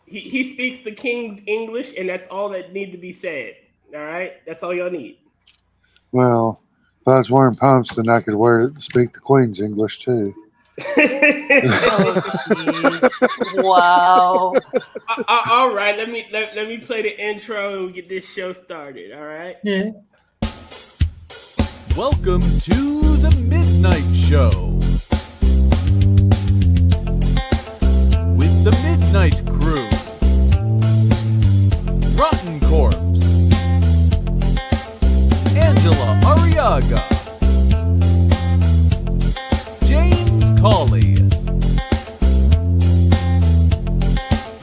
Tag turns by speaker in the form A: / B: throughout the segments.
A: He speaks the king's English, and that's all that needs to be said. All right, that's all y'all need.
B: Well, if I was wearing pumps, then I could speak the Queen's English too.
C: Oh, jeez. Wow.
A: All right, let me play the intro and we get this show started. All right.
D: Yeah.
E: Welcome to the Midnight Show with the Midnight Crew, Rotncorpse, Angela Arrega, James Colley,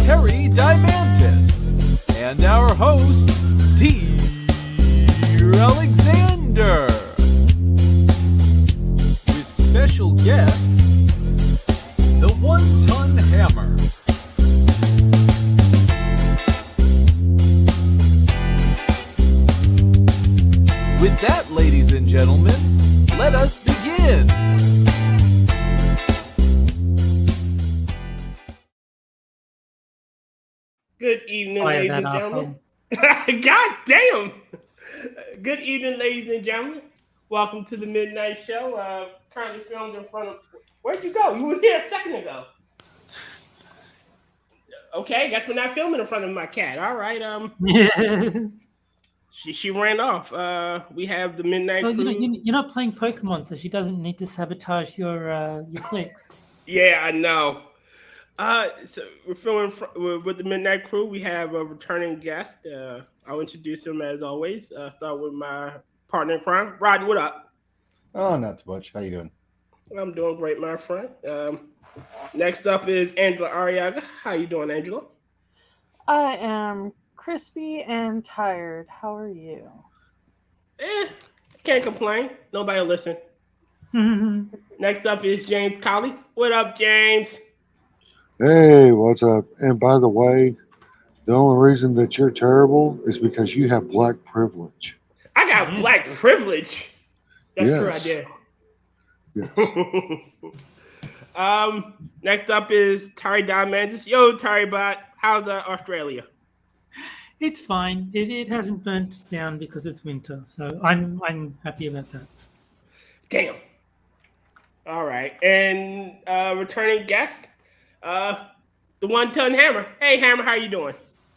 E: Terry Diamantis, and our host, Alexander. Special guest, the One-Ton Hammer. With that, ladies and gentlemen, let us begin.
A: Good evening,
D: Fire
A: ladies
D: that
A: and gentlemen. God damn! Good evening, ladies and gentlemen. Welcome to the Midnight Show. Currently filmed in front of. Where'd you go? You were here a second ago. Okay, guess we're not filming in front of my cat. All right. She ran off. We have the Midnight
D: Well,
A: Crew.
D: you're not playing Pokemon, so she doesn't need to sabotage your clicks.
A: Yeah, I know. So we're filming with the Midnight Crew. We have a returning guest. I'll introduce him as always. Start with my partner in crime, Rodney. What up?
F: Oh, not too much. How you doing?
A: I'm doing great, my friend. Next up is Angela Arrega. How you doing, Angela?
C: I am crispy and tired. How are you?
A: Can't complain. Nobody will listen. Next up is James Colley. What up, James?
B: Hey, what's up? And by the way, the only reason that you're terrible is because you have black privilege.
A: I got black privilege. That's
B: Yes.
A: true, I did.
B: Yes.
A: Next up is Terry Diamantis. Yo, Terry Bot, how's Australia?
D: It's fine. It hasn't burnt down because it's winter, so I'm happy about that.
A: Damn. All right, and returning guest, the One-Ton Hammer. Hey, Hammer, how you doing?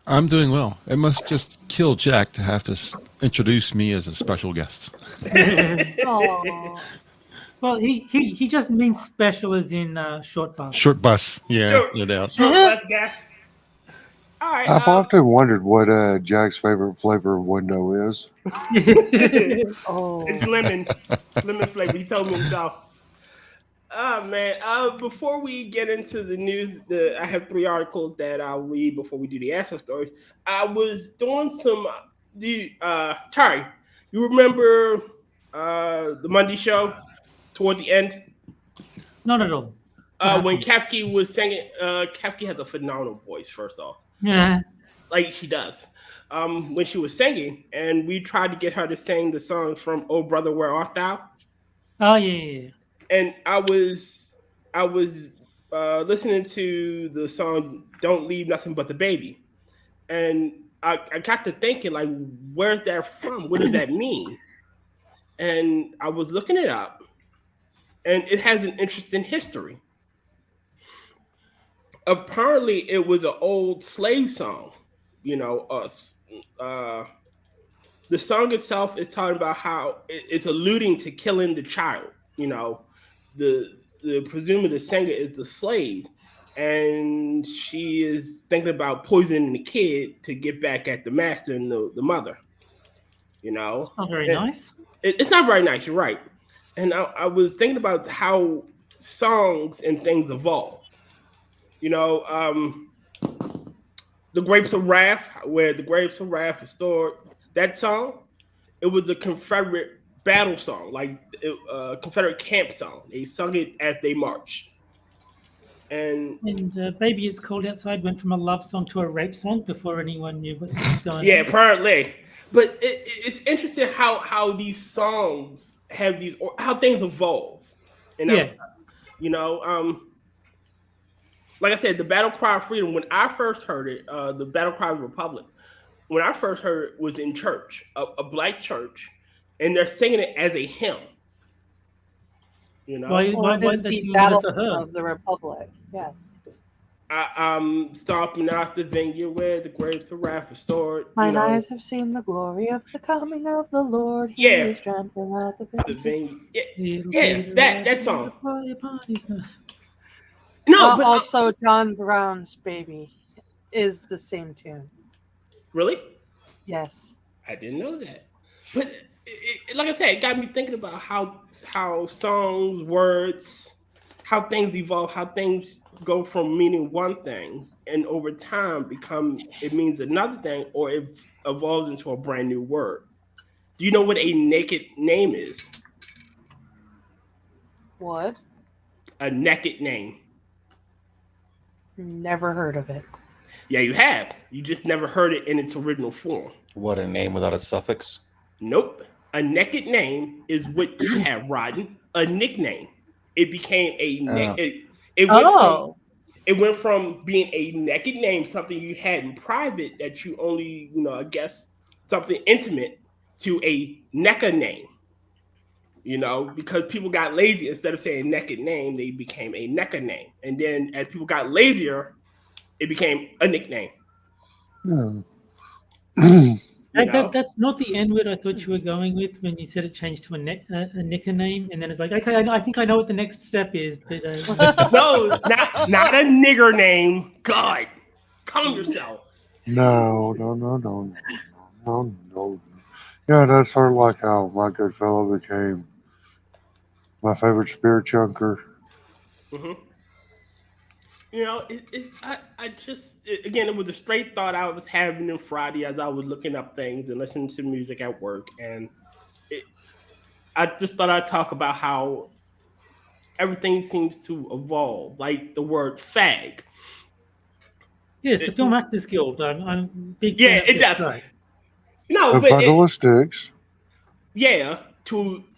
G: I'm doing well. It must just kill Jack to have to introduce me as a special guest.
C: Oh,
D: Well, he just means special as in short bus.
G: Short bus, yeah,
A: Sure.
G: no doubt.
A: Sure, let's guess. All right.
B: I've often wondered what Jack's favorite flavor of window is.
C: oh.
A: It's lemon flavor. He told me himself. Oh man! Before we get into the news, I have 3 articles that I'll read before we do the Astro stories. I was doing some Terry, you remember the Monday show toward the end?
D: Not at all.
A: When Kafke was singing, Kafke has a phenomenal voice. First off,
D: Yeah.
A: like she does. When she was singing, and we tried to get her to sing the song from "Oh Brother, Where Art Thou?"
D: Oh yeah.
A: And I was listening to the song "Don't Leave Nothing But the Baby," and I got to thinking, like, where's that from? What does that mean? And I was looking it up, and it has an interesting history. Apparently, it was an old slave song. You know, the song itself is talking about how it's alluding to killing the child. You know, the presumably the singer is the slave, and she is thinking about poisoning the kid to get back at the master and the mother. You know,
D: Not very nice.
A: It's not very nice. You're right. And I was thinking about how songs and things evolve. You know, the Grapes of Wrath, where the Grapes of Wrath is stored. That song, it was a Confederate battle song, like a Confederate camp song. They sung it as they marched. And
D: Baby It's Cold Outside went from a love song to a rape song before anyone knew what was going
A: yeah,
D: on.
A: apparently. But it's interesting how these songs have how things evolve. And
D: Yeah.
A: you know, like I said, the battle cry of freedom. When I first heard it, the battle cry of the Republic. When I first heard it, was in church, a black church, and they're singing it as a hymn. You know,
D: Why
C: Well, it is
D: they
C: the
D: singing
C: Battle
D: just to her?
C: of the Republic. Yes.
A: I'm stomping out the vineyard where the grapes of wrath restored.
C: Mine eyes have seen the glory of the coming of the Lord. He
A: Yeah.
C: is trampling out the
A: The
C: vineyard.
A: vineyard. Yeah, that song.
D: No.
A: No, but
C: Also, John Brown's Baby is the same tune.
A: really,
C: Yes.
A: I didn't know that. But like I said, it got me thinking about how songs, words, how things evolve, how things go from meaning one thing and over time it means another thing, or it evolves into a brand new word. Do you know what a naked name is?
C: What?
A: A naked name.
C: Never heard of it.
A: Yeah, you have. You just never heard it in its original form.
F: What, a name without a suffix?
A: Nope. A naked name is what you have, Rodden. A nickname. It became a it went from being a naked name, something you had in private that you only, I guess, something intimate, to a NECA name. Because people got lazy. Instead of saying naked name, they became a NECA name. And then as people got lazier, it became a nickname.
D: That's not the N word I thought you were going with when you said it changed to a nicker name, and then it's like, okay, I think I know what the next step is, but
A: No, not a nigger name. God, calm yourself.
B: No. Yeah, that's sort of like how my good fellow became my favorite spirit chunker.
A: Mm-hmm. Again, it was a straight thought I was having on Friday as I was looking up things and listening to music at work. And I just thought I'd talk about how everything seems to evolve, like the word fag.
D: yes, the Film Actors Guild. I'm big.
A: Yeah,
D: fan of
A: it
D: this
A: does.
D: guy.
A: No,
B: A
A: but
B: bundle of sticks.
A: yeah,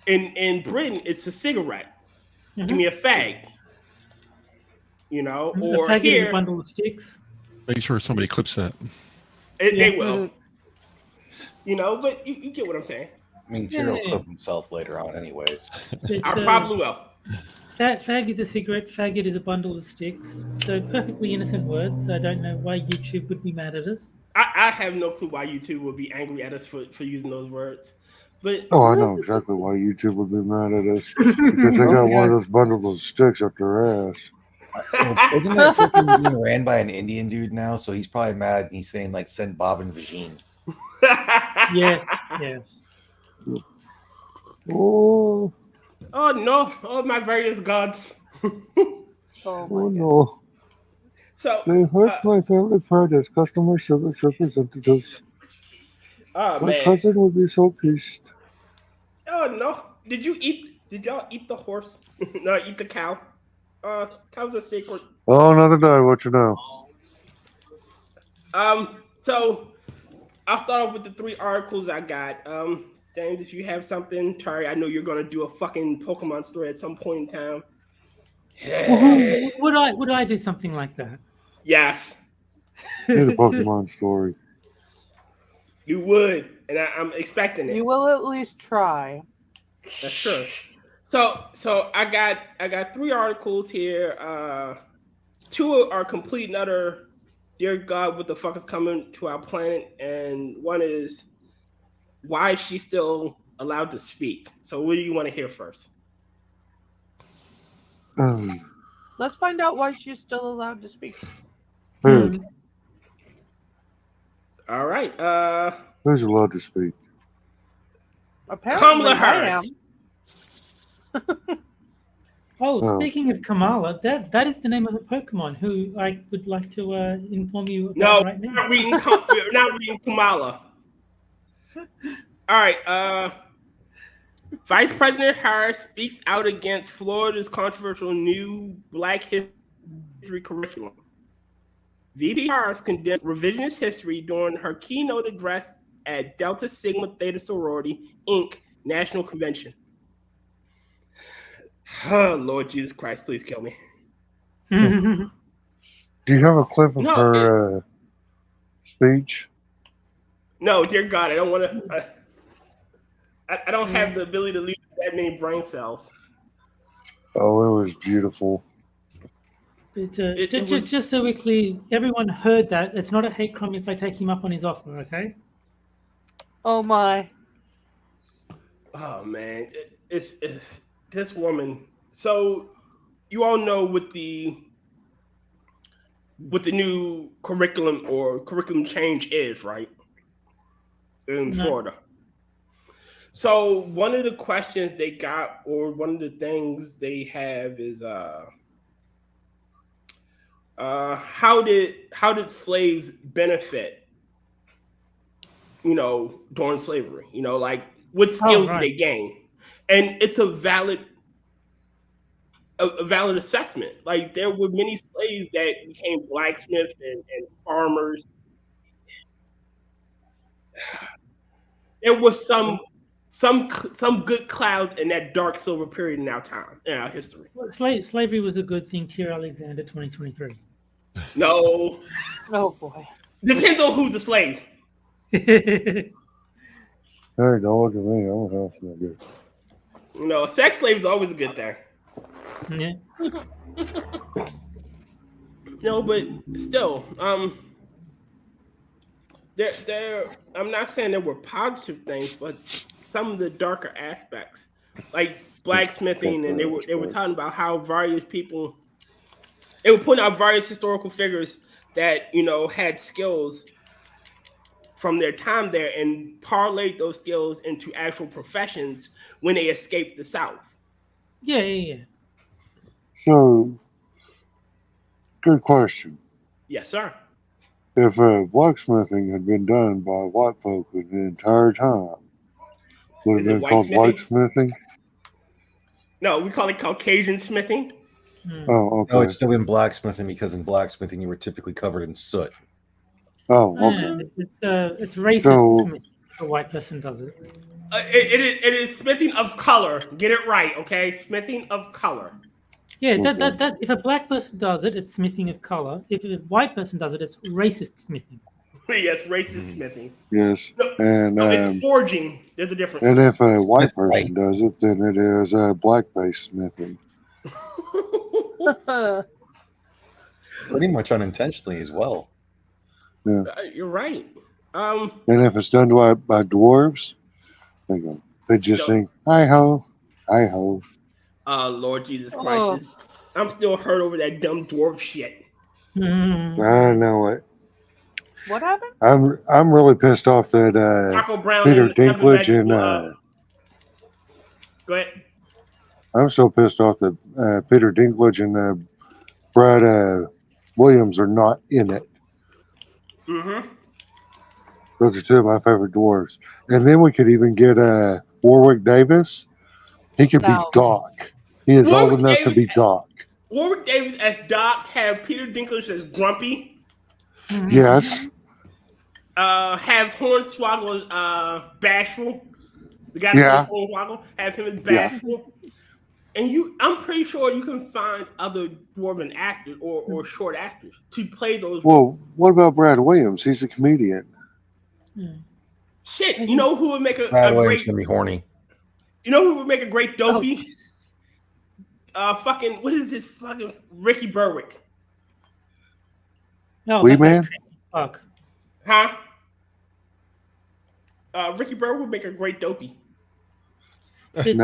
A: in Britain, it's a cigarette.
D: Mhm.
A: Give me a fag.
D: A
A: Or
D: faggot is
A: here,
D: a bundle of sticks.
G: Make sure somebody clips that.
A: they will. But you get what I'm saying.
F: I mean, Tiro
D: Yeah.
F: clip himself later on, anyways.
D: It's,
A: I probably will.
D: Fag is a cigarette. Faggot is a bundle of sticks. So perfectly innocent words. I don't know why YouTube would be mad at us.
A: I have no clue why YouTube would be angry at us for using those words. But
B: Oh, I know exactly why YouTube would be mad at us. Because they got one of those bundles of sticks up their ass.
F: Isn't it freaking being ran by an Indian dude now? So he's probably mad and he's saying, like, send Bob and Vagine.
D: Yes.
B: Oh,
A: oh no, oh my various gods.
C: Oh
B: oh
C: my God.
B: no.
A: So
B: They hurt my family pride as customer service representatives.
A: oh
B: My
A: man.
B: cousin would be so pissed.
A: Oh no. Did y'all eat the horse? No, eat the cow. Cows are sacred.
B: Oh, another day, what you know?
A: So I'll start off with the 3 articles I got. James, if you have something, Tari, I know you're gonna do a fucking Pokemon story at some point in time.
D: Would I do something like that?
A: Yes,
B: Here's a Pokemon story.
A: you would, and I'm expecting it.
C: You will at least try.
A: That's true. So I got 3 articles here. 2 are complete and utter. Dear God, what the fuck is coming to our planet? And one is, why is she still allowed to speak? So what do you want to hear first?
C: Let's find out why she's still allowed to speak.
B: Who?
A: All right.
B: Who's allowed to speak?
C: Apparently,
A: Kamala
C: I
A: Harris.
C: am.
D: Oh, speaking of Kamala, that is the name of a Pokemon who I would like to inform you about
A: No,
D: right now.
A: we're not reading Kamala. All right. Vice President Harris speaks out against Florida's controversial new Black History curriculum. VP Harris condemned revisionist history during her keynote address at Delta Sigma Theta Sorority, Inc. National Convention. Oh, Lord Jesus Christ, please kill me.
B: Do you have a clip of
A: No,
B: her speech?
A: No, dear God, I don't want to. I don't have the ability to lose that many brain cells.
B: Oh, it was beautiful.
D: Just so we're clear, everyone heard that. It's not a hate crime if I take him up on his offer, okay?
C: Oh my.
A: Oh man, it's this woman. So you all know what the new curriculum or curriculum change is, right? In Florida. So one of the questions they got, or one of the things they have, is how did slaves benefit? During slavery, like what skills did they gain? And it's a valid assessment. Like there were many slaves that became blacksmiths and farmers. There was some good clouds in that dark silver period in our history.
D: Well, slavery was a good thing. Kier Alexander, 2023.
A: No.
C: Oh boy.
A: Depends on who's the slave.
B: Hey, don't look at me. I'm a house nigga.
A: Sex slave is always a good thing.
D: Yeah.
A: No, but still, there. I'm not saying there were positive things, but some of the darker aspects, like blacksmithing, and they were talking about how various people. They were putting out various historical figures that had skills from their time there and parlayed those skills into actual professions when they escaped the South.
D: Yeah.
B: So, good question.
A: Yes, sir.
B: If blacksmithing had been done by white folk the entire time, would it have been called whitesmithing?
A: No, we call it Caucasian smithing.
B: Oh, okay.
F: No, it's still been blacksmithing because in blacksmithing you were typically covered in soot.
B: Oh, okay.
D: It's racist smithing if a white person does it.
A: It is smithing of color. Get it right, okay? Smithing of color.
D: Yeah, that if a black person does it, it's smithing of color. If a white person does it, it's racist smithing.
A: Yes, racist smithing.
B: Yes,
A: no, it's forging. There's a difference.
B: And if a white person does it, then it is blackface smithing.
F: Pretty much unintentionally as well.
B: Yeah.
A: You're right.
B: And if it's done by dwarves, they just sing "Hi ho, hi ho."
A: Lord Jesus Christ! I'm still hurt over that dumb dwarf shit.
B: I know it.
C: What happened?
B: I'm really pissed off that Peter Dinklage and
A: go ahead.
B: I'm so pissed off that Peter Dinklage and Brad Williams are not in it.
A: Mm-hmm.
B: Those are two of my favorite dwarves. And then we could even get Warwick Davis. He could be Doc. He is old enough to be Doc.
A: Warwick Davis as Doc, have Peter Dinklage as Grumpy.
B: Yes.
A: Have Hornswoggle as Bashful. The guy that plays Hornswoggle, have him as Bashful. And I'm pretty sure you can find other dwarven actors or short actors to play those roles.
B: Well, what about Brad Williams? He's a comedian.
A: Shit, you know who would make
F: Brad Williams gonna be horny.
A: You know who would make a great dopey? What is this fucking Ricky Berwick?
D: No,
B: Wee Man?
D: Fuck.
A: Huh? Ricky Berwick would make a great dopey.
D: As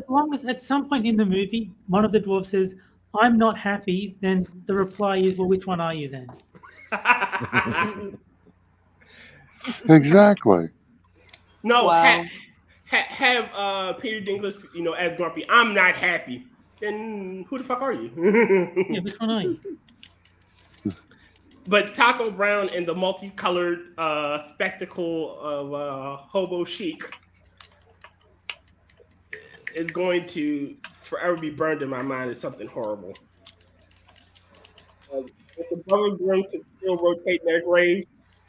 D: long as at some point in the movie, one of the dwarves says, "I'm not happy," then the reply is, "Well, which one are you then?"
B: Exactly.
A: No, have Peter Dinklage, as Grumpy. I'm not happy. Then who the fuck are you?
D: Yeah, which one are you?
A: But Taco Brown and the multicolored spectacle of hobo chic is going to forever be burned in my mind as something horrible. If the Brother Grimm could still rotate their graves,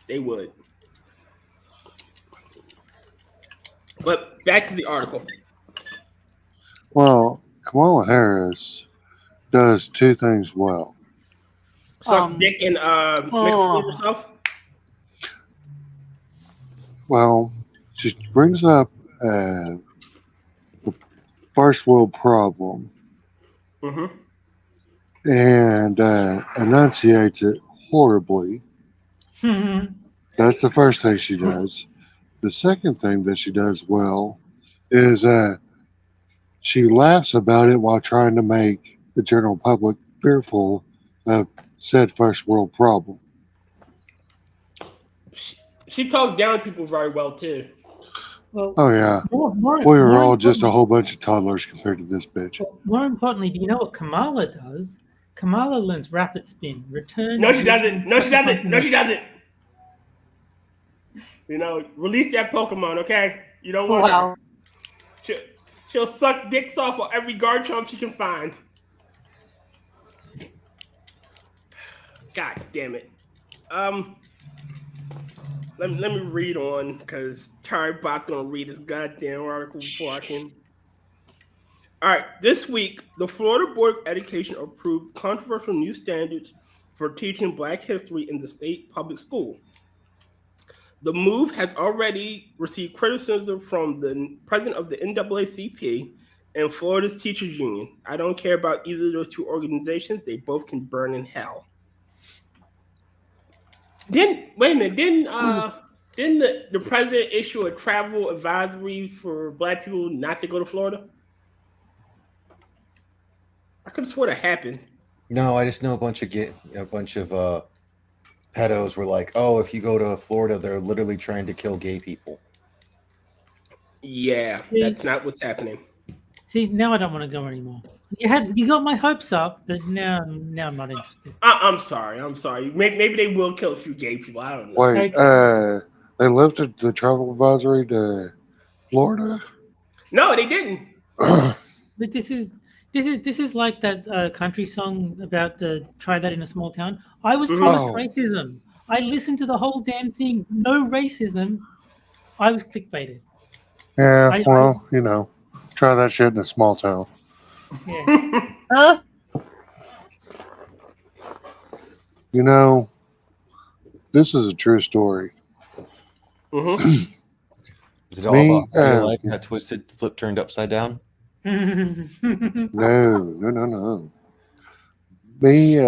A: they would. But back to the article.
B: Well, Kamala Harris does two things well.
A: Suck dick and make a fool of herself?
B: Well, she brings up the first world problem
A: Mm-hmm.
B: and enunciates it horribly. That's the first thing she does. The second thing that she does well is she laughs about it while trying to make the general public fearful of said first world problem.
A: She talks down to people very well too.
D: Well,
B: Oh yeah, we were all just a whole bunch of toddlers compared to this bitch.
D: More importantly, do you know what Kamala does? Kamala learns rapid spin, return.
A: No, she doesn't. No, she doesn't. No, she doesn't. You know, release that Pokemon, okay? You don't want her. She'll suck dicks off of every Garchomp she can find. God damn it. Let me read on because Bot's gonna read this goddamn article before I can. All right, this week the Florida Board of Education approved controversial new standards for teaching Black history in the state public school. The move has already received criticism from the president of the NAACP and Florida's Teachers Union. I don't care about either of those two organizations. They both can burn in hell. Didn't the president issue a travel advisory for Black people not to go to Florida? I could have sworn it happened.
F: No, I just know a bunch of pedos were like, "Oh, if you go to Florida, they're literally trying to kill gay people."
A: Yeah, that's not what's happening.
D: See, now I don't want to go anymore. You got my hopes up, but now I'm not interested.
A: I'm sorry. Maybe they will kill a few gay people. I don't know.
B: Wait, they lifted the travel advisory to Florida?
A: No, they didn't.
D: But this is like that country song about the try that in a small town. I was promised racism. I listened to the whole damn thing. No racism. I was clickbaited.
B: Yeah, you know, try that shit in a small town.
D: Yeah.
B: You know, this is a true story.
F: Mm-hmm. Is it all about real life got twisted, flipped, turned upside down?
B: No. Me,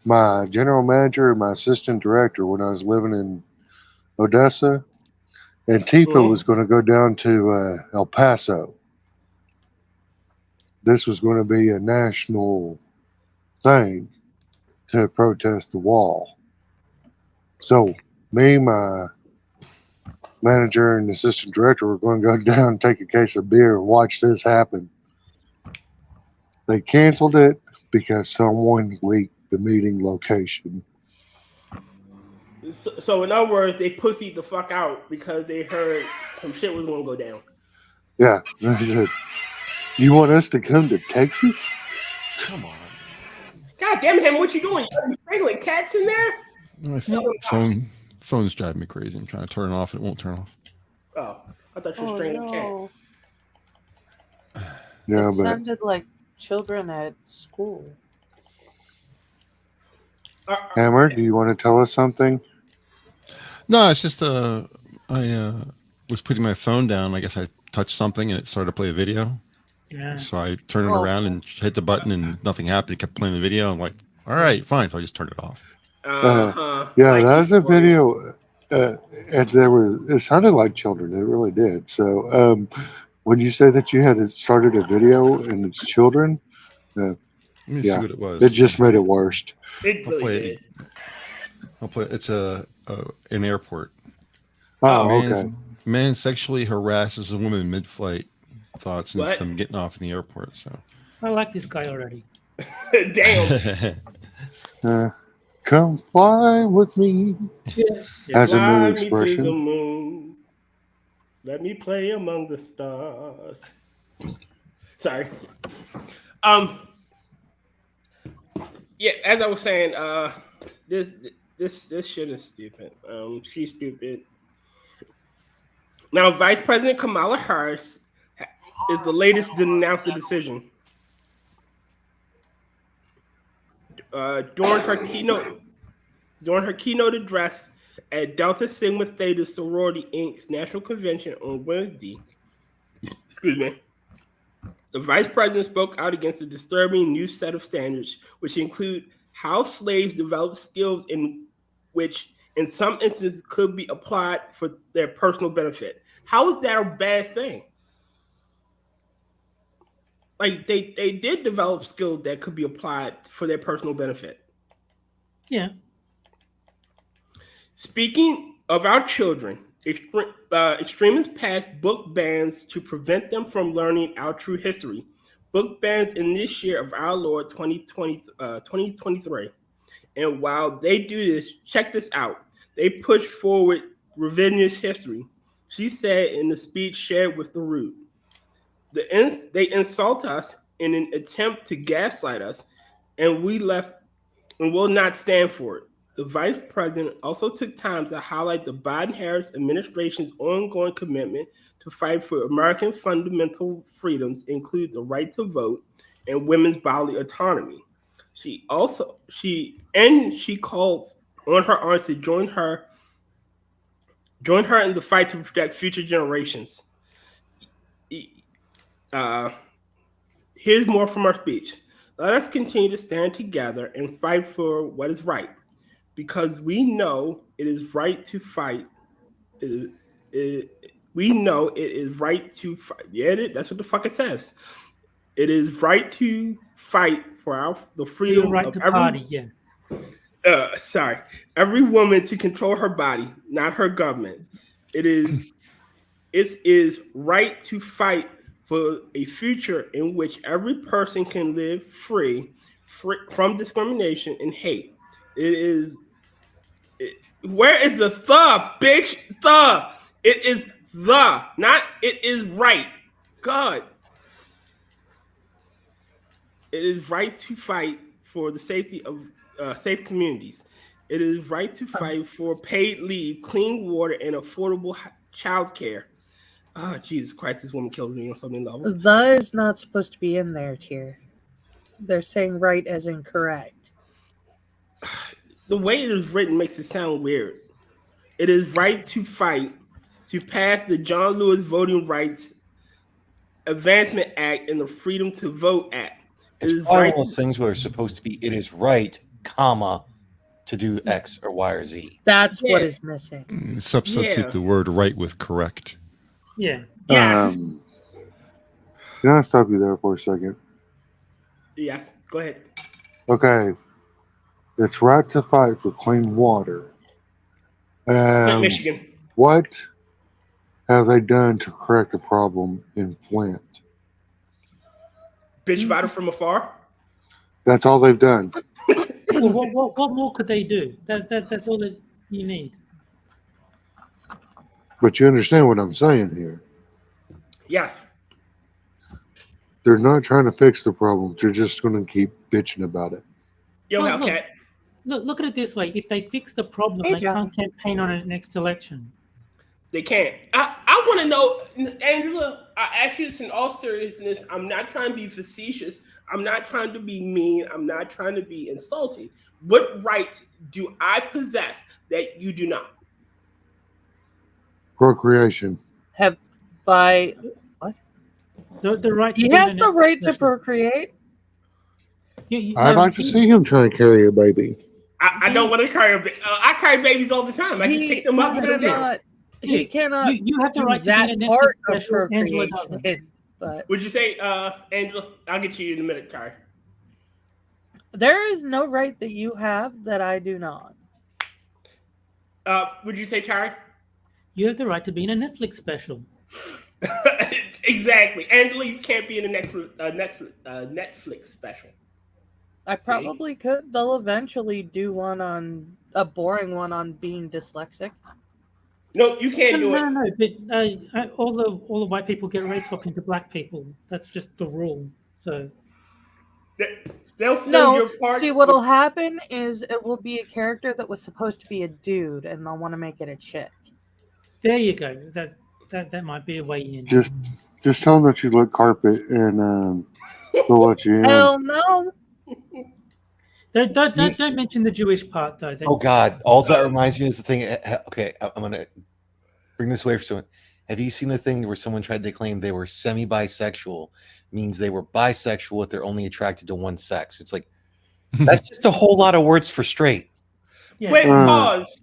B: my general manager and my assistant director when I was living in Odessa, and Tifa was going to go down to El Paso. This was going to be a national thing to protest the wall. So me, my manager and assistant director were going to go down, take a case of beer, and watch this happen. They canceled it because someone leaked the meeting location.
A: So in other words, they pussied the fuck out because they heard some shit was going to go down.
B: Yeah. You want us to come to Texas?
F: Come on.
A: God damn it, what you doing? You strangling cats in there?
G: My phone's driving me crazy. I'm trying to turn it off. It won't turn off.
A: Oh, I thought you were strangling cats.
C: Yeah, it sounded like children at school.
B: Hammer, do you want to tell us something?
G: No, it's just I was putting my phone down. I guess I touched something and it started to play a video.
D: Yeah.
G: So I turned it around and hit the button and nothing happened. It kept playing the video. I'm like, all right, fine. So I just turned it off.
B: Yeah, that was a video. And it sounded like children. It really did. So when you say that you had started a video and it's children,
G: let me see what it was.
B: It just made it worse.
G: I'll play. It's an airport.
B: Okay.
G: Man sexually harasses a woman mid-flight. Thoughts and them getting off in the airport. So
D: I like this guy already.
A: Damn.
B: Come fly with me. As a new expression.
A: To the moon. Let me play among the stars. Sorry. Yeah, as I was saying, this shit is stupid. She's stupid. Now, Vice President Kamala Harris is the latest to announce the decision. during her keynote address at Delta Sigma Theta Sorority Inc.'s National Convention on Wednesday, the vice president spoke out against a disturbing new set of standards, which include how slaves develop skills in which, in some instances, could be applied for their personal benefit. How is that a bad thing? Like they did develop skills that could be applied for their personal benefit.
D: Yeah.
A: Speaking of our children, extremists passed book bans to prevent them from learning our true history. Book bans in this year of our Lord 2023. And while they do this, check this out. They push forward revisionist history. She said in the speech shared with the Root. They insult us in an attempt to gaslight us, and we will not stand for it. The vice president also took time to highlight the Biden-Harris administration's ongoing commitment to fight for American fundamental freedoms, include the right to vote and women's bodily autonomy. She called on her aunts to join her in the fight to protect future generations. Here's more from her speech. Let us continue to stand together and fight for what is right, because we know it is right to fight. We know it is right to fight. Yeah, that's what the fuck it says. It is right to fight for the freedom
D: right
A: of
D: to
A: every
D: party. Yeah.
A: Every woman to control her body, not her government. It is right to fight for a future in which every person can live free from discrimination and hate. Where is the bitch? It is not it is right. God. It is right to fight for the safety of safe communities. It is right to fight for paid leave, clean water, and affordable child care. Oh, Jesus Christ, this woman kills me on so many levels.
C: That is not supposed to be in there, Tier. They're saying right as incorrect.
A: The way it is written makes it sound weird. It is right to fight to pass the John Lewis Voting Rights Advancement Act and the Freedom to Vote Act.
F: It's probably one of those things where it's supposed to be, it is right, comma, to do X or Y or Z.
C: That's what is missing.
G: Substitute the word right with correct.
D: Yeah.
A: Yes.
B: Can I stop you there for a second?
A: Yes. Go ahead.
B: Okay. It's right to fight for clean water.
A: Michigan.
B: What have they done to correct the problem in Flint?
A: Bitch about it from afar.
B: That's all they've done.
D: Well, what more could they do? That's all that you need.
B: But you understand what I'm saying here.
A: Yes.
B: They're not trying to fix the problem. They're just going to keep bitching about it.
A: Yo,
D: Well,
A: Hellcat.
D: Look at it this way. If they fix the problem, they can't campaign on it next election.
A: They can't. I want to know, Angela, I ask you this in all seriousness. I'm not trying to be facetious. I'm not trying to be mean. I'm not trying to be insulting. What right do I possess that you do not?
B: Procreation.
C: Have by what?
D: The right.
C: He has the right to procreate.
B: I'd like to see him try and carry a baby.
A: I don't want to carry a baby. I carry babies all the time. I just pick them up and put them down.
C: He cannot.
D: You have the right to
C: that
D: be in a
C: part
D: Netflix
C: of
D: special. Angela doesn't.
C: procreation. But
A: Would you say, Angela? I'll get you in a minute, Ty.
C: there is no right that you have that I do not.
A: Would you say, Ty?
D: You have the right to be in a Netflix special.
A: Exactly. Angela, you can't be in a Netflix special.
C: I probably could. They'll eventually do one on a boring one on being dyslexic.
A: No, you can't do it.
D: No. But all the white people get race swapped into black people. That's just the rule. So
A: They'll film
C: No,
A: your part.
C: see what'll happen is it will be a character that was supposed to be a dude, and they'll want to make it a chick.
D: there you go. That might be a way in.
B: Just tell them that you lick carpet and they'll let you in.
C: Hell no!
D: Don't mention the Jewish part though.
F: Oh God! All that reminds me is the thing. Okay, I'm gonna bring this away for someone. Have you seen the thing where someone tried to claim they were semi-bisexual? Means they were bisexual if they're only attracted to one sex. It's like that's just a whole lot of words for straight.
D: Yeah.
A: Wait, pause.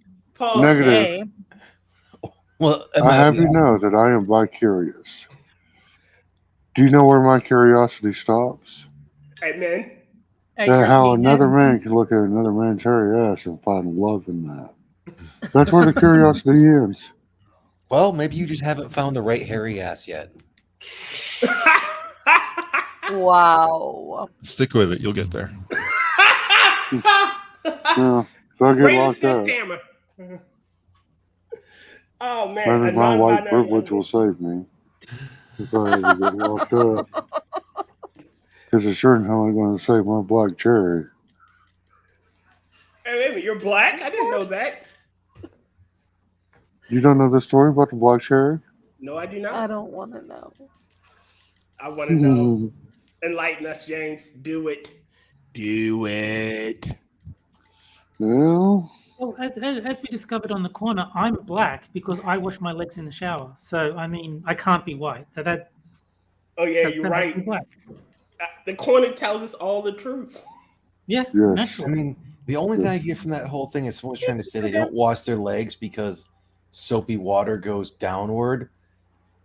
B: Negative.
C: Hey,
F: Well,
B: I have you know that I am bi-curious. Do you know where my curiosity stops?
A: Hey, man.
C: at
B: That
C: your
B: how
C: penis.
B: another man can look at another man's hairy ass and find love in that. That's where the curiosity ends.
F: Well, maybe you just haven't found the right hairy ass yet.
C: Wow.
G: Stick with it. You'll get there.
B: Yeah, so I get
A: Greatest
B: locked up.
A: scammer. Oh man,
B: Maybe my white privilege will save me if I ever get locked up. Because it sure in hell ain't going to save my black cherry.
A: Hey, wait a minute, you're black? I didn't know that.
B: You don't know the story about the black cherry?
A: No, I do
C: I
A: not.
C: don't want to know.
A: I want to know. Enlighten us, James. Do it. Do it.
B: Well,
D: Well, as we discovered on the corner, I'm black because I wash my legs in the shower. So I mean, I can't be white. So that.
A: Oh yeah,
D: that
A: you're
D: makes
A: right.
D: me black.
A: The corner tells us all the truth.
D: Yeah,
B: Yes.
F: I
D: naturally.
F: mean, the only thing I get from that whole thing is someone's trying to say they don't wash their legs because soapy water goes downward.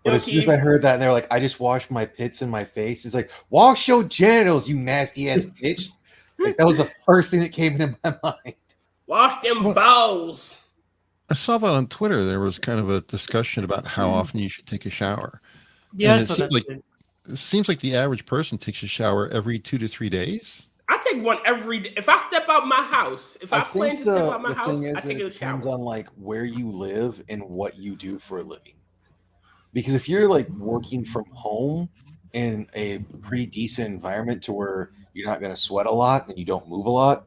F: But
A: Yo,
F: as soon as I heard that, and they're like, I just wash my pits and my face. It's like, wash your genitals, you nasty ass bitch. Like, that was the first thing that came into my mind.
A: Wash them balls.
G: I saw that on Twitter. There was kind of a discussion about how often you should take a shower.
D: Yeah,
G: And
D: I
G: it
D: saw
G: seems
D: that
G: like
D: too.
G: it seems like the average person takes a shower every 2 to 3 days.
A: I take one every day. If I step out my house, if I plan to step out my house,
F: thing is
A: I take
F: that
A: a
F: it depends
A: shower.
F: on like where you live and what you do for a living. Because if you're like working from home in a pretty decent environment to where you're not going to sweat a lot and you don't move a lot,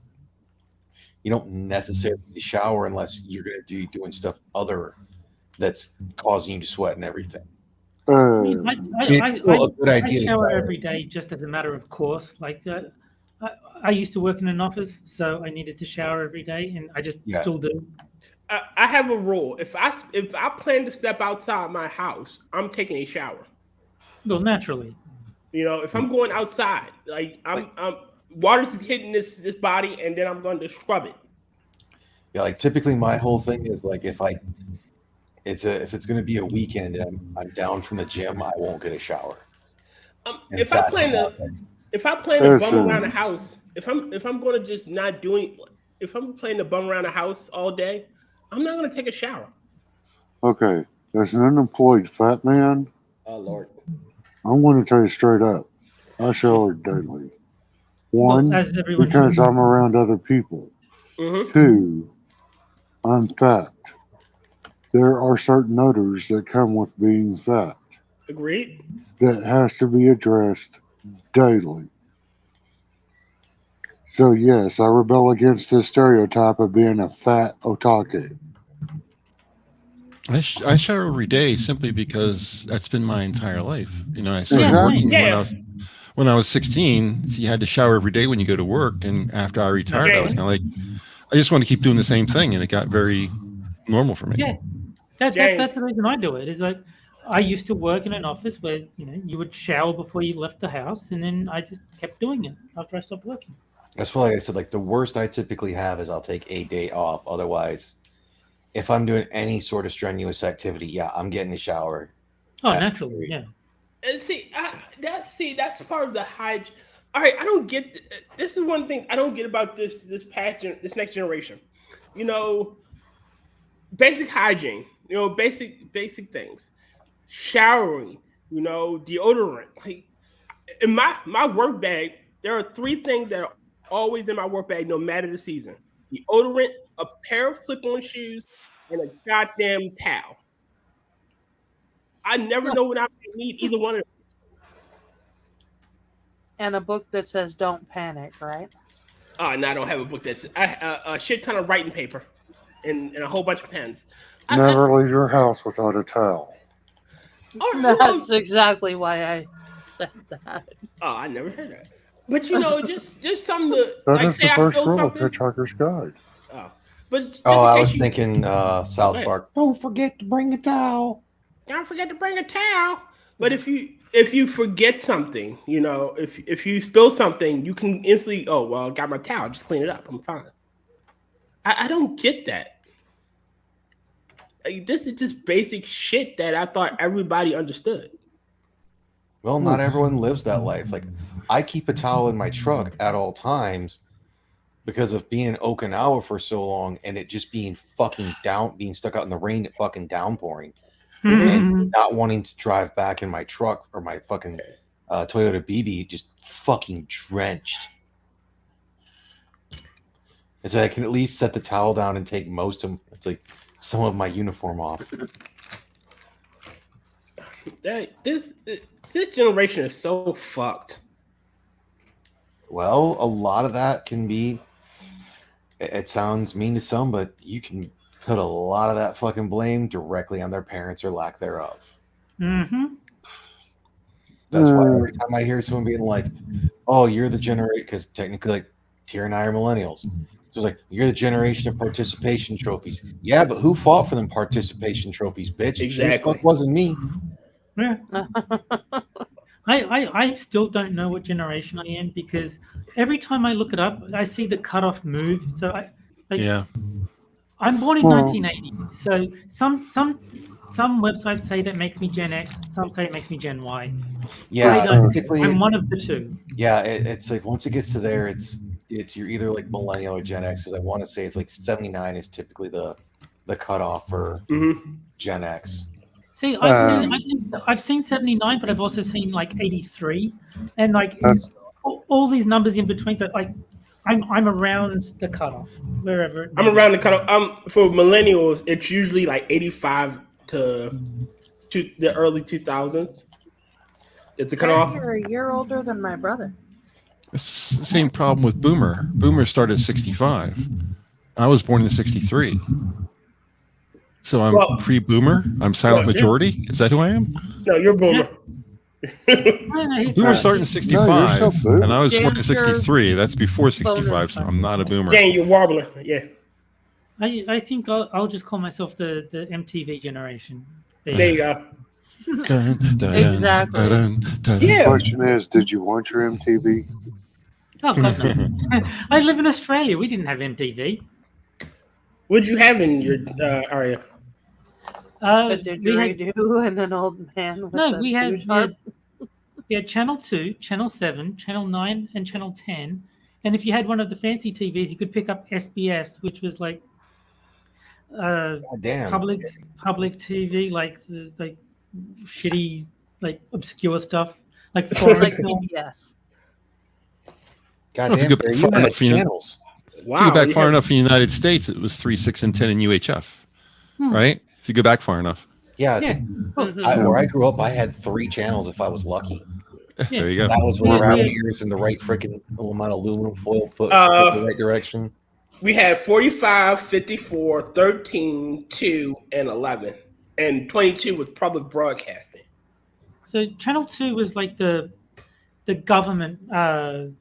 F: you don't necessarily shower unless you're going to be doing stuff other that's causing you to sweat and everything.
D: I mean,
F: It's still a good
D: I
F: idea to
D: shower
F: shower.
D: every day just as a matter of course. Like I used to work in an office, so I needed to shower every day, and I just
F: Yeah.
D: still do.
A: I have a rule. If I plan to step outside my house, I'm taking a shower.
D: Well, naturally.
A: You know, if I'm going outside, like I'm water's hitting this body, and then I'm going to scrub it.
F: Yeah, like typically my whole thing is like if it's going to be a weekend and I'm down from the gym, I won't get a shower. And
A: If I
F: that's
A: plan
F: about
A: to
F: it.
A: bum around the house, if I'm going to just not doing, if I'm planning to bum around the house all day, I'm not going to take a shower.
B: okay, as an unemployed fat man,
A: Oh Lord.
B: I'm going to tell you straight up, I shower daily. One,
D: Well, as everyone
B: because
D: should.
B: I'm around other people.
A: Mm-hmm.
B: Two, I'm fat. There are certain odors that come with being fat
A: Agreed.
B: that has to be addressed daily. So yes, I rebel against this stereotype of being a fat otaku.
G: I shower every day simply because that's been my entire life. You know, I started
B: Yeah.
G: working
A: Yeah.
G: when I was 16. So you had to shower every day when you go to work, and after I retired, I was kind of like, I just want to keep doing the same thing, and it got very normal for me.
D: Yeah, that's the reason I do it. Is like I used to work in an office where you would shower before you left the house, and then I just kept doing it after I stopped working.
F: That's why, like I said, like the worst I typically have is I'll take a day off. Otherwise, if I'm doing any sort of strenuous activity, yeah, I'm getting a shower.
D: Oh, naturally, yeah.
A: And that's part of the hygiene. All right, I don't get this. Is one thing I don't get about this next generation. You know, basic hygiene. You know, basic things. Showering. You know, deodorant. Like in my work bag, there are 3 things that are always in my work bag, no matter the season: deodorant, a pair of slip-on shoes, and a goddamn towel. I never know when I need either one of them.
C: And a book that says "Don't panic," right?
A: No, I don't have a book that's a shit ton of writing paper and a whole bunch of pens.
B: Never leave your house without a towel.
C: That's exactly why I said that.
A: Oh, I never heard that. But you know, just something to
B: That
A: like
B: is
A: say
B: the
A: I
B: first
A: spill
B: rule of
A: something.
B: Hitchhiker's Guide.
A: Oh, but just
F: Oh,
A: in
F: I
A: case
F: was
A: you-
F: thinking South
A: ahead.
F: Park. Don't forget to bring a towel.
A: Don't forget to bring a towel. But if you forget something, you know, if you spill something, you can instantly, oh well, I got my towel, just clean it up, I'm fine. I don't get that. Like, this is just basic shit that I thought everybody understood.
F: Well, not everyone lives that life. Like, I keep a towel in my truck at all times because of being in Okinawa for so long and it just being being stuck out in the rain, it fucking downpouring, and not wanting to drive back in my truck or my fucking Toyota BB just fucking drenched. And so I can at least set the towel down and take some of my uniform off.
A: This generation is so fucked.
F: Well, a lot of that can be. It sounds mean to some, but you can put a lot of that fucking blame directly on their parents or lack thereof.
D: Mm-hmm.
F: That's why every time I hear someone being like, "Oh, you're the generation," because technically, like, Tier and I are millennials. So it's like, you're the generation of participation trophies. Yeah, but who fought for them participation trophies, bitch?
A: Exactly.
F: It wasn't me.
D: Yeah. I still don't know what generation I am because every time I look it up, I see the cutoff move. So I'm born in 1980. So some websites say that makes me Gen X. Some say it makes me Gen Y.
F: Yeah,
D: I'm one of the two.
F: Yeah, it's like once it gets to there, it's you're either like millennial or Gen X, because I want to say it's like 79 is typically the cutoff for Gen X.
D: See, I've seen 79, but I've also seen like 83, and like all these numbers in between. That like I'm around the cutoff, wherever.
A: I'm around the cutoff. For millennials, it's usually like 85 to the early 2000s. It's a cutoff.
C: You're a year older than my brother.
G: It's the same problem with Boomer. Boomer started at 65. I was born in 63. So I'm pre-Boomer. I'm silent majority. Is that who I am?
A: No, you're Boomer.
G: Boomer started in 65, and I was born in 63. That's before 65, so I'm not a Boomer.
A: Dang, you're wobbling. Yeah.
D: I think I'll just call myself the MTV generation.
A: There you go.
C: Exactly.
B: The question is, did you want your MTV?
D: Oh, God, no. I live in Australia. We didn't have MTV.
A: What did you have in your area?
C: A didgeridoo and an old man with a
D: we had
C: harp.
D: Channel 2, Channel 7, Channel 9, and Channel 10. And if you had one of the fancy TVs, you could pick up SBS, which was like public TV, like shitty, like obscure stuff, like foreign
C: like
D: film.
C: PBS.
F: Goddamn,
G: if you go back far enough,
F: channels.
A: Wow,
G: if you go back far enough in the United States, it was 3, 6, and 10 in UHF, right? If you go back far enough.
F: Yeah. Where I grew up, I had 3 channels if I was lucky.
G: There you go.
F: That was when around ears in the right freaking amount of aluminum foil put in the right direction.
A: We had 45, 54, 13, 2, and 11. And 22 was public broadcasting.
D: So Channel 2 was like the government, the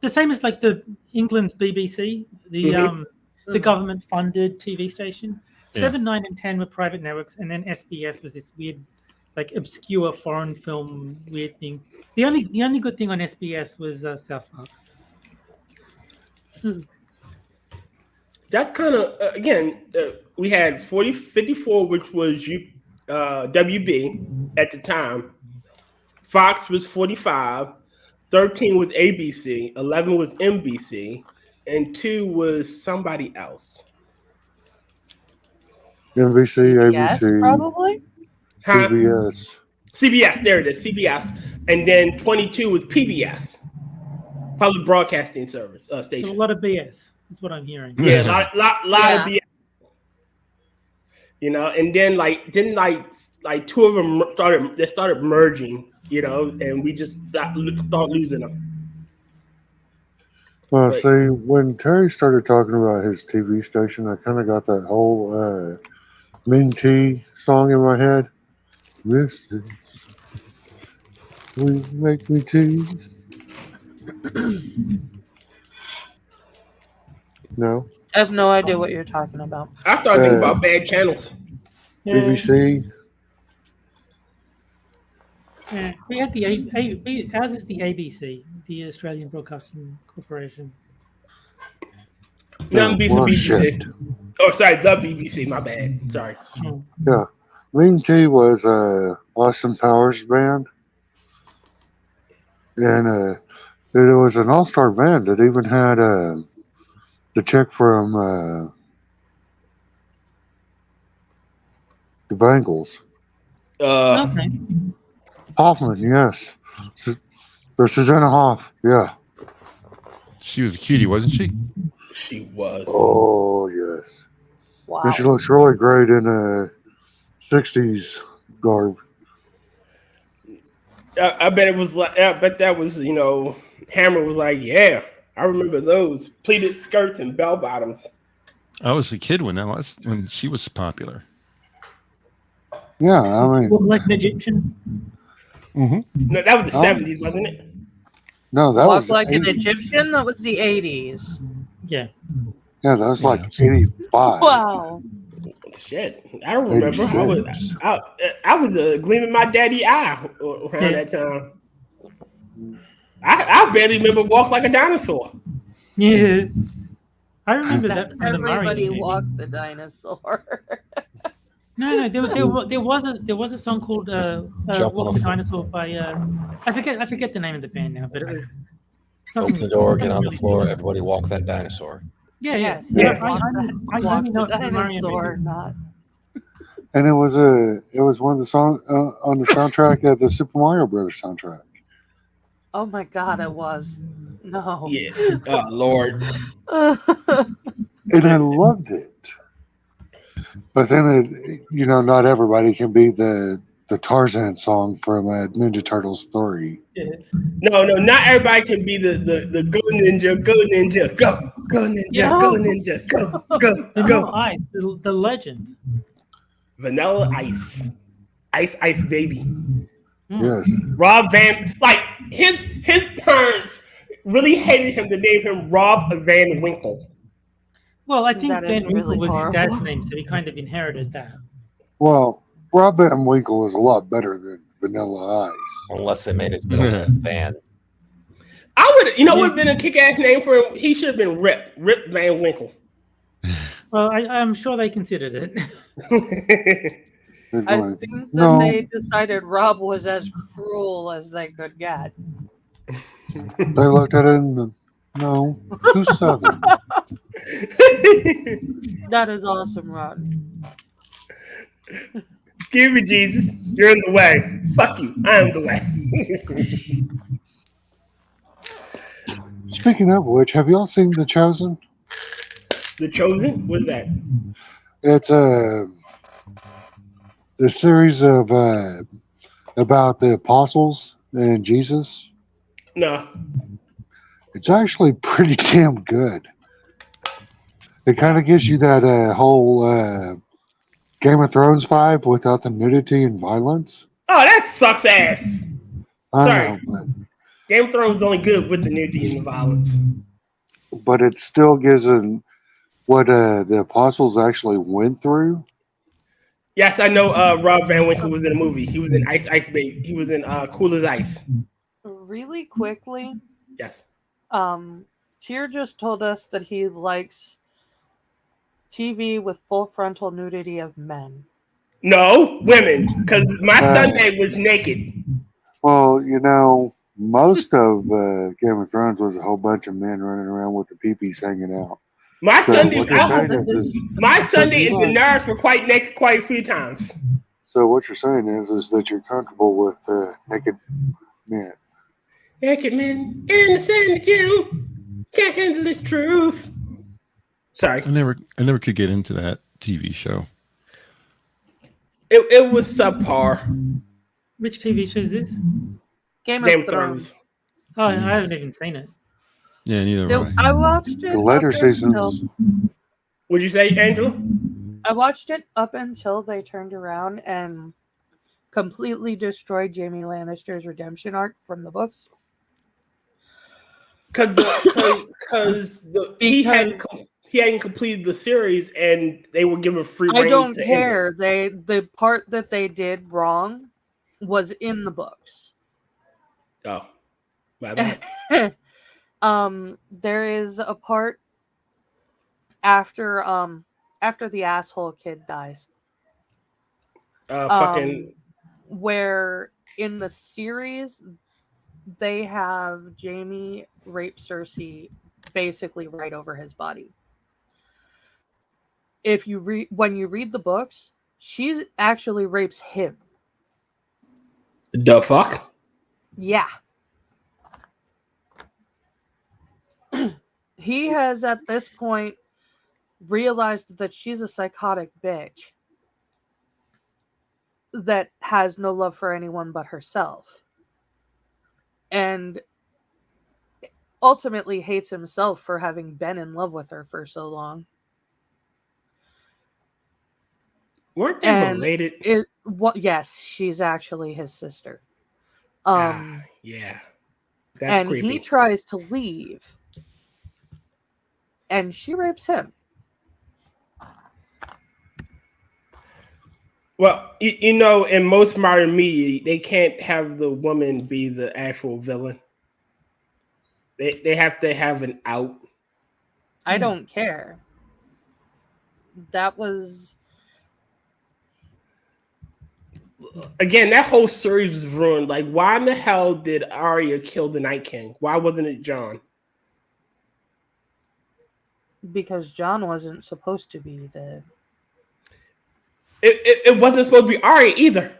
D: same as like the England's BBC, the government funded TV station. 7, 9, and 10 were private networks, and then SBS was this weird, like obscure foreign film weird thing. The only good thing on SBS was South Park.
A: That's kind of again. We had 54, which was WB at the time. Fox was 45. 13 was ABC. 11 was NBC, and 2 was somebody else.
B: NBC,
C: Yes,
B: ABC,
C: probably.
B: CBS.
A: CBS, there it is, CBS. And then 22 was PBS, Public Broadcasting Service station.
D: So a lot of BS is what I'm hearing.
A: Yeah, lot of BS. You know, and then like 2 of them started merging, you know, and we just start losing them.
B: Well, see, when Terry started talking about his TV station, I kind of got that whole Minty song in my head. Misses, will you make me tease? No.
C: I have no idea what you're talking about.
A: I started thinking about bad channels.
D: Yeah,
B: BBC.
D: yeah. We had ours is the ABC, the Australian Broadcasting Corporation.
A: Nothing beats the
B: Well,
A: BBC.
B: shit.
A: Oh, sorry, the BBC. My bad. Sorry.
D: Oh.
B: Yeah. Lean T was Austin Powers band. And it was an all-star band that even had the chick from the Bengals.
D: Okay.
B: Hoffman, yes. Or Susanna Hoff, yeah.
G: She was a cutie, wasn't she?
A: She was.
B: Oh, yes.
C: Wow.
B: And she looks really great in a 60s garb.
A: I bet it was like. I bet that was Hammer was like, yeah, I remember those pleated skirts and bell bottoms.
G: I was a kid when when she was popular.
B: Yeah, I mean,
D: Look like an Egyptian.
A: No, that was the 70s, wasn't it?
B: no, that
C: Walk
B: was
C: like an
B: 80s.
C: Egyptian? That was the 80s.
D: Yeah.
B: Yeah, that was like
G: Yeah.
B: 85.
C: Wow.
A: Shit, I don't remember.
B: 86.
A: I was gleaming my daddy eye around that time. I barely remember Walk Like a Dinosaur.
D: Yeah. I remember that from the
C: Everybody
D: Murray movie.
C: walked the dinosaur.
D: No, there was a song called
F: Jump
D: "Walk
F: on
D: the
F: a-
D: Dinosaur" by I forget the name of the band now, but it was something.
F: Open the door, get on the
D: really
F: floor,
D: similar.
F: everybody walk that dinosaur.
D: Yeah.
C: Yes,
A: Yeah.
C: I
D: I
C: walked
D: only know
C: the
D: it from the Mario
C: dinosaur,
D: movie.
C: not.
B: And it was one of the songs on the soundtrack of the Super Mario Brothers soundtrack.
C: Oh my god, it was. No.
A: Yeah. Oh Lord.
B: And I loved it. But then, not everybody can be the Tarzan song from Ninja Turtles 3.
D: Yeah.
A: No, not everybody can be the go ninja, go ninja,
C: Yeah.
A: go ninja, go
D: Vanilla Ice, the legend.
A: Vanilla Ice, Ice Baby.
B: Yes.
A: Rob Van, like his parents really hated him to name him Rob Van Winkle.
D: Well, I think
C: That is
D: Van Winkle
C: really
D: was his dad's
C: horrible.
D: name, so he kind of inherited that.
B: Well, Rob Van Winkle is a lot better than Vanilla Ice.
F: Unless they made his middle name Van.
A: I would, would have been a kick-ass name for him. He should have been Rip Van Winkle.
D: Well, I'm sure they considered it.
B: They're
C: I
B: going,
C: think that
B: no,
C: they decided Rob was as cruel as they could get.
B: they looked at it and no, too southern.
C: That is awesome, Ron.
A: Excuse me, Jesus. You're in the way. Fuck you. I am the way.
B: Speaking of which, have y'all seen The Chosen?
A: The Chosen? What's that?
B: It's the series of about the apostles and Jesus.
A: No.
B: It's actually pretty damn good. It kind of gives you that whole Game of Thrones vibe without the nudity and violence.
A: Oh, that sucks ass.
B: I
A: Sorry.
B: know,
A: Game of Thrones is only good with the nudity and the violence.
B: but it still gives an what the apostles actually went through.
A: Yes, I know Rob Van Winkle was in a movie. He was in Ice Baby. He was in Cool as Ice.
C: Really quickly,
A: Yes.
C: Tyr just told us that he likes TV with full frontal nudity of men.
A: No, women. Because my Sunday was naked.
B: Well, most of Game of Thrones was a whole bunch of men running around with the peepees hanging out.
A: My
B: So
A: Sunday,
B: what you're saying is
A: my Sunday and Daenerys were quite naked quite a few times.
B: so what you're saying is that you're comfortable with naked men.
A: Naked men in the sand you can't handle this truth. Sorry.
G: I never could get into that TV show.
A: It was subpar.
D: Which TV show is this?
C: Game
A: Game
C: of
A: of
C: Thrones.
A: Thrones.
D: Oh, I haven't even seen it.
G: Yeah, neither have I.
C: I watched it.
B: The later
C: up until-
B: seasons,
A: Would you say, Angela?
C: I watched it up until they turned around and completely destroyed Jaime Lannister's redemption arc from the books.
A: because he hadn't completed the series, and they were given free reign.
C: I don't
A: to
C: care. The part that they did wrong was in the books.
A: Oh, my bad.
C: There is a part after the asshole kid dies. Where in the series they have Jaime rape Cersei basically right over his body. When you read the books, she actually rapes him.
A: The fuck?
C: Yeah. He has at this point realized that she's a psychotic bitch that has no love for anyone but herself. And ultimately hates himself for having been in love with her for so long.
A: Weren't they related?
C: Yes, she's actually his sister.
A: Yeah. That's
C: and
A: creepy.
C: He tries to leave. And she rapes him.
A: Well, in most modern media, they can't have the woman be the actual villain. They have to have an out.
C: I don't care. That was...
A: Again, that whole series was ruined. Like, why in the hell did Arya kill the Night King? Why wasn't it Jon?
C: Because Jon wasn't supposed to be the...
A: It wasn't supposed to be Arya either.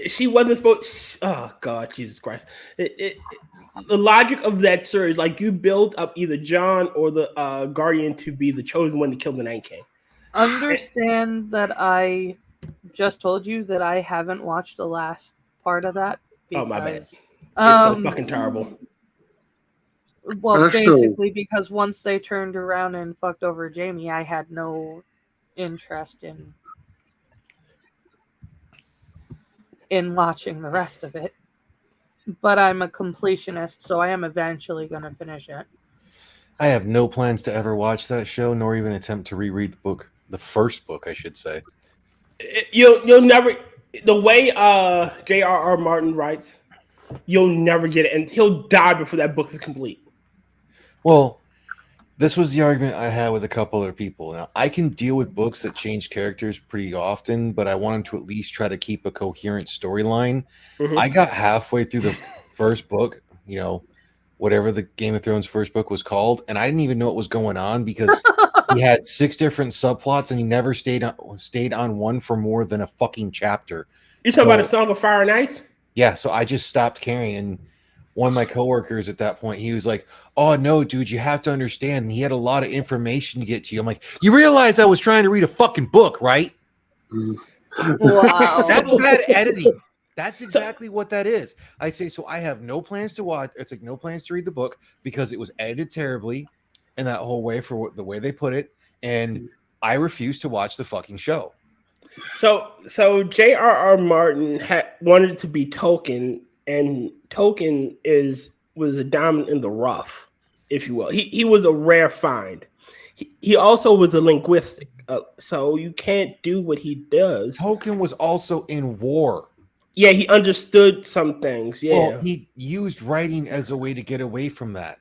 A: She wasn't supposed... Oh, God, Jesus Christ. The logic of that series, like, you build up either Jon or the Guardian to be the chosen one to kill the Night King.
C: Understand that I just told you that I haven't watched the last part of that.
A: Oh, my bad. It's so fucking terrible.
C: Well, basically, because once they turned around and fucked over Jaime, I had no interest in watching the rest of it. But I'm a completionist, so I am eventually going to finish it.
F: I have no plans to ever watch that show, nor even attempt to reread the book. The first book, I should say.
A: You'll never... The way J.R.R. Martin writes, you'll never get it, and he'll die before that book is complete.
F: Well, this was the argument I had with a couple other people. Now, I can deal with books that change characters pretty often, but I wanted to at least try to keep a coherent storyline. Mm-hmm. I got halfway through the first book, whatever the Game of Thrones first book was called, and I didn't even know what was going on because he had 6 different subplots and he never stayed on one for more than a fucking chapter.
A: You talking about A Song of Fire and Ice?
F: Yeah, so I just stopped caring. And one of my coworkers at that point, he was like, "Oh no, dude, you have to understand. He had a lot of information to get to you." I'm like, "You realize I was trying to read a fucking book, right?"
C: Wow.
F: That's bad editing. That's exactly what that is. I say, so I have no plans to watch. It's like no plans to read the book because it was edited terribly in that whole way for the way they put it. And I refuse to watch the fucking show.
A: So J.R.R. Martin wanted it to be Tolkien, and Tolkien was a diamond in the rough, if you will. He was a rare find. He also was a linguistic, so you can't do what he does.
F: Tolkien was also in war.
A: Yeah, he understood some things. Yeah,
F: well, he used writing as a way to get away from that.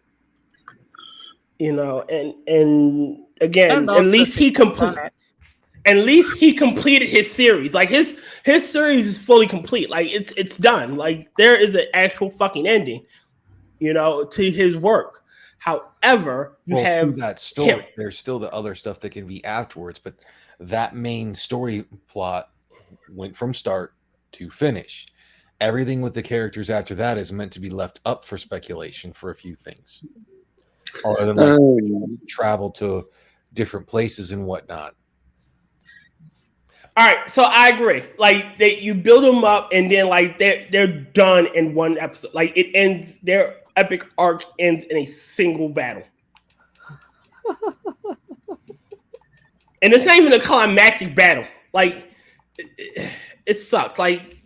A: And again, at least he completed his series. Like his series is fully complete. Like it's done. Like there is an actual fucking ending, to his work. However, you have
F: that story. There's still the other stuff that can be afterwards, but that main story plot went from start to finish. Everything with the characters after that is meant to be left up for speculation for a few things, other than travel to different places and whatnot.
A: All right, so I agree. Like you build them up, and then like they're done in one episode. Like it ends. Their epic arc ends in a single battle, and it's not even a climactic battle. Like it sucked. Like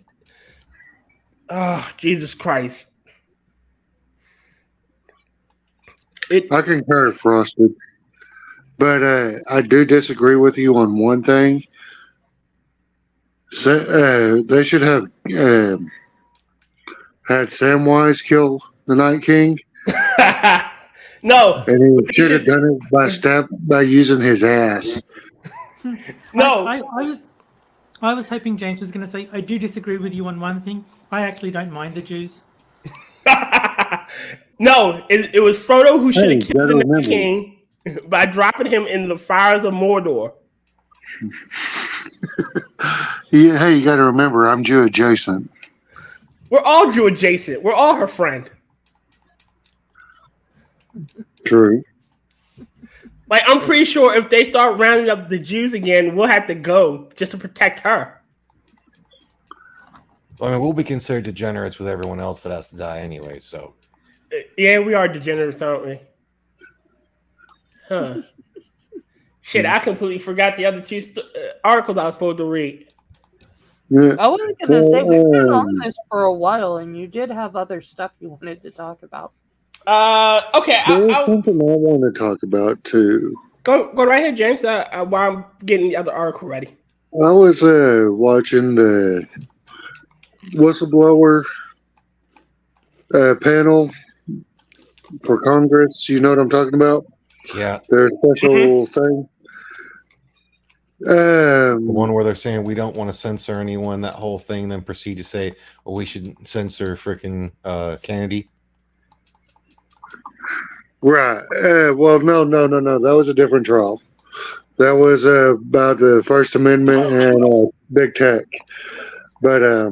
A: Oh, Jesus Christ.
B: I concur, Frosted. But I do disagree with you on one thing. So, they should have had Samwise kill the Night King,
A: No.
B: and he should have done it by using his ass.
A: No.
D: I was hoping James was going to say, I do disagree with you on one thing. I actually don't mind the Jews.
A: No, it was Frodo who should have
B: Hey,
A: killed the
B: gotta
A: Night King by dropping him in the fires of Mordor.
B: Hey, you got to remember, I'm Jew adjacent.
A: We're all Jew adjacent. We're all her friend.
B: True.
A: Like, I'm pretty sure if they start rounding up the Jews again, we'll have to go just to protect her.
F: I mean, we'll be considered degenerates with everyone else that has to die anyway, so.
A: Yeah, we are degenerates, aren't we? Huh. Shit, I completely forgot the other two articles I was supposed to read.
B: Yeah.
C: I was going to say, we've been on this for a while, and you did have other stuff you wanted to talk about.
A: Okay.
B: There's something I want to talk about, too.
A: Go right ahead, James, while I'm getting the other article ready.
B: I was watching the whistleblower panel for Congress. You know what I'm talking about?
F: Yeah.
B: Their special thing.
F: The one where they're saying we don't want to censor anyone, that whole thing, then proceed to say, well, we should censor freaking Kennedy.
B: Right. Well, no. That was a different trial. That was about the First Amendment and big tech. But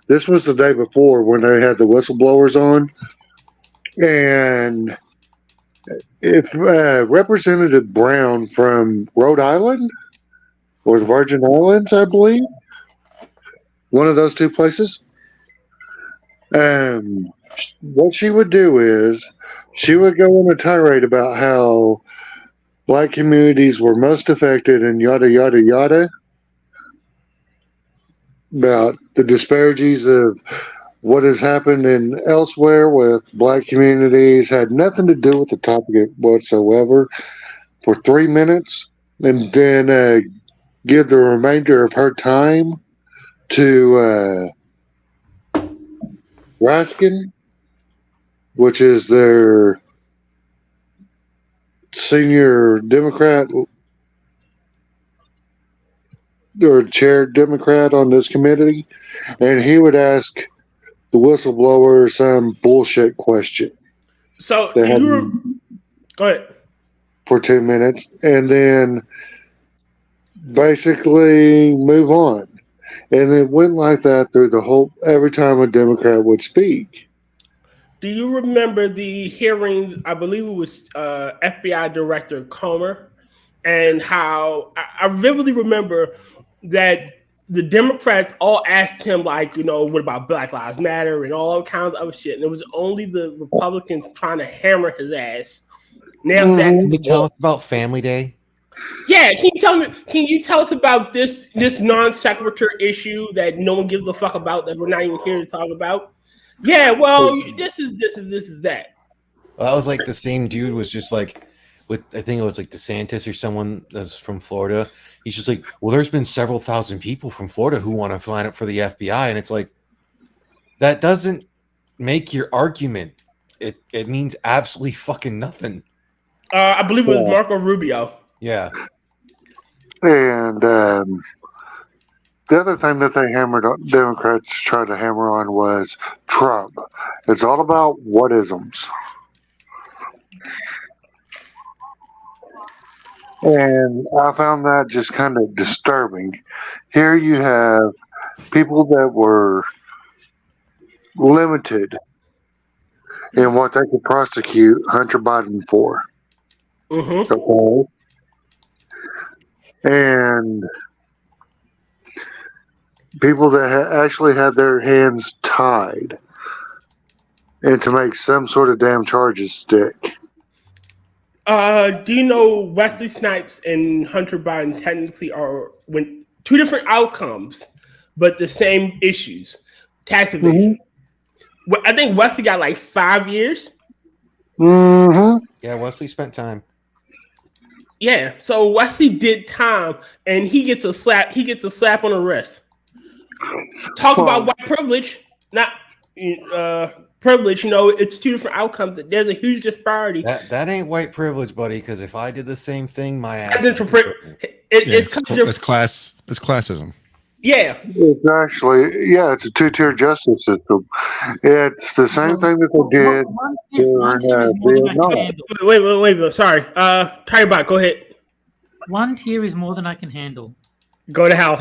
B: this was the day before when they had the whistleblowers on. And if Representative Brown from Rhode Island or the Virgin Islands, I believe, one of those two places, what she would do is she would go on a tirade about how black communities were most affected and yada, yada, yada, about the disparities of what has happened in elsewhere with black communities, had nothing to do with the topic whatsoever, for 3 minutes, and then give the remainder of her time to Raskin, which is their senior Democrat or chair Democrat on this committee, and he would ask the whistleblower some bullshit question.
A: So, go ahead.
B: For 2 minutes, and then basically move on. And it went like that through the whole, every time a Democrat would speak.
A: Do you remember the hearings? I believe it was FBI Director Comer, and how I vividly remember that the Democrats all asked him, like, you know, what about Black Lives Matter and all kinds of other shit. And it was only the Republicans trying to hammer his ass. Now
F: Can you tell us about Family Day?
A: Yeah, can you tell us about this non sequitur issue that no one gives a fuck about, that we're not even here to talk about? Yeah, well, this is that.
F: Well, that was like the same dude was just like, with, I think it was like DeSantis or someone that's from Florida. He's just like, well, there's been several thousand people from Florida who want to sign up for the FBI, and it's like, that doesn't make your argument. It means absolutely fucking nothing.
A: I believe it was Marco Rubio.
F: Yeah.
B: And the other thing that they hammered on, Democrats tried to hammer on, was Trump. It's all about what-isms. And I found that just kind of disturbing. Here you have people that were limited in what they could prosecute Hunter Biden for.
A: Mm-hmm.
B: Okay. And people that actually had their hands tied and to make some sort of damn charges stick.
A: Do you know Wesley Snipes and Hunter Biden technically are two different outcomes, but the same issues. tax evasion. Well, I think Wesley got like 5 years.
B: Mm-hmm.
F: Yeah, Wesley spent time.
A: Yeah, so Wesley did time, and he gets a slap. He gets a slap on the wrist. Talk about white privilege, not privilege. You know, it's two different outcomes. There's a huge disparity.
F: That ain't white privilege, buddy. Because if I did the same thing, my ass.
A: It's
G: classism.
A: Yeah,
B: It's actually, it's a two-tier justice system. It's the same thing that they did
D: One tier is more than I can handle.
A: Wait. Sorry. Tyribot, go ahead.
D: One tier is more than I can handle.
A: Go to hell.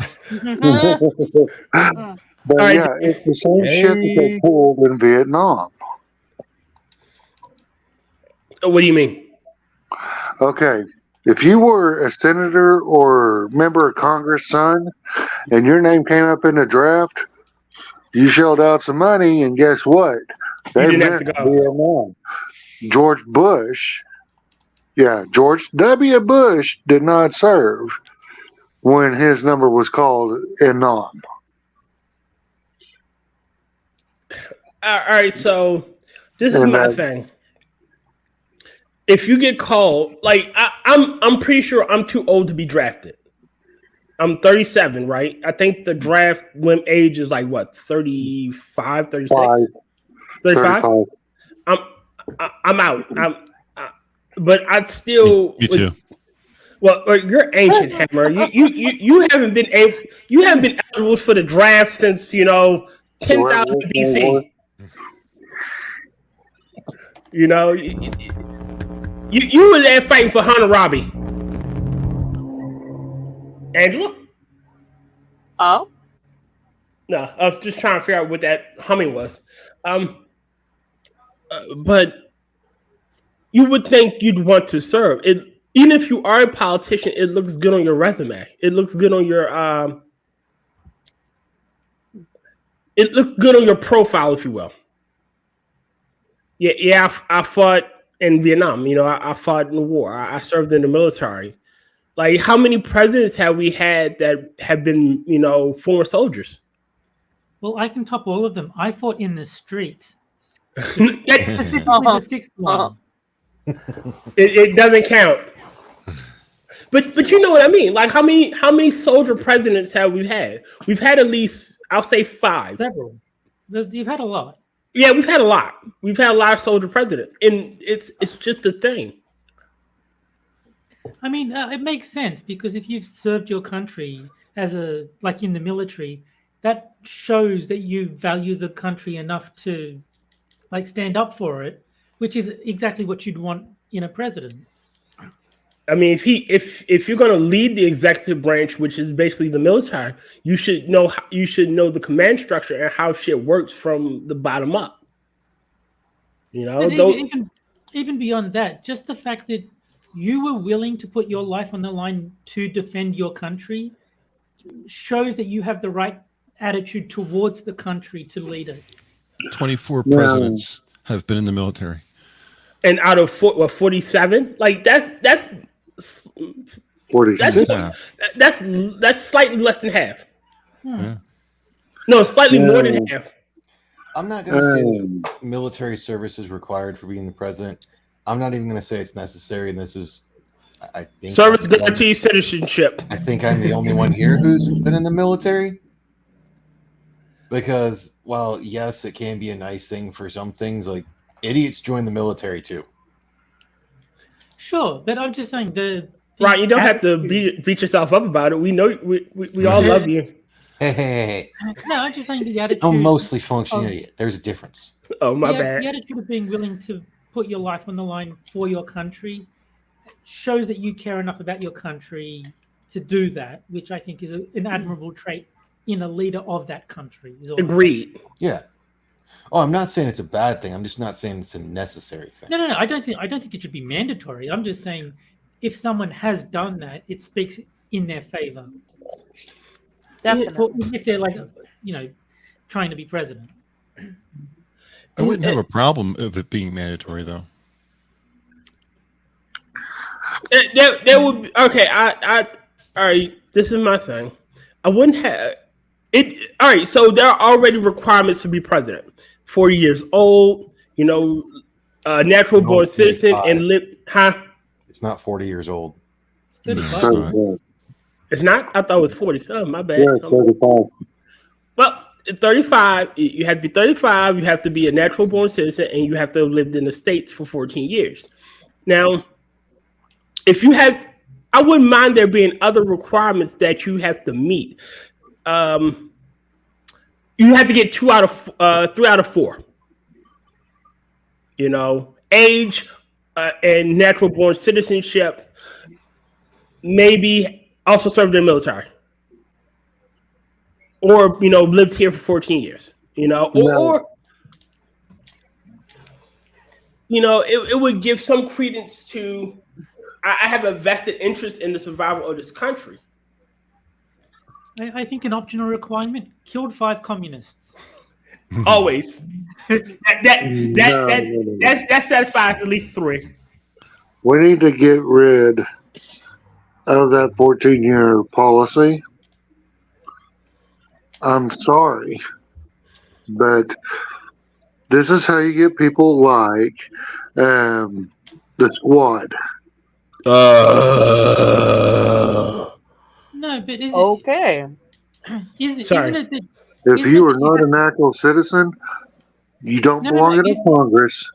B: But
A: right,
B: it's the same shit that they pulled in Vietnam.
A: What do you mean?
B: Okay, if you were a senator or member of Congress, son, and your name came up in the draft, you shelled out some money, and guess what? They
A: didn't have
B: missed
A: to go.
B: Vietnam. George W. Bush did not serve when his number was called in Nam.
A: All right, so this is my thing. If you get called, like I'm pretty sure I'm too old to be drafted. I'm 37, right? I think the draft limit age is like what, 35, 36? 35? I'm out. But I'd still.
G: Me too.
A: Well, you're ancient, Hammer. You haven't been eligible for the draft since 10,000 BC. You were there fighting for Hammurabi. Angela?
C: Oh?
A: No, I was just trying to figure out what that humming was. But you would think you'd want to serve. Even if you are a politician, it looks good on your resume. It looks good on your it looks good on your profile, if you will. Yeah. I fought in Vietnam. I fought in the war. I served in the military. Like, how many presidents have we had that have been, former soldiers?
D: Well, I can top all of them. I fought in the streets. Specifically the sixth one.
A: It doesn't count. But you know what I mean? Like, how many soldier presidents have we had? We've had at least, I'll say 5.
D: Several. You've had a lot.
A: Yeah, we've had a lot. We've had a lot of soldier presidents, and it's just a thing.
D: I mean, it makes sense because if you've served your country like in the military, that shows that you value the country enough to like stand up for it, which is exactly what you'd want in a president.
A: I mean, if you're going to lead the executive branch, which is basically the military, you should know the command structure and how shit works from the bottom up.
D: Even beyond that, just the fact that you were willing to put your life on the line to defend your country shows that you have the right attitude towards the country to lead it.
G: 24 presidents have been in the military.
A: And out of 47, like that's
B: 46.
A: That's slightly less than half.
G: Yeah.
A: No, slightly more than half.
F: I'm not going to say that military service is required for being the president. I'm not even going to say it's necessary. And this is, I think,
A: service guarantees citizenship.
F: I think I'm the only one here who's been in the military. Because, while yes, it can be a nice thing for some things, like idiots join the military too.
D: Sure, but I'm just saying
A: right. You don't have to beat yourself up about it. We know we all love you.
F: Hey.
D: No, I'm just saying the attitude.
F: I'm mostly functioning idiot. There's a difference.
A: Oh, my bad.
D: The attitude of being willing to put your life on the line for your country shows that you care enough about your country to do that, which I think is an admirable trait in a leader of that country.
A: Agreed.
F: Yeah. Oh, I'm not saying it's a bad thing. I'm just not saying it's a necessary thing.
D: No. I don't think it should be mandatory. I'm just saying if someone has done that, it speaks in their favor.
C: Definitely.
D: If they're like, trying to be president.
G: I wouldn't have a problem of it being mandatory, though.
A: There would be, okay. All right. This is my thing. I wouldn't have it. all right. So there are already requirements to be president. 40 years old, natural born citizen, and live. Huh?
F: It's not 40 years old.
G: No,
D: It's
G: it's
D: 35.
G: not.
A: It's not. I thought it was 40. Oh, my bad.
B: Yeah, 35.
A: Well, 35. You have to be 35. You have to be a natural born citizen, and you have to have lived in the States for 14 years. Now, if you have, I wouldn't mind there being other requirements that you have to meet. You have to get 3 out of 4. Age and natural born citizenship. Maybe also served in the military, or lived here for 14 years. Or it would give some credence to. I have a vested interest in the survival of this country.
D: I think an optional requirement: killed 5 communists.
A: Always. That satisfies at least 3.
B: We need to get rid of that 14-year policy. I'm sorry, but this is how you get people like the squad.
D: No, but
C: Okay.
D: isn't it that
B: If
D: Isn't
B: you
D: it
B: are
D: that
B: not
D: you
B: a natural citizen, you don't
D: No,
B: belong in
D: is-
B: a Congress.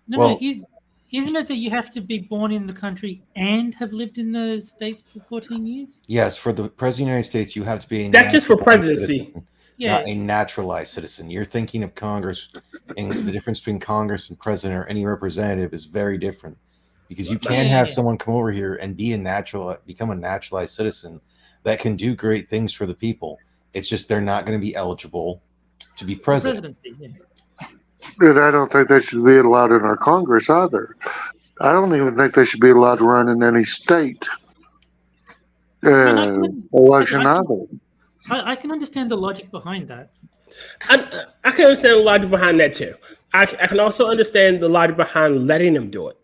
D: no, isn't it that you have to be born in the country and have lived in the States for 14 years?
F: Yes, for the President of the United States, you have to be a
A: That's just for
F: naturalized
A: presidency.
F: citizen,
D: Yeah.
F: not a naturalized citizen. You're thinking of Congress, and the difference between Congress and president or any representative is very different. Because you can have someone come over here and become a naturalized citizen that can do great things for the people. It's just they're not going to be eligible to be president.
D: Presidency,
B: And I don't think they should be allowed in our Congress either. I don't even think they should be allowed to run in any state election either.
D: I can understand the logic behind that.
A: I can understand the logic behind that too. I can also understand the logic behind letting them do it.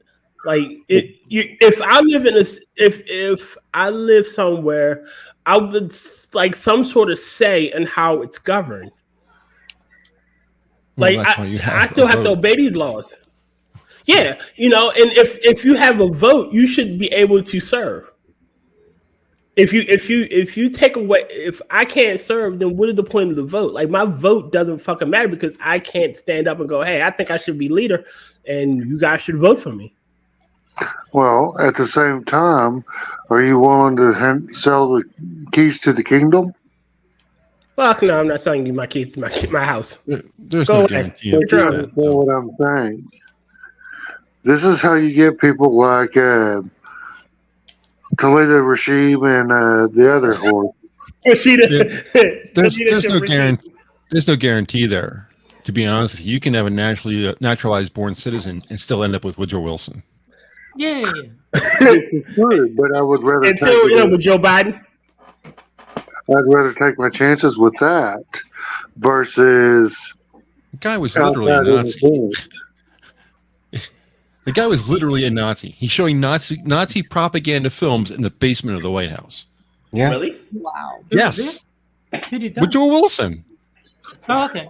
A: Like if I live if I live somewhere, I would like some sort of say in how it's governed.
G: Well,
A: Like
G: that's why you have
A: I still
G: a
A: have to
G: vote.
A: obey these laws. Yeah, and if you have a vote, you should be able to serve. If you take away, if I can't serve, then what is the point of the vote? Like my vote doesn't fucking matter because I can't stand up and go, hey, I think I should be leader, and you guys should vote for me.
B: Well, at the same time, are you willing to sell the keys to the kingdom?
A: Fuck no, I'm not selling you my keys to my house.
G: There's
A: Go
G: no
A: ahead.
G: guarantee
A: Get
G: of
A: your
G: that.
B: That's what I'm saying. This is how you get people like Toledo Rashid and the other whore.
G: There's no guarantee there. To be honest with you, you can have a naturalized born citizen and still end up with Woodrow Wilson.
D: Yeah.
B: Sure, but I would rather
A: Until with Joe Biden.
B: I'd rather take my chances with that versus
G: The guy was literally a
B: outside
G: Nazi.
B: influence.
G: The guy was literally a Nazi. He's showing Nazi propaganda films in the basement of the White House.
F: Yeah.
A: Really?
C: Wow.
G: Yes,
D: Who did that?
G: Woodrow Wilson,
D: Oh, okay.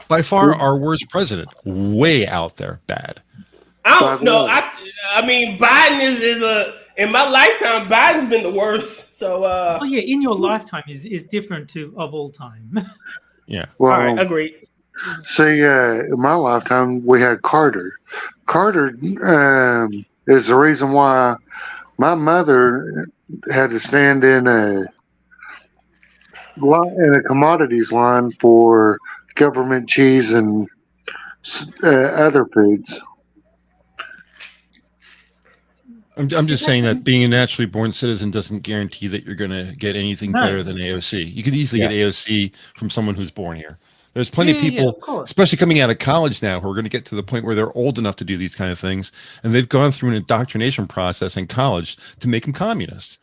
G: by far our worst president. Way out there, bad.
A: I don't know. I mean, Biden is a in my lifetime. Biden's been the worst. So,
D: Oh yeah, in your lifetime is different to of all time.
G: Yeah.
B: Well,
A: all right, agreed.
B: see, in my lifetime, we had Carter. Carter is the reason why my mother had to stand in a commodities line for government cheese and other foods.
G: I'm just saying that being a naturally born citizen doesn't guarantee that you're going to get anything
D: No.
G: better than AOC. You could easily get AOC from someone who's born here. There's plenty of
D: Yeah,
G: people,
D: of course.
G: especially coming out of college now, who are going to get to the point where they're old enough to do these kind of things, and they've gone through an indoctrination process in college to make them communists.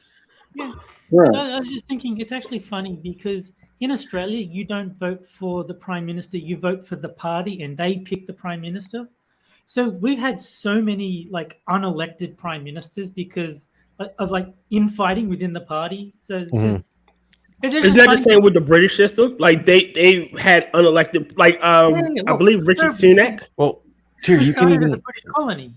D: Yeah.
B: Right.
D: I was just thinking it's actually funny because in Australia you don't vote for the prime minister, you vote for the party and they pick the prime minister. So we've had so many like unelected prime ministers because of like infighting within the party. So it's just
A: Isn't that the same with the British system? Like they had unelected, like I believe Richard Sunak.
F: Well, Terry,
D: We
F: you can
D: started
F: even
D: as a British colony.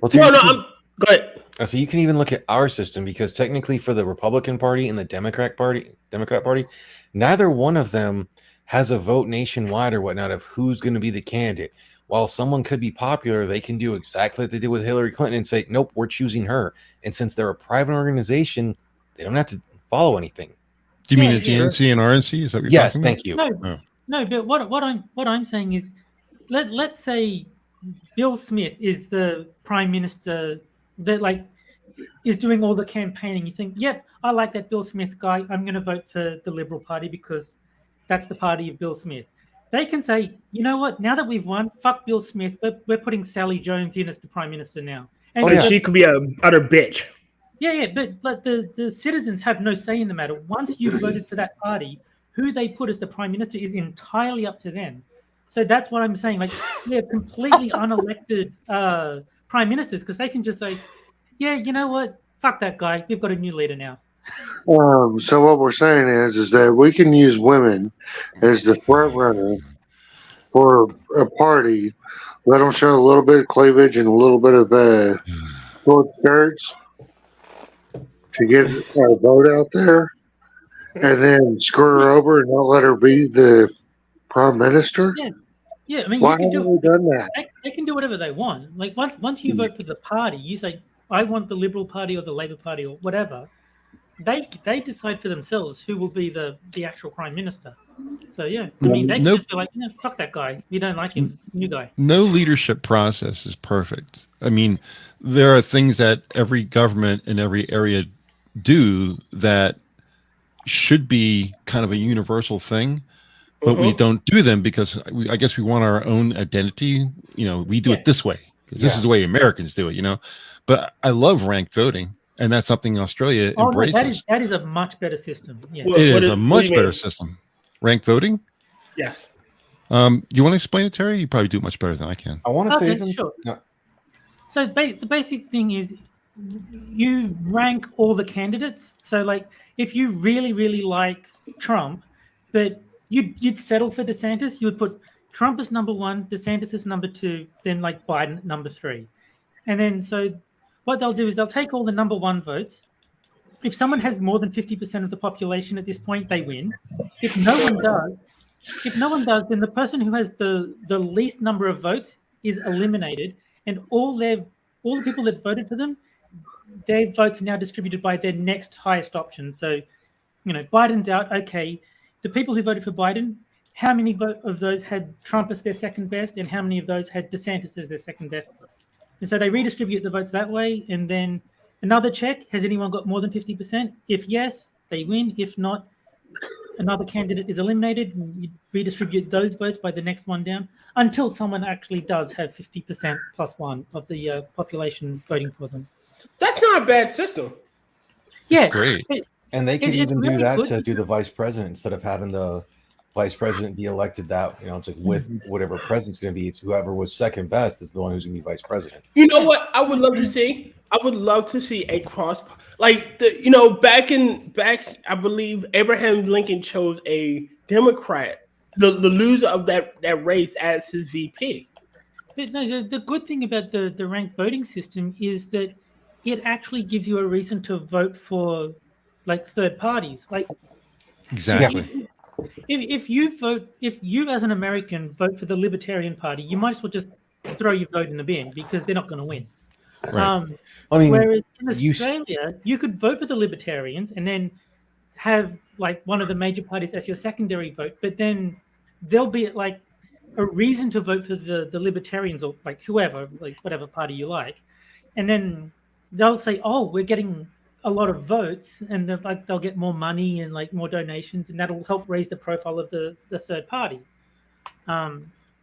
F: well, Terry,
A: Go ahead.
F: so you can even look at our system because technically for the Republican Party and the Democrat Party, neither one of them has a vote nationwide or whatnot of who's going to be the candidate. While someone could be popular, they can do exactly what they did with Hillary Clinton and say, nope, we're choosing her. And since they're a private organization, they don't have to follow anything.
G: Do you mean the GNC and RNC? Is that what you're talking about?
F: Thank you.
D: No, but what I'm saying is, let's say Bill Smith is the prime minister that is doing all the campaigning. You think, yep, I like that Bill Smith guy. I'm going to vote for the Liberal Party because that's the party of Bill Smith. They can say, you know what? Now that we've won, fuck Bill Smith. We're putting Sally Jones in as the prime minister now.
A: And she could be a utter bitch.
D: Yeah, but the citizens have no say in the matter. Once you've voted for that party, who they put as the prime minister is entirely up to them. So that's what I'm saying. Like, they're completely unelected prime ministers because they can just say, yeah, you know what? Fuck that guy. We've got a new leader now.
B: So what we're saying is that we can use women as the front runner for a party. Let them show a little bit of cleavage and a little bit of short skirts to get our vote out there, and then screw her over and not let her be the prime minister.
D: Yeah. I mean,
B: why
D: you can
B: haven't we done that?
D: They can do whatever they want. Like once you vote for the party, you say, I want the Liberal Party or the Labour Party or whatever. They decide for themselves who will be the actual prime minister. So yeah, I mean they can just be like, fuck that guy. You don't like him, new guy.
G: No leadership process is perfect. I mean, there are things that every government in every area do that should be kind of a universal thing, but we don't do them because I guess we want our own identity. You know, we do it this way because this is the way Americans do it. You know, but I love ranked voting. And that's something Australia embraces.
D: No, that is a much better system. Yeah.
G: It is a much better system. Ranked voting?
A: Yes.
G: You want to explain it, Terry? You probably do it much better than I can.
F: I want to say something.
D: Sure.
F: No.
D: So the basic thing is you rank all the candidates. So like if you really, really like Trump, but you'd settle for DeSantis, you would put Trump as number 1, DeSantis as number 2, then like Biden at number 3. And then so what they'll do is they'll take all the number 1 votes. If someone has more than 50% of the population at this point, they win. If no one does, then the person who has the least number of votes is eliminated, and all the people that voted for them, their votes are now distributed by their next highest option. So, you know, Biden's out. Okay, the people who voted for Biden, how many of those had Trump as their second best, and how many of those had DeSantis as their second best? And so they redistribute the votes that way, and then another check, has anyone got more than 50%? If yes, they win. If not, another candidate is eliminated. You redistribute those votes by the next one down until someone actually does have 50% plus 1 of the population voting for them.
A: That's not a bad system.
D: Yeah.
G: That's great.
F: And they could even
D: really
F: do that
D: good.
F: to do the vice president instead of having the vice president be elected that, you know, it's like with whatever president's going to be, it's whoever was second best is the one who's going to be vice president.
A: You know what I would love to see? I would love to see a cross, like back I believe Abraham Lincoln chose a Democrat, the loser of that race, as his VP.
D: But no, the good thing about the ranked voting system is that it actually gives you a reason to vote for like third parties. Like
G: Exactly.
D: If you as an American vote for the Libertarian Party, you might as well just throw your vote in the bin because they're not going to win.
G: Right.
F: I mean,
D: whereas in Australia, you could vote for the Libertarians and then have like one of the major parties as your secondary vote, but then there'll be like a reason to vote for the Libertarians or like whoever, like whatever party you like, and then they'll say, "Oh, we're getting a lot of votes," and they'll get more money and like more donations, and that'll help raise the profile of the third party.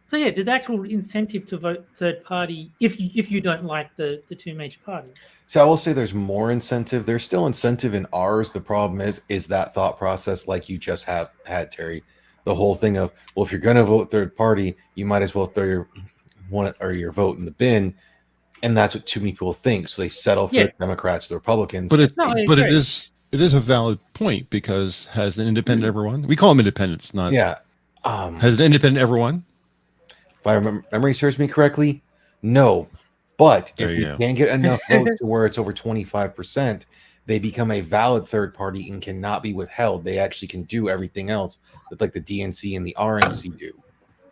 D: So yeah, there's actual incentive to vote third party if you don't like the two major parties.
F: So I will say there's more incentive. There's still incentive in ours. The problem is that thought process like you just had, Terry. The whole thing of, well, if you're going to vote third party, you might as well throw your vote in the bin. And that's what too many people think. So they settle for the Democrats, the Republicans.
G: But it it is a valid point because has an independent ever won? We call them independents, not
F: Yeah.
G: Has an independent ever won?
F: If I remember, memory serves me correctly, no. But
G: There
F: if
G: you
F: we
G: go.
F: can get enough votes to where it's over 25%, they become a valid third party and cannot be withheld. They actually can do everything else that like the DNC and the RNC do,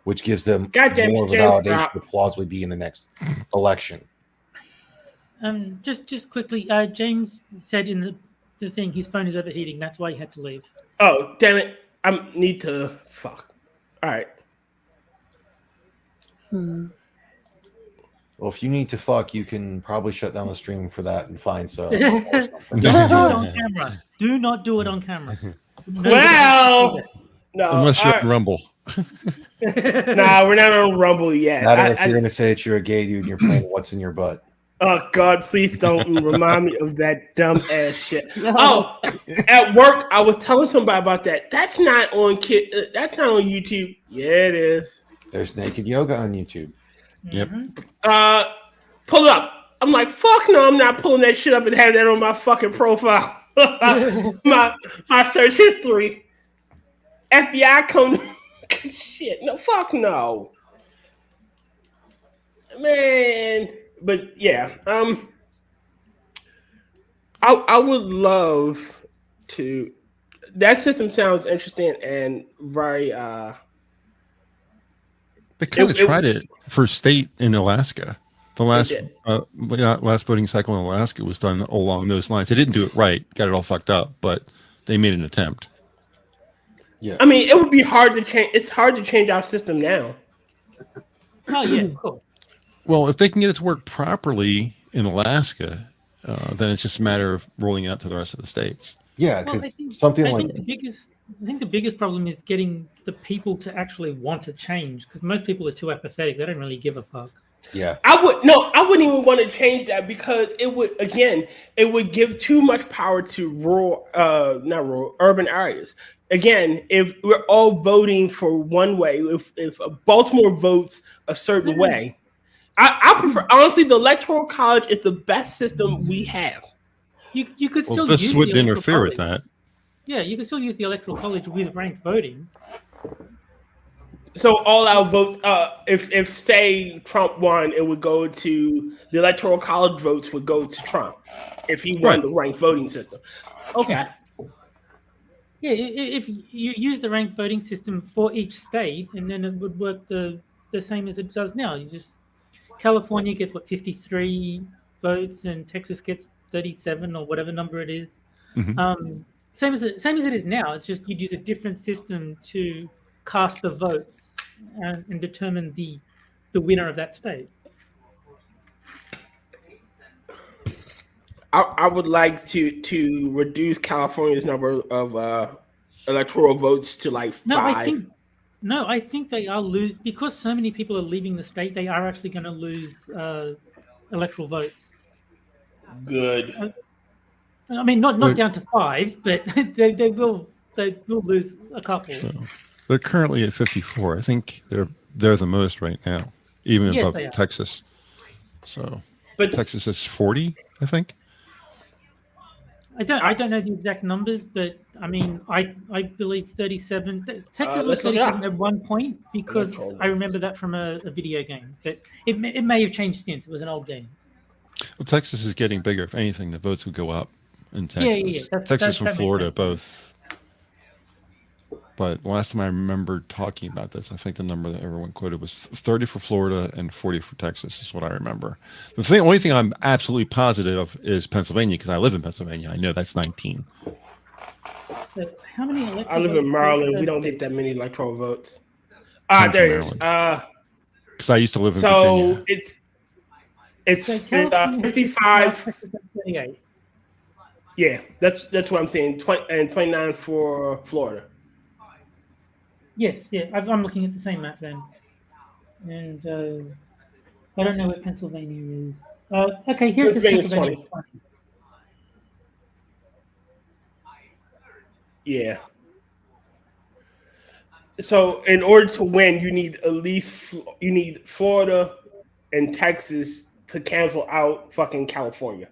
F: which gives them
A: God damn
F: more
A: it,
F: of a
A: James,
F: validation
A: stop.
F: to plausibly be in the next election.
D: Just quickly, James said in the thing his phone is overheating. That's why he had to leave.
A: Oh, damn it. I need to fuck. All right.
F: Well, if you need to fuck, you can probably shut down the stream for that and find some. or
D: Don't
F: something.
D: do it on camera. Do not do it on camera. Nobody
A: Well, no.
G: Unless you're
A: all
G: on Rumble.
D: right.
A: Nah, we're not on Rumble yet.
F: Matter if you're going to say that you're a gay dude and you're playing What's in Your Butt.
A: Oh God, please don't remind me of that dumb ass shit. Oh, at work, I was telling somebody about that. That's not on that's not on YouTube. Yeah, it is.
F: There's naked yoga on YouTube.
G: Yep.
A: Pull it up. I'm like, fuck no, I'm not pulling that shit up and have that on my fucking profile. my search history. FBI come. Shit, no, fuck no, man. But yeah, I would love to. That system sounds interesting and very.
G: They kind of tried it for state in Alaska. The last voting cycle in Alaska was done along those lines. They didn't do it right, got it all fucked up, but they made an attempt.
F: Yeah.
A: I mean, it would be hard to change. It's hard to change our system now.
D: Oh yeah, cool.
G: Well, if they can get it to work properly in Alaska, then it's just a matter of rolling it out to the rest of the states.
F: Yeah,
D: Well,
F: because something
D: I
F: like
D: think the biggest problem is getting the people to actually want to change, because most people are too apathetic. They don't really give a fuck.
F: yeah,
A: I wouldn't even want to change that because it would give too much power to urban areas. Again, if we're all voting for one way, if Baltimore votes a certain way, I prefer, honestly, the Electoral College is the best system we have.
D: You could still
G: Well, this
D: use the
G: wouldn't
D: Electoral
G: interfere with
D: College.
G: that.
D: Yeah, you can still use the Electoral College with ranked voting.
A: So all our votes, if say Trump won, it would go to the Electoral College votes would go to Trump if he won the ranked voting system. Okay.
D: Yeah, if you use the ranked voting system for each state, and then it would work the same as it does now. You just California gets 53 votes, and Texas gets 37 or whatever number it is.
G: Mhm.
D: Same as it is now. It's just you'd use a different system to cast the votes and determine the winner of that state.
A: I would like to reduce California's number of electoral votes to like 5.
D: I think they are because so many people are leaving the state. They are actually going to lose electoral votes.
A: Good.
D: I mean, not down to 5, but they will lose a couple.
G: So they're currently at 54. I think they're the most right now, even
D: Yes,
G: above
D: they are.
G: Texas. So,
A: But
G: Texas is 40, I think.
D: I don't know the exact numbers, but I mean, I believe 37. Texas was
A: let's look it up.
D: 37 at one point because
A: Electoral
D: I remember that from a video game, but it may have changed since. It was an old game.
G: Well, Texas is getting bigger. If anything, the votes would go up in Texas.
D: Yeah.
G: Texas and
D: that makes
G: Florida
D: sense.
G: both. But last time I remember talking about this, I think the number that everyone quoted was 30 for Florida and 40 for Texas is what I remember. The only thing I'm absolutely positive of is Pennsylvania, because I live in Pennsylvania. I know that's 19.
D: So how many electoral
A: I live in
D: votes
A: Maryland.
D: does
A: We
D: that
A: don't
D: get?
A: get that many electoral votes.
G: 10
A: There
G: for
A: it is.
G: Because I used to live in
A: So
G: Virginia.
A: it's
D: So California has
A: 55.
D: 38.
A: Yeah, that's what I'm saying. 20 and 29 for Florida.
D: Yes, yeah. I'm looking at the same map then, and I don't know where Pennsylvania is. Okay, here's
A: Pennsylvania's
D: Pennsylvania.
A: 20. Yeah. So in order to win, you need Florida and Texas to cancel out fucking California.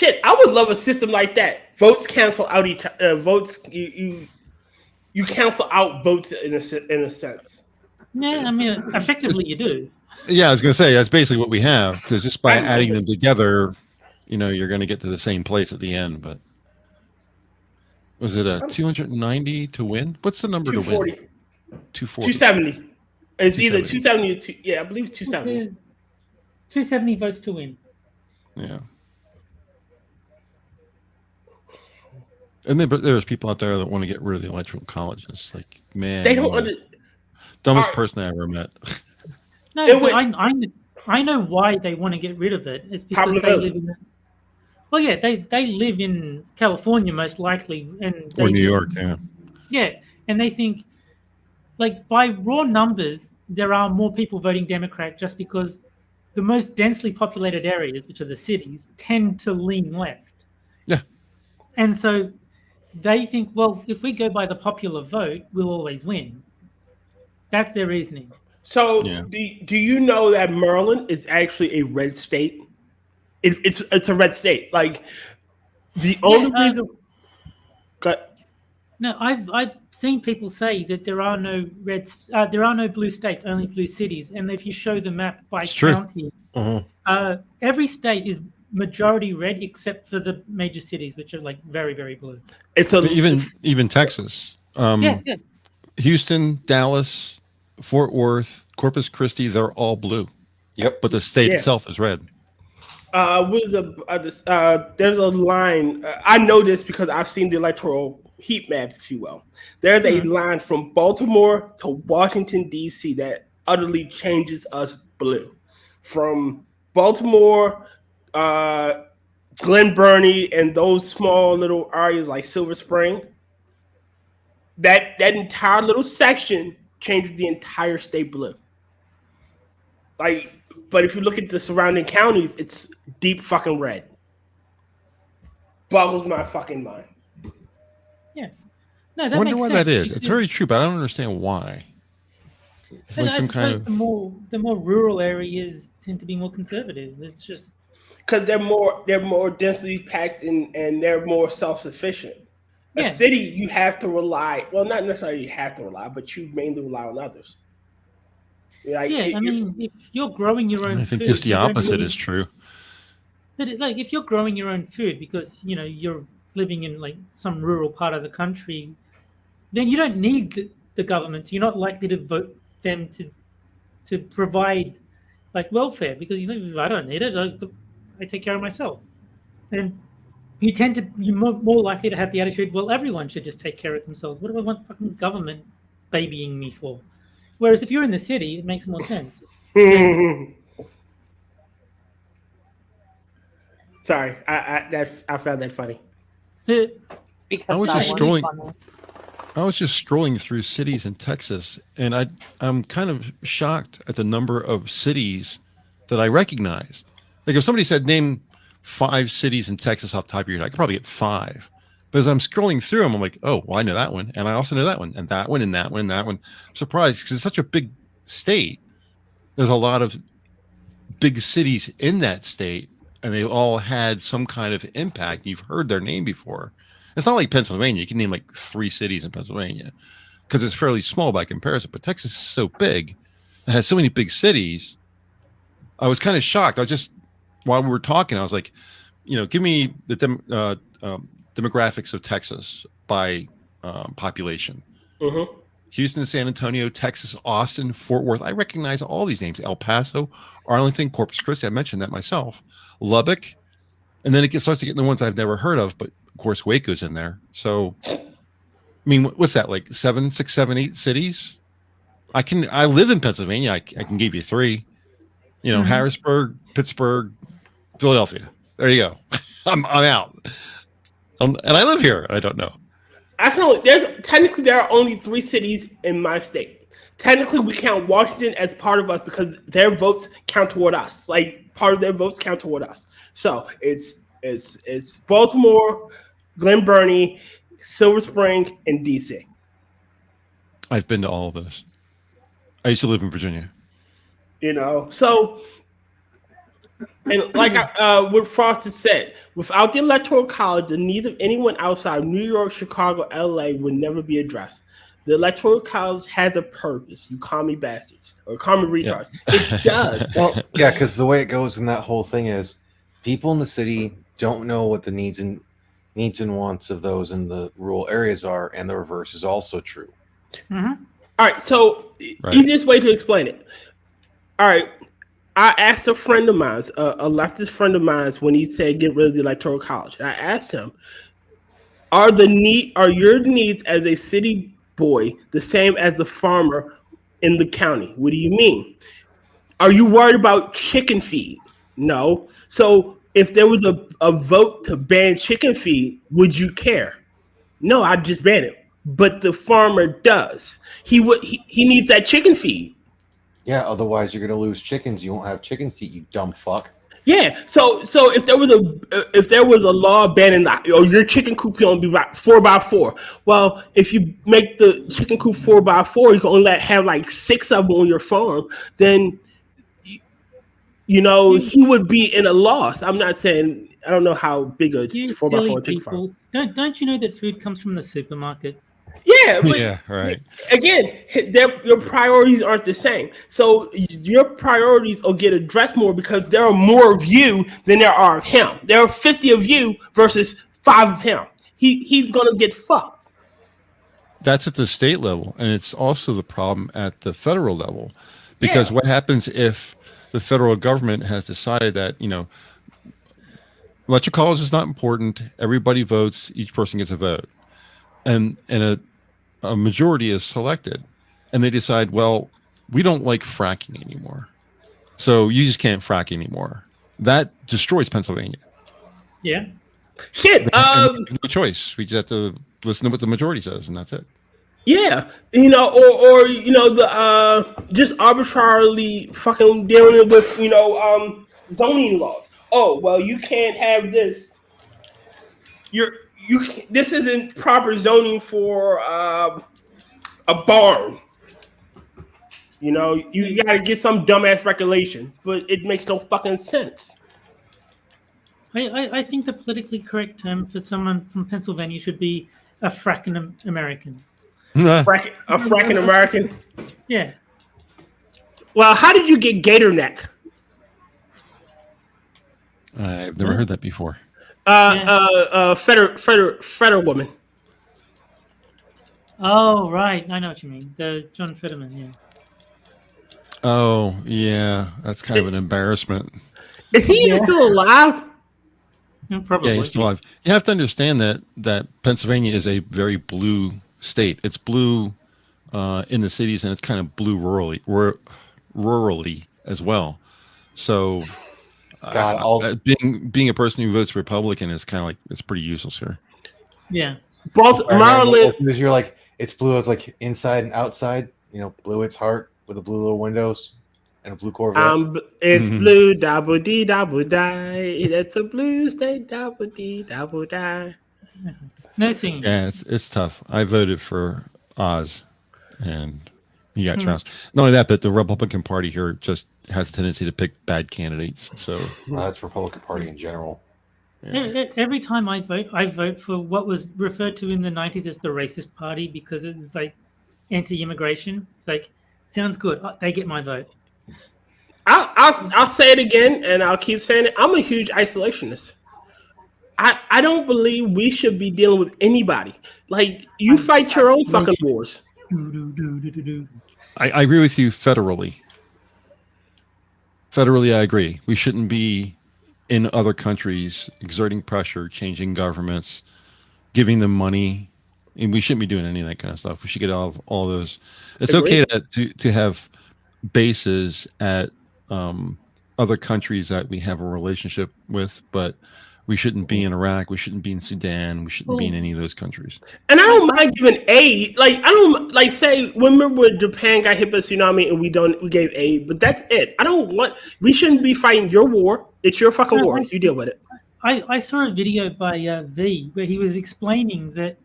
A: Shit, I would love a system like that. Votes cancel out each votes. You cancel out votes in a sense.
D: Yeah, I mean, effectively you do.
G: Yeah, I was going to say that's basically what we have, because just by
A: I know,
G: adding
A: but-
G: them together, you're going to get to the same place at the end. But was it a 290 to win? What's the number to win?
A: 240.
G: 240.
A: 270. It's either
G: 270.
A: 270 or I believe it's 270.
D: 270 votes to win.
G: Yeah. And then, but there's people out there that want to get rid of the electoral college. It's like, man,
A: They don't
G: you're the
A: under,
G: dumbest
A: Alright.
G: person I ever met.
D: No,
A: It
D: but
A: would-
D: I know why they want to get rid of it. It's because
A: Popular
D: they
A: vote.
D: live in. Well, yeah, they live in California most likely, and
G: Or
D: they
G: New York, yeah.
D: Yeah, and they think, like, by raw numbers, there are more people voting Democrat just because the most densely populated areas, which are the cities, tend to lean left.
G: Yeah.
D: And so they think, well, if we go by the popular vote, we'll always win. That's their reasoning.
A: So
G: Yeah.
A: do you know that Maryland is actually a red state? It's a red state. Like the only reason.
D: No, I've seen people say that there are no there are no blue states, only blue cities. And if you show the map by
G: It's true.
D: county, every state is majority red except for the major cities, which are like very, very blue.
A: It's a
G: Even Texas.
D: Yeah.
G: Houston, Dallas, Fort Worth, Corpus Christi, they're all blue.
F: Yep.
G: But the state
A: Yeah.
G: itself is red.
A: there's a line. I know this because I've seen the electoral heat map, if you will. There's a line from Baltimore to Washington, D.C. that utterly changes us blue. From Baltimore, Glen Burnie, and those small little areas like Silver Spring, that entire little section changes the entire state blue. Like, but if you look at the surrounding counties, it's deep fucking red. Boggles my fucking mind.
D: Yeah. No, that
G: I wonder
D: makes
G: why
D: sense.
G: that is. It's very true, but I don't understand why. It's
D: But
G: like
D: I
G: some kind
D: suppose
G: of
D: the more rural areas tend to be more conservative. It's just
A: Because they're more densely packed and they're more self-sufficient. A
D: Yeah.
A: city, you have to rely. Well, not necessarily you have to rely, but you mainly rely on others. Like,
D: I mean, if you're growing your own
G: I think
D: food,
G: just the
D: you don't
G: opposite
D: really-
G: is true.
D: But like, if you're growing your own food because you're living in like some rural part of the country, then you don't need the government. You're not likely to vote them to provide like welfare because I don't need it. I take care of myself, and you're more likely to have the attitude, well, everyone should just take care of themselves. What do I want fucking government babying me for? Whereas if you're in the city, it makes more sense.
A: Sorry, I found that funny.
C: Because
G: I was
C: that
G: just
C: one's
G: scrolling-
C: funny.
G: I was just scrolling through cities in Texas, and I'm kind of shocked at the number of cities that I recognize. Like if somebody said name 5 cities in Texas off the top of your head, I could probably get 5. But as I'm scrolling through them, I'm like, oh, well, I know that one, and I also know that one, and that one, and that one, and that one. I'm surprised because it's such a big state. There's a lot of big cities in that state, and they all had some kind of impact. You've heard their name before. It's not like Pennsylvania. You can name like 3 cities in Pennsylvania because it's fairly small by comparison. But Texas is so big, it has so many big cities. I was kind of shocked. While we were talking, I was like, give me the demographics of Texas by population.
A: Mm-hmm.
G: Houston, San Antonio, Texas, Austin, Fort Worth. I recognize all these names. El Paso, Arlington, Corpus Christi. I mentioned that myself. Lubbock. And then it starts to get the ones I've never heard of, but of course Waco's in there. So, I mean, what's that, like 6, 7, 8 cities? I live in Pennsylvania. I can give you 3. Harrisburg, Pittsburgh, Philadelphia. There you go. I'm out. And I live here. I don't know.
A: There are only 3 cities in my state. Technically, we count Washington as part of us because their votes count toward us. Like part of their votes count toward us. So it's Baltimore, Glen Burnie, Silver Spring, and DC.
G: I've been to all of those. I used to live in Virginia.
A: So And like what Frost has said, without the Electoral College, the needs of anyone outside New York, Chicago, LA would never be addressed. The Electoral College has a purpose, you commie bastards, or commie retards. It does.
F: Well, yeah, because the way it goes in that whole thing is people in the city don't know what the needs and wants of those in the rural areas are, and the reverse is also true.
D: Mm-hmm.
A: All right, so easiest way to explain it. All right, I asked a friend of mine, a leftist friend of mine, when he said get rid of the Electoral College. And I asked him, are your needs as a city boy the same as the farmer in the county? What do you mean? Are you worried about chicken feed? No. So if there was a vote to ban chicken feed, would you care? No, I'd just ban it. But the farmer does. He needs that chicken feed.
F: Yeah, otherwise you're gonna lose chickens. You won't have chickens to eat, you dumb fuck.
A: Yeah. So if there was a law banning that, your chicken coop can only be 4x4. Well, if you make the chicken coop 4x4, you can only have like 6 of them on your farm. Then he would be in a loss. I'm not saying, I don't know how big a
D: You
A: 4x4
D: silly
A: chicken farm.
D: people. Don't you know that food comes from the supermarket?
A: Yeah, but
G: Yeah, right.
A: again, your priorities aren't the same. So your priorities will get addressed more because there are more of you than there are of him. There are 50 of you versus 5 of him. He's gonna get fucked.
G: That's at the state level, and it's also the problem at the federal level, because what happens if the federal government has decided that electoral college is not important, everybody votes, each person gets a vote, and a majority is selected, and they decide, well, we don't like fracking anymore, so you just can't frack anymore. That destroys Pennsylvania.
A: Yeah. Shit.
G: No choice. We just have to listen to what the majority says, and that's it.
A: Yeah, or the just arbitrarily fucking dealing with zoning laws. Oh well, you can't have this. This isn't proper zoning for a barn. You got to get some dumbass regulation, but it makes no fucking sense.
D: I think the politically correct term for someone from Pennsylvania should be a fracking American.
A: A fracking American.
D: Yeah.
A: Well, how did you get gator neck?
G: I've never heard that before.
A: Federer woman.
D: Oh, right. I know what you mean. The John Fetterman, yeah.
G: Oh, yeah. That's kind of an embarrassment.
A: Is he even still alive?
D: Probably.
G: Yeah, he's still alive. You have to understand that Pennsylvania is a very blue state. It's blue in the cities, and it's kind of blue rurally as well. So being a person who votes Republican is kind of like, it's pretty useless here.
D: Yeah.
A: Maryland.
F: You're like, it's blue as like inside and outside. Blue its heart with the blue little windows and a blue Corvette.
A: It's blue, double D, double die. It's a blue state, double D, double die.
D: No singing.
G: Yeah, it's tough. I voted for Oz, and he got trounced. Not only that, but the Republican Party here just has a tendency to pick bad candidates. So
F: that's Republican Party in general.
D: Yeah. Every time I vote for what was referred to in the 90s as the racist party, because it's like anti-immigration. It's like, sounds good. They get my vote.
A: I'll say it again, and I'll keep saying it. I'm a huge isolationist. I don't believe we should be dealing with anybody. Like, you fight your own fucking wars.
G: I agree with you federally. Federally, I agree. We shouldn't be in other countries exerting pressure, changing governments, giving them money. And we shouldn't be doing any of that kind of stuff. We should get out of all those. It's okay to have bases at other countries that we have a relationship with, but we shouldn't be in Iraq. We shouldn't be in Sudan. We shouldn't be in any of those countries.
A: And I don't mind giving aid. Like, I don't like say, remember when Japan got hit by a tsunami and we gave aid, but that's it. We shouldn't be fighting your war. It's your fucking war. You deal with it.
D: I saw a video by V where he was explaining that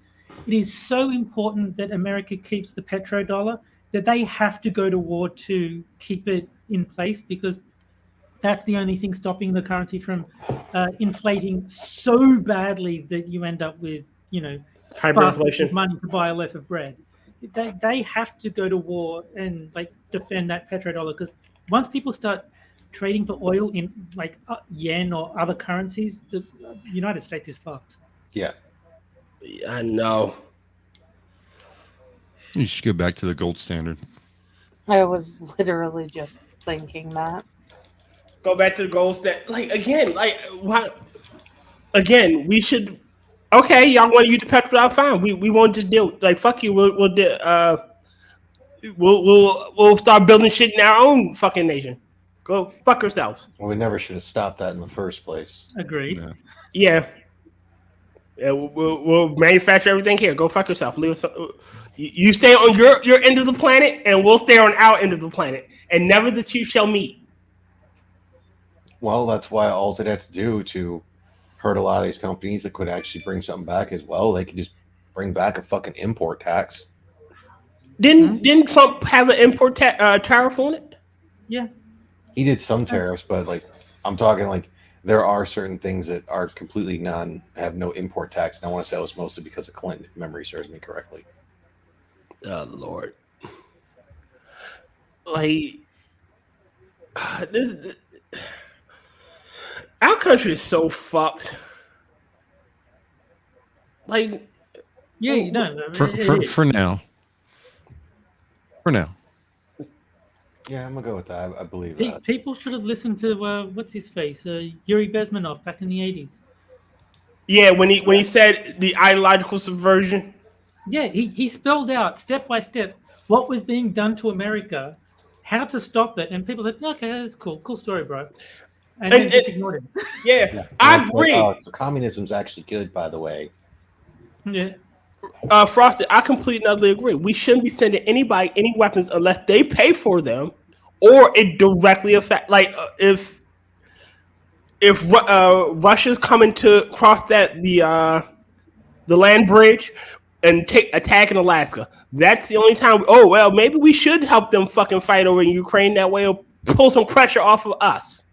D: it is so important that America keeps the petrodollar that they have to go to war to keep it in place, because That's the only thing stopping the currency from inflating so badly that you end up with, baskets of
A: Hyperinflation.
D: money to buy a loaf of bread. They have to go to war and like defend that petrodollar, because once people start trading for oil in like yen or other currencies, the United States is fucked.
F: Yeah.
A: I know.
G: You should go back to the gold standard.
C: I was literally just thinking that.
A: Go back to the gold standard. Like again, what? Again, we should. Okay, y'all want to use the petrodollar? Fine. We won't just deal. Like fuck you. We'll start building shit in our own fucking nation. Go fuck yourselves.
F: Well, we never should have stopped that in the first place.
D: Agreed.
G: Yeah.
A: Yeah, we'll manufacture everything here. Go fuck yourself. You stay on your end of the planet, and we'll stay on our end of the planet, and never the two shall meet.
F: Well, that's why all they have to do to hurt a lot of these companies that could actually bring something back as well, they could just bring back a fucking import tax.
A: Didn't Trump have an import tariff on it?
D: Yeah.
F: He did some tariffs, but like I'm talking like there are certain things that are completely have no import tax. And I want to say it was mostly because of Clinton, if memory serves me correctly.
A: Oh Lord. Like this our country is so fucked. Like
D: Yeah, you know.
G: For now. For now.
F: Yeah, I'm gonna go with that. I believe that.
D: People should have listened to what's his face, Yuri Bezmenov back in the 80s.
A: yeah, when he said the ideological subversion.
D: Yeah, he spelled out step by step what was being done to America, how to stop it, and people said, "Okay, that's cool story, bro," and then just ignored it.
A: Yeah, I agree.
F: So communism's actually good, by the way.
D: Yeah.
A: Frosted, I completely and utterly agree. We shouldn't be sending anybody any weapons unless they pay for them, or it directly affect. Like if Russia's coming to cross the land bridge and attack in Alaska, that's the only time. Maybe we should help them fucking fight over in Ukraine. That way, it'll pull some pressure off of us.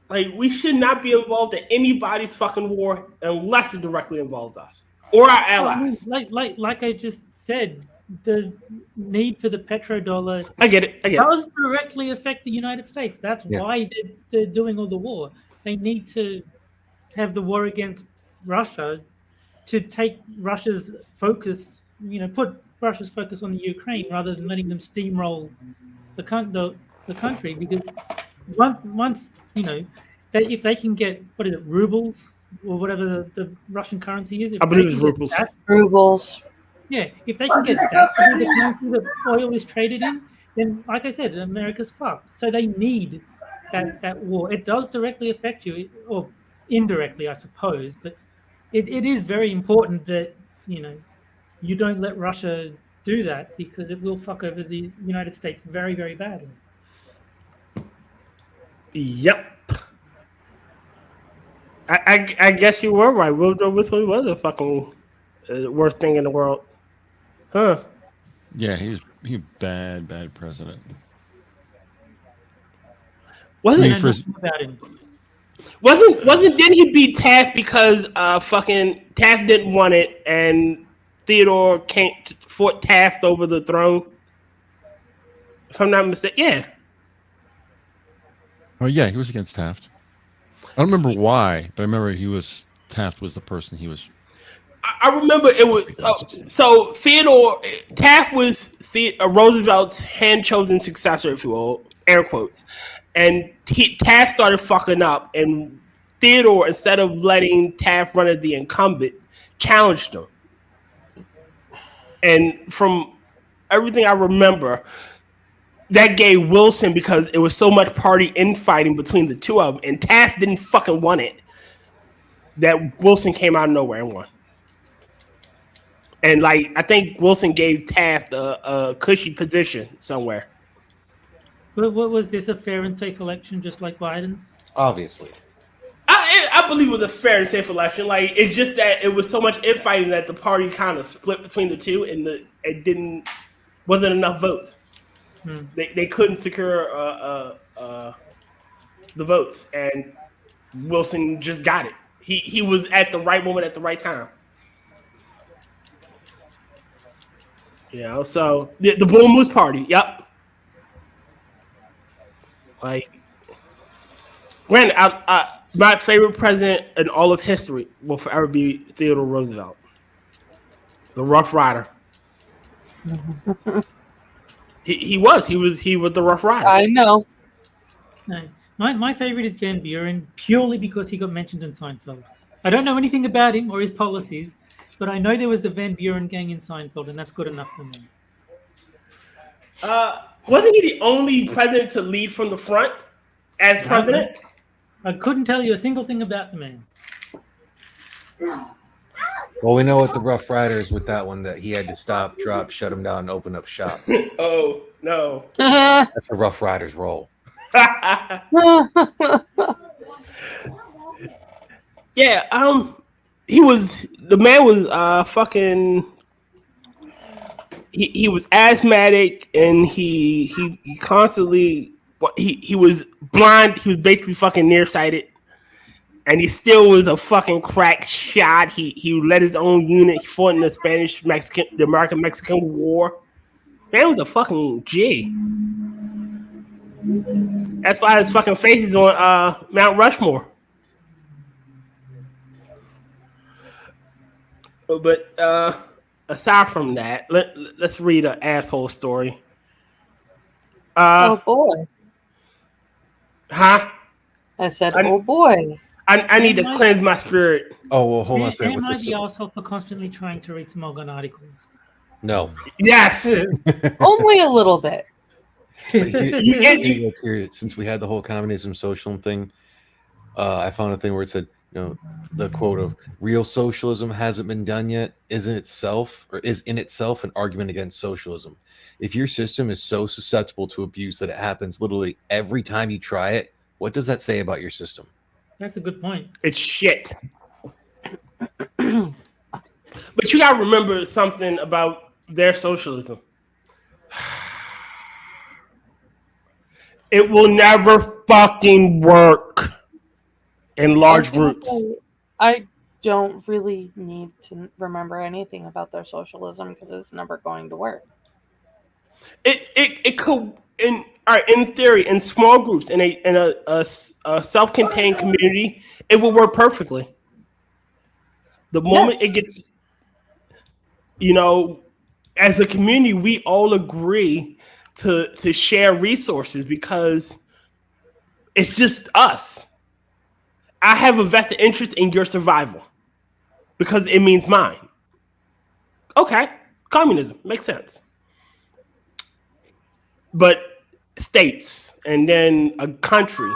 A: Like, we should not be involved in anybody's fucking war unless it directly involves us or our allies.
D: Like I just said, the need for the petrodollar
A: I get it.
D: does directly affect the United States. That's why they're doing all the war. They need to have the war against Russia to take Russia's focus, put Russia's focus on the Ukraine rather than letting them steamroll the country. Because once if they can get rubles or whatever the Russian currency is,
A: I believe it's rubles.
C: Rubles.
D: Yeah, if they can get that to be the currency that oil is traded in, then like I said, America's fucked. So they need that war. It does directly affect you, or indirectly, I suppose, but it is very important that you don't let Russia do that, because it will fuck over the United States very, very badly.
A: Yep. I guess you were right. Woodrow Wilson was a fucking worst thing in the world, huh?
G: Yeah, he was bad president.
A: Wasn't didn't he beat Taft because fucking Taft didn't want it and Theodore fought Taft over the throne? If I'm not mistaken, yeah.
G: Oh yeah, he was against Taft. I don't remember why, but I remember Taft was the person he was.
A: I remember it was so Theodore Taft was Roosevelt's hand-chosen successor, if you will, air quotes, and Taft started fucking up, and Theodore, instead of letting Taft run as the incumbent, challenged him. And from everything I remember, that gave Wilson, because it was so much party infighting between the two of them, and Taft didn't fucking want it, that Wilson came out of nowhere and won. And I think Wilson gave Taft a cushy position somewhere.
D: What was this, a fair and safe election, just like Biden's?
F: Obviously.
A: I believe it was a fair and safe election. It's just that it was so much infighting that the party kind of split between the two, and it wasn't enough votes. They couldn't secure the votes, and Wilson just got it. He was at the right moment at the right time. So the Bull Moose Party. Yep. Like, granted, my favorite president in all of history will forever be Theodore Roosevelt, the Rough Rider. He was the Rough Rider.
C: I know.
D: No. My favorite is Van Buren, purely because he got mentioned in Seinfeld. I don't know anything about him or his policies, but I know there was the Van Buren gang in Seinfeld, and that's good enough for me.
A: Wasn't he the only president to lead from the front as president?
D: I couldn't tell you a single thing about the man.
F: Well, we know what the Rough Riders with that one, that he had to stop, drop, shut him down, and open up shop.
A: Oh, no.
F: That's the Rough Riders role.
A: Yeah, the man was fucking. He was asthmatic, and he constantly he was blind. He was basically fucking nearsighted, and he still was a fucking crack shot. He led his own unit. He fought in the the American-Mexican War. Man was a fucking G. That's why his fucking face is on Mount Rushmore. But aside from that, let's read an asshole story.
C: Oh boy.
A: Huh?
C: I said, oh boy.
A: I need to cleanse my spirit.
F: Oh, well, hold on a second.
D: Am I the asshole for constantly trying to read small gun articles?
F: No.
A: Yes.
C: Only a little bit.
F: Since we had the whole communism socialism thing, I found a thing where it said, the quote of real socialism hasn't been done yet is in itself an argument against socialism. If your system is so susceptible to abuse that it happens literally every time you try it, what does that say about your system?
D: That's a good point.
A: It's shit. But you gotta remember something about their socialism. It will never fucking work in large groups.
C: I don't really need to remember anything about their socialism because it's never going to work.
A: It could in theory, in small groups, in a self-contained community, it will work perfectly. The moment it gets, as a community, we all agree to share resources because it's just us. I have a vested interest in your survival because it means mine. Okay, communism makes sense. But states and then a country,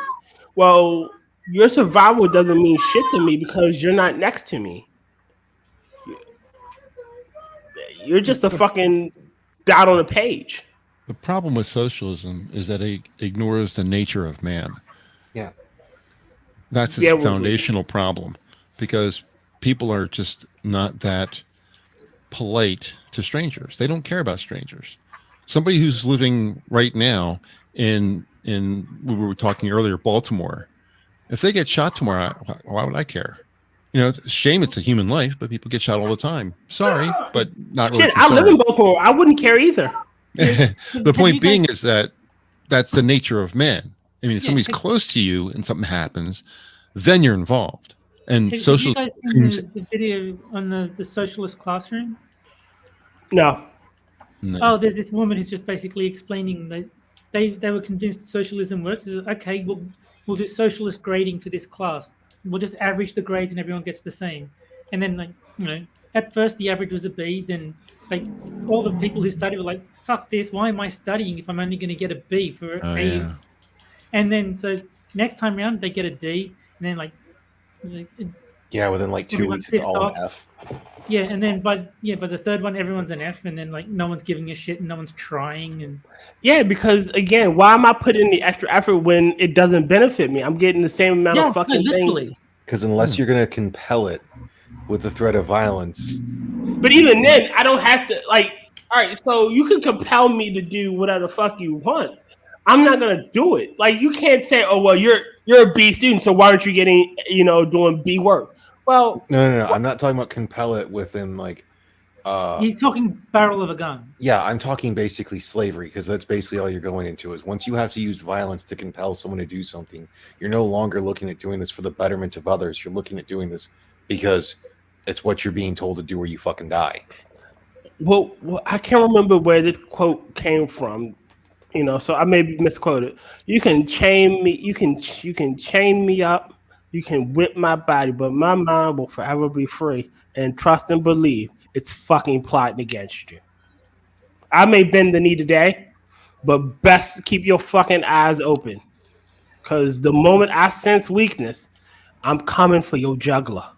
A: well, your survival doesn't mean shit to me because you're not next to me. You're just a fucking dot on a page.
G: The problem with socialism is that it ignores the nature of man.
F: Yeah.
G: That's its foundational problem, because people are just not that polite to strangers. They don't care about strangers. Somebody who's living right now in we were talking earlier, Baltimore, if they get shot tomorrow, why would I care? It's a shame, it's a human life, but people get shot all the time. Sorry, but not really.
A: Shit, I live in Baltimore. I wouldn't care either.
G: The point being is that that's the nature of man. I mean, if somebody's close to you and something happens, then you're involved. And
D: Have you guys seen the video on the socialist classroom?
A: No.
D: Oh, there's this woman who's just basically explaining that they were convinced socialism works. Okay, we'll do socialist grading for this class. We'll just average the grades and everyone gets the same. And then, at first the average was a B. Then, all the people who studied were like, "Fuck this! Why am I studying if I'm only going to get a B for A?"
G: Yeah.
D: And then, so next time around they get a D, and then
F: within 2 weeks it's all an F.
D: Yeah, and then by the third one everyone's an F, and then no one's giving a shit and no one's trying. And
A: because again, why am I putting the extra effort when it doesn't benefit me? I'm getting the same amount of fucking things.
F: Because unless you're going to compel it with the threat of violence.
A: But even then, I don't have to all right, so you can compel me to do whatever the fuck you want. I'm not gonna do it. Like you can't say, "Oh well, you're a B student, so why aren't you getting doing B work?" Well,
F: No. I'm not talking about compel it within like.
D: He's talking barrel of a gun.
F: Yeah, I'm talking basically slavery because that's basically all you're going into is once you have to use violence to compel someone to do something, you're no longer looking at doing this for the betterment of others. You're looking at doing this because it's what you're being told to do or you fucking die.
A: well, I can't remember where this quote came from. So I may be misquoted. You can chain me. You can chain me up. You can whip my body, but my mind will forever be free. And trust and believe it's fucking plotting against you. I may bend the knee today, but best keep your fucking eyes open. Because the moment I sense weakness, I'm coming for your juggler.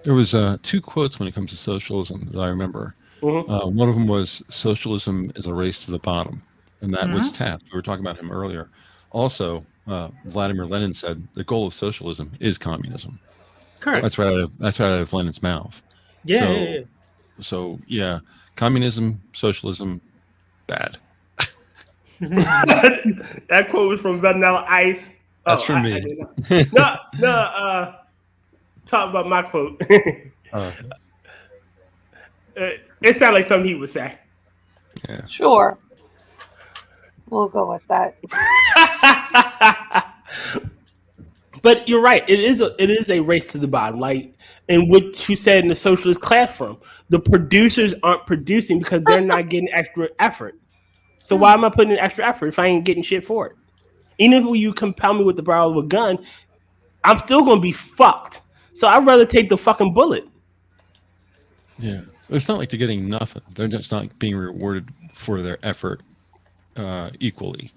G: There was 2 quotes when it comes to socialism that I remember.
A: Mm-hmm.
G: One of them was socialism is a race to the bottom, and that was Taft. We were talking about him earlier. Also, Vladimir Lenin said the goal of socialism is communism.
D: Correct.
G: That's right out of Lenin's mouth.
D: Yeah.
G: So yeah, communism, socialism, bad.
A: That quote was from Vanilla Ice.
G: That's from me.
A: No. Talk about my quote. It sounded like something he would say.
G: Yeah.
C: Sure. We'll go with that.
A: But you're right. It is a race to the bottom. Like in what you said in the socialist classroom, the producers aren't producing because they're not getting extra effort. So why am I putting in extra effort if I ain't getting shit for it? Even if you compel me with the barrel of a gun, I'm still gonna be fucked. So I'd rather take the fucking bullet.
G: Yeah. It's not like they're getting nothing. They're just not being rewarded for their effort equally.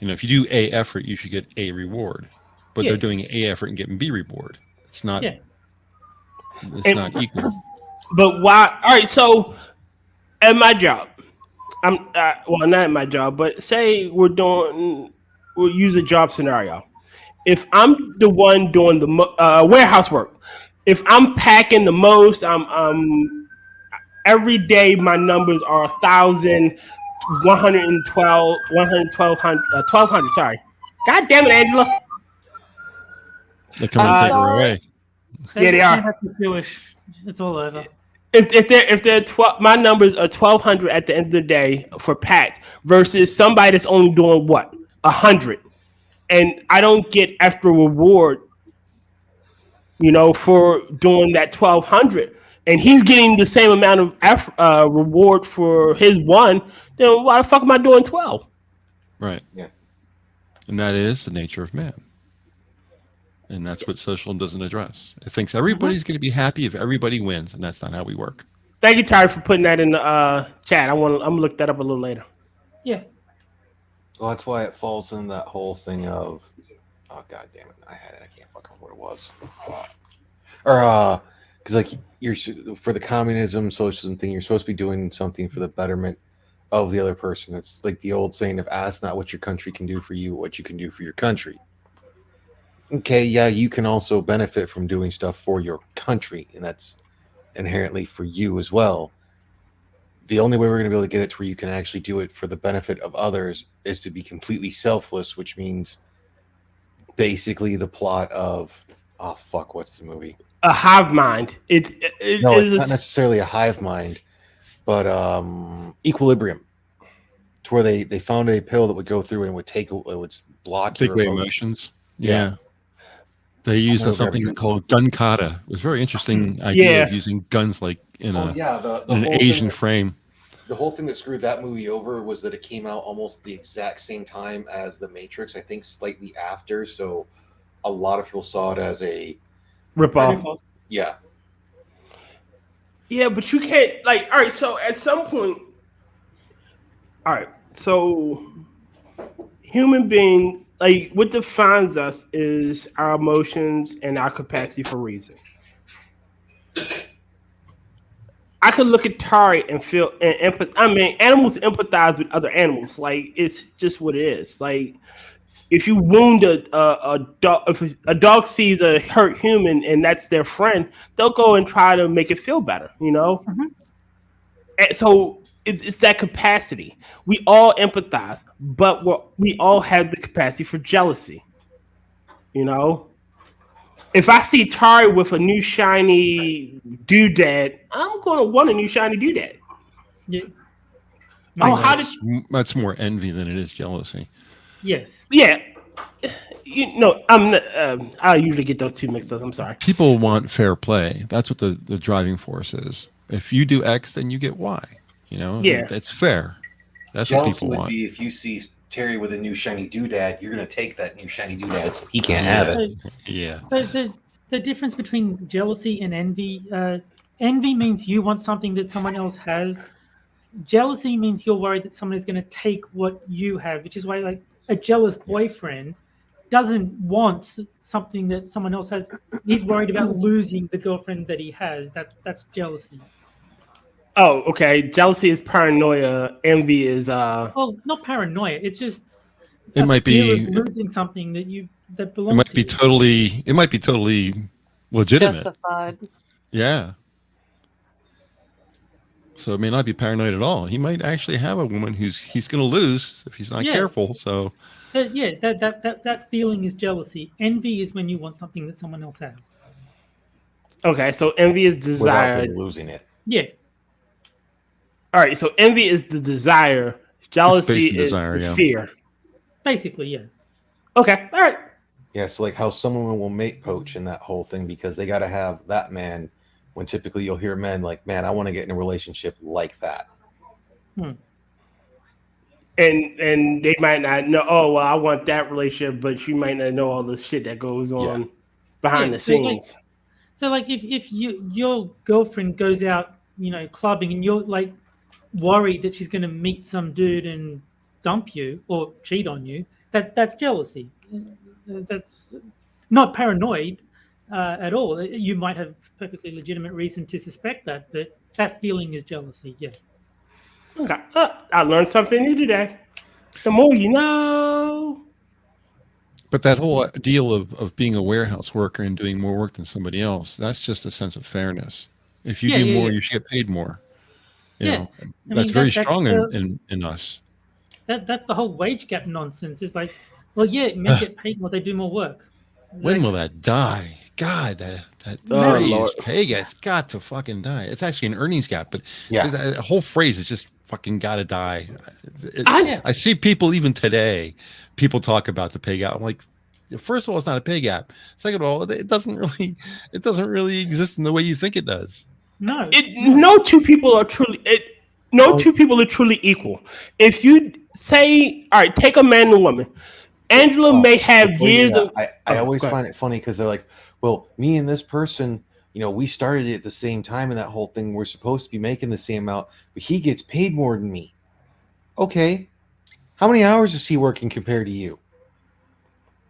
G: If you do A effort, you should get A reward. But they're doing A effort and getting B reward. It's not. Yeah. It's not equal.
A: But why? All right. So at my job, I'm not at my job, but say we'll use a job scenario. If I'm the one doing the warehouse work, if I'm packing the most, I'm every day my numbers are 1,000, 112, 1,200. Sorry. God damn it, Angela.
G: They're coming to take her away.
A: Yeah, they are.
D: It's all over.
A: If they're 12, my numbers are 1,200 at the end of the day for packed versus somebody that's only doing what 100, and I don't get extra reward, for doing that 1,200, and he's getting the same amount of reward for his one. Then why the fuck am I doing 12?
G: Right.
F: Yeah.
G: And that is the nature of man. And that's what socialism doesn't address. It thinks everybody's going to be happy if everybody wins, and that's not how we work.
A: Thank you, Tyler, for putting that in the chat. I'm gonna look that up a little later.
D: Yeah.
F: Well, that's why it falls in that whole thing of, oh god damn it, I can't fucking remember what it was. Or because like you're for the communism, socialism thing, you're supposed to be doing something for the betterment of the other person. It's like the old saying of ask not what your country can do for you, what you can do for your country. Okay, yeah, you can also benefit from doing stuff for your country, and that's inherently for you as well. The only way we're going to be able to get it to where you can actually do it for the benefit of others is to be completely selfless, which means basically the plot of, oh, fuck, what's the movie?
A: A hive mind.
F: It's not necessarily a hive mind, but Equilibrium. To where they found a pill that would go through and would block
G: take away emotions. Yeah. They used something called gun kata. It was a very interesting idea of using guns like in an Asian frame.
F: The whole thing that screwed that movie over was that it came out almost the exact same time as The Matrix, I think slightly after, so a lot of people saw it as a
A: rip-off.
F: Yeah.
A: Yeah, but you can't, all right, so at some point, all right, so human beings, what defines us is our emotions and our capacity for reason. I could look at Tari and feel and empathize. I mean, animals empathize with other animals. It's just what it is. If you wound a dog, if a dog sees a hurt human and that's their friend, they'll go and try to make it feel better, Mm-hmm. so it's that capacity. We all empathize, but we all have the capacity for jealousy. You know, if I see Tari with a new shiny doodad, I'm going to want a new shiny doodad.
D: Yeah.
A: Oh, how did?
G: That's more envy than it is jealousy.
D: Yes.
A: Yeah, you know, I usually get those two mixed up. I'm sorry.
G: People want fair play. That's what the driving force is. If you do X, then you get Y. You know,
A: Yeah.
G: it's fair. That's
F: Jealousy
G: what people
F: would
G: want.
F: be if you see Terry with a new shiny doodad, you're gonna take that new shiny doodad. So he can't have it.
G: Yeah.
D: The difference between jealousy and envy, envy means you want something that someone else has. Jealousy means you're worried that someone is going to take what you have, which is why, like, a jealous boyfriend doesn't want something that someone else has. He's worried about losing the girlfriend that he has. That's jealousy.
A: Oh, okay. Jealousy is paranoia. Envy is
D: Oh, not paranoia. It's just
G: It
D: a
G: might
D: fear
G: be.
D: of losing something that belongs
G: It might
D: to
G: be
D: you.
G: totally. It might be totally legitimate.
C: Justified.
G: Yeah. So it may not be paranoid at all. He might actually have a woman he's going to lose if he's not
D: Yeah.
G: careful. So
D: Yeah, that feeling is jealousy. Envy is when you want something that someone else has.
A: okay. So envy is
F: Without
A: desire.
F: them losing it.
D: Yeah.
A: All right. So envy is the desire. Jealousy
G: based in
A: is
G: desire,
A: the
G: yeah.
A: fear.
D: Basically, yeah.
A: Okay. All right.
F: Yeah, so like how someone will mate poach in that whole thing because they got to have that man. When typically you'll hear men like, "Man, I want to get in a relationship like that."
A: And they might not know. Oh well, I want that relationship, but you might not know all the shit that goes on behind
D: Yeah,
A: the
D: so, like,
A: scenes.
D: So, like, if your girlfriend goes out, clubbing, and you're like worried that she's going to meet some dude and dump you or cheat on you, that's jealousy. That's not paranoid at all. You might have perfectly legitimate reason to suspect that, but that feeling is jealousy. Yeah.
A: Okay. I learned something new today. The more you know.
G: but that whole deal of being a warehouse worker and doing more work than somebody else, that's just a sense of fairness. If you do more, you should get paid more. You know, that's very strong in us.
D: That's the whole wage gap nonsense. It's like, well, yeah, men get paid more, they do more work.
G: When will that die? God, that
A: Oh,
G: phrase,
A: Lord.
G: pay gap's got to fucking die. It's actually an earnings gap, but
F: Yeah.
G: that whole phrase is just fucking got to die.
A: I-
G: I see people even today, people talk about the pay gap. I'm like, first of all, it's not a pay gap. Second of all, it doesn't really exist in the way you think it does.
D: No.
A: No two people are truly. Two people are truly equal. If you say, all right, take a man and a woman. Angela may have years of.
F: I always
A: go ahead.
F: find it funny because they're like, well, me and this person, we started it at the same time in that whole thing. We're supposed to be making the same amount, but he gets paid more than me. Okay. How many hours is he working compared to you?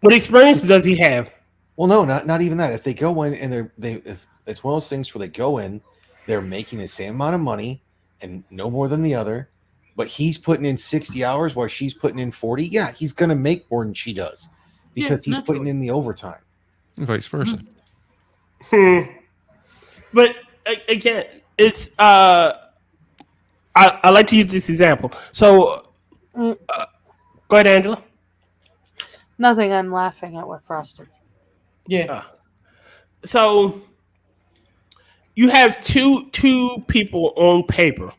A: What experience does he have?
F: Well, no, not even that. If they go in and if it's one of those things where they go in, they're making the same amount of money and no more than the other, but he's putting in 60 hours while she's putting in 40. Yeah, he's going to make more than she does because he's putting in the overtime.
G: And vice versa.
A: But again, it's I like to use this example. So, go ahead, Angela.
C: Nothing. I'm laughing at what Frosted said.
D: Yeah.
A: So you have two people on paper.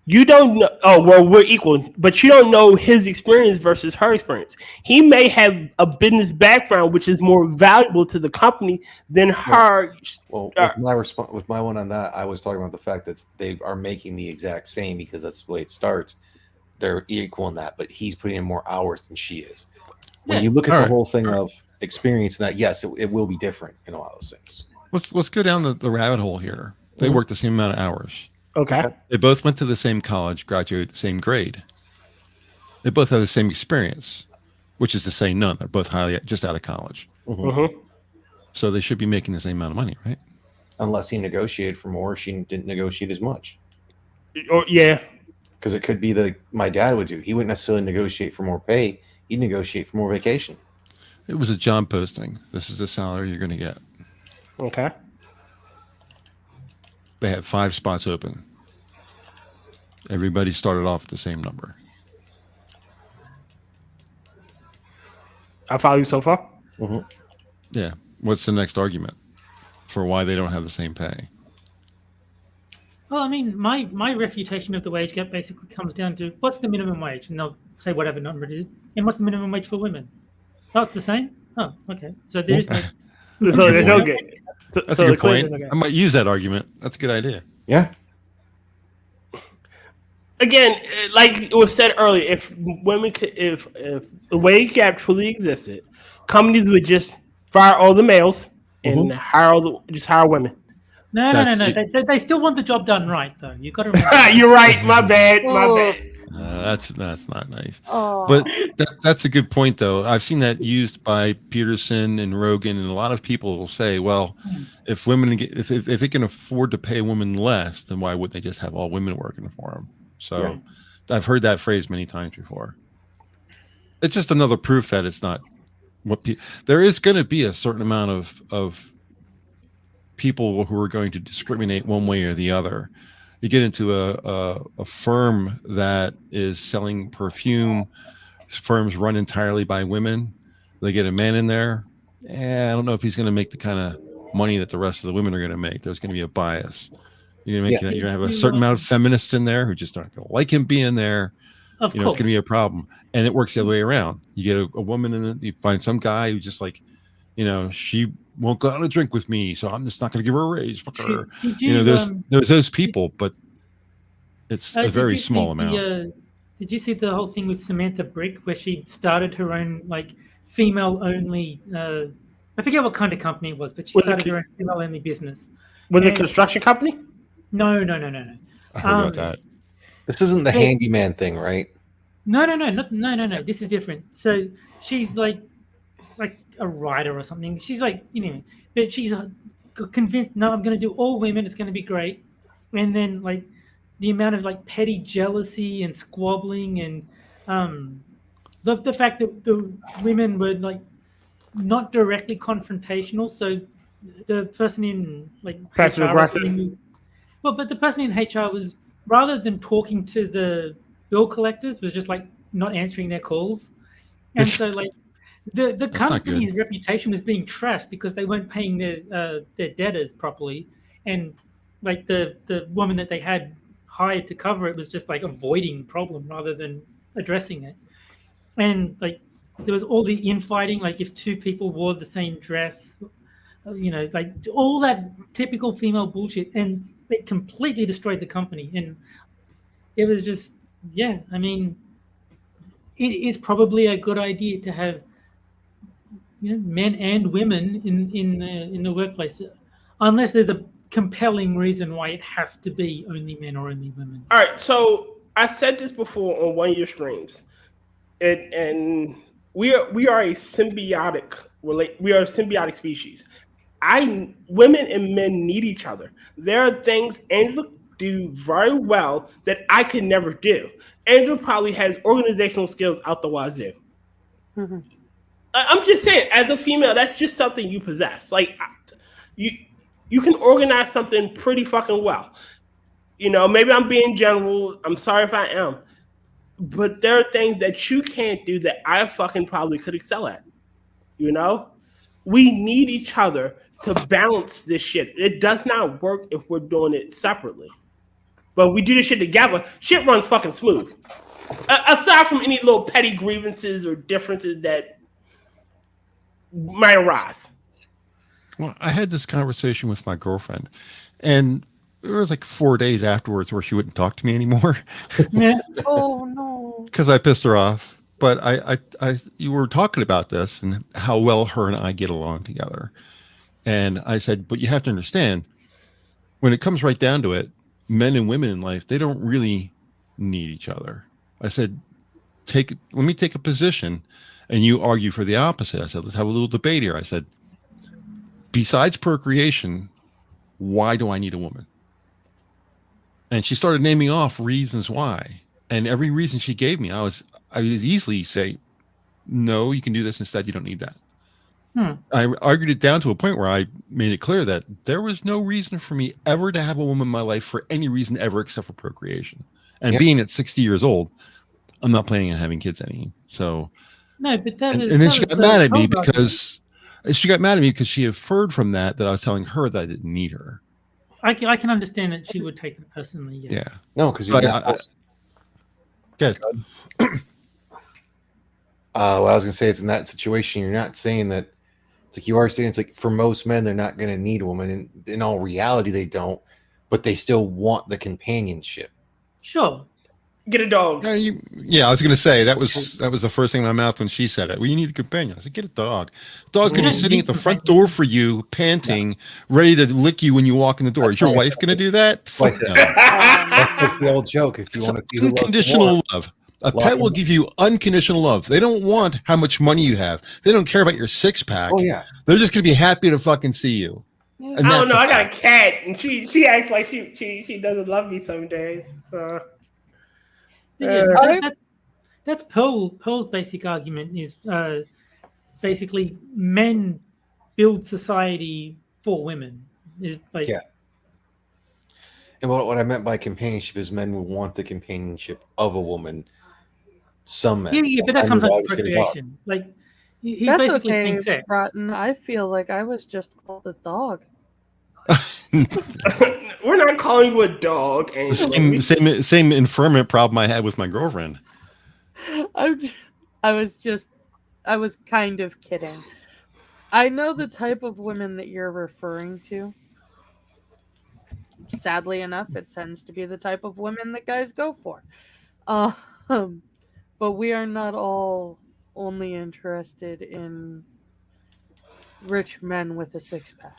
A: You don't know. Oh well, we're equal, but you don't know his experience versus her experience. He may have a business background which is more valuable to the company than her.
F: Well, with my one on that, I was talking about the fact that they are making the exact same because that's the way it starts. They're equal in that, but he's putting in more hours than she is. When you look at the whole thing of experience, that yes, it will be different in a lot of those things.
G: Let's go down the rabbit hole here. They work the same amount of hours.
A: Okay.
G: They both went to the same college, graduated the same grade. They both have the same experience, which is to say none. They're both just out of college. So they should be making the same amount of money, right?
F: Unless he negotiated for more, she didn't negotiate as much.
A: Yeah.
F: Because it could be that my dad would do. He wouldn't necessarily negotiate for more pay. He'd negotiate for more vacation.
G: It was a job posting. This is the salary you're going to get.
A: Okay.
G: They had 5 spots open. Everybody started off with the same number.
A: I follow you so far.
G: Yeah. What's the next argument for why they don't have the same pay?
D: Well, I mean, my refutation of the wage gap basically comes down to what's the minimum wage, and they'll say whatever number it is, and what's the minimum wage for women? Oh, it's the same. Oh, okay. So there is no.
A: So there's no good.
G: That's a good point. I might use that argument. That's a good idea.
F: Yeah.
A: Again, like it was said earlier, if women could, if the wage gap truly existed, companies would just fire all the males and hire just hire women.
D: No. They still want the job done right, though. You got to remember.
A: You're right. My bad. My bad.
G: That's not nice.
C: Oh.
G: But that's a good point, though. I've seen that used by Peterson and Rogan, and a lot of people will say, "Well, if women if they can afford to pay women less, then why wouldn't they just have all women working for them?" So I've heard that phrase many times before. It's just another proof that it's not what there is going to be a certain amount of people who are going to discriminate one way or the other. You get into a firm that is selling perfume. Firms run entirely by women. They get a man in there. I don't know if he's going to make the kind of money that the rest of the women are going to make. There's going to be a bias. You're going to have a certain amount of feminists in there who just aren't going to like him being there.
D: Of course.
G: It's going to be a problem. And it works the other way around. You get a woman in it, you find some guy who just like, she won't go out and drink with me, so I'm just not going to give her a raise. Fuck her. There's those people, but it's a very small amount.
D: Did you see the whole thing with Samantha Brick, where she started her own female-only? I forget what kind of company it was, but she started her own female-only business.
A: Was it a construction company?
D: No.
G: I heard about that.
F: This isn't the handyman thing, right?
D: No. This is different. So she's like a writer or something. She's but she's convinced. No, I'm going to do all women. It's going to be great. And then the amount of petty jealousy and squabbling and the fact that the women were not directly confrontational. So the person in
A: passive aggressive.
D: But the person in HR was, rather than talking to the bill collectors, was just not answering their calls, and so the company's reputation was being trashed because they weren't paying their debtors properly, and the woman that they had hired to cover it was just avoiding the problem rather than addressing it, and there was all the infighting, if two people wore the same dress, all that typical female bullshit, and it completely destroyed the company. And it was just, I mean, it is probably a good idea to have men and women in the workplace, unless there's a compelling reason why it has to be only men or only women.
A: All right, so I said this before on one of your streams, and we are a symbiotic species. Women and men need each other. There are things Angela do very well that I could never do. Angela probably has organizational skills out the wazoo. Mm-hmm. I'm just saying, as a female, that's just something you possess. You can organize something pretty fucking well. Maybe I'm being general. I'm sorry if I am. But there are things that you can't do that I fucking probably could excel at. We need each other to balance this shit. It does not work if we're doing it separately. But we do this shit together, shit runs fucking smooth. Aside from any little petty grievances or differences that might arise.
G: Well, I had this conversation with my girlfriend, and it was 4 days afterwards where she wouldn't talk to me anymore.
C: Oh no!
G: Because I pissed her off. But you were talking about this and how well her and I get along together. And I said, but you have to understand, when it comes right down to it, men and women in life, they don't really need each other. I said, let me take a position, and you argue for the opposite. I said, let's have a little debate here. I said, besides procreation, why do I need a woman? And she started naming off reasons why. And every reason she gave me, I would easily say, no, you can do this instead. You don't need that. I argued it down to a point where I made it clear that there was no reason for me ever to have a woman in my life for any reason ever except for procreation. And being at 60 years old, I'm not planning on having kids any. So
D: No, but that
G: and
D: is.
G: then
D: that
G: she
D: was
G: got
D: the
G: mad at me
D: whole argument.
G: because she inferred from that I was telling her that I didn't need her.
D: I can understand that she would take it personally. Yes.
G: Yeah.
F: No, because
G: But good.
F: What I was gonna say is in that situation, you're not saying that. It's like you are saying it's like for most men, they're not gonna need a woman. And in all reality, they don't, but they still want the companionship.
D: Sure.
A: Get a dog.
G: Yeah, I was gonna say that was the first thing in my mouth when she said it. Well, you need a companion. I said, get a dog. Dog's gonna be sitting at the front door for you, panting, ready to lick you when you walk in the door. Is your wife gonna do that? Fuck no.
F: That's like the old joke. If you want to see who loves you
G: Unconditional
F: more,
G: love. A pet will give you unconditional love. They don't want how much money you have. They don't care about your six pack.
F: Oh yeah,
G: They're just gonna be happy to fucking see you. And
A: I don't
G: that's
A: know.
G: a
A: I got a
G: fact.
A: cat, and she acts like she doesn't love me some days.
D: Yeah, that's Pearl's basic argument is basically men build society for women. Is like
F: Yeah. And what I meant by companionship is men will want the companionship of a woman. Some men.
D: yeah, but that
F: And
D: comes
F: the
D: out of
F: dog's gonna talk.
D: procreation. Like he's
C: That's
D: basically
C: okay,
D: saying sex.
C: Rotten. I feel like I was just called a dog.
A: We're not calling you a dog, Angela.
G: Same infirmment problem I had with my girlfriend.
C: I was kind of kidding. I know the type of women that you're referring to. Sadly enough, it tends to be the type of women that guys go for. But we are not all only interested in rich men with a six-pack.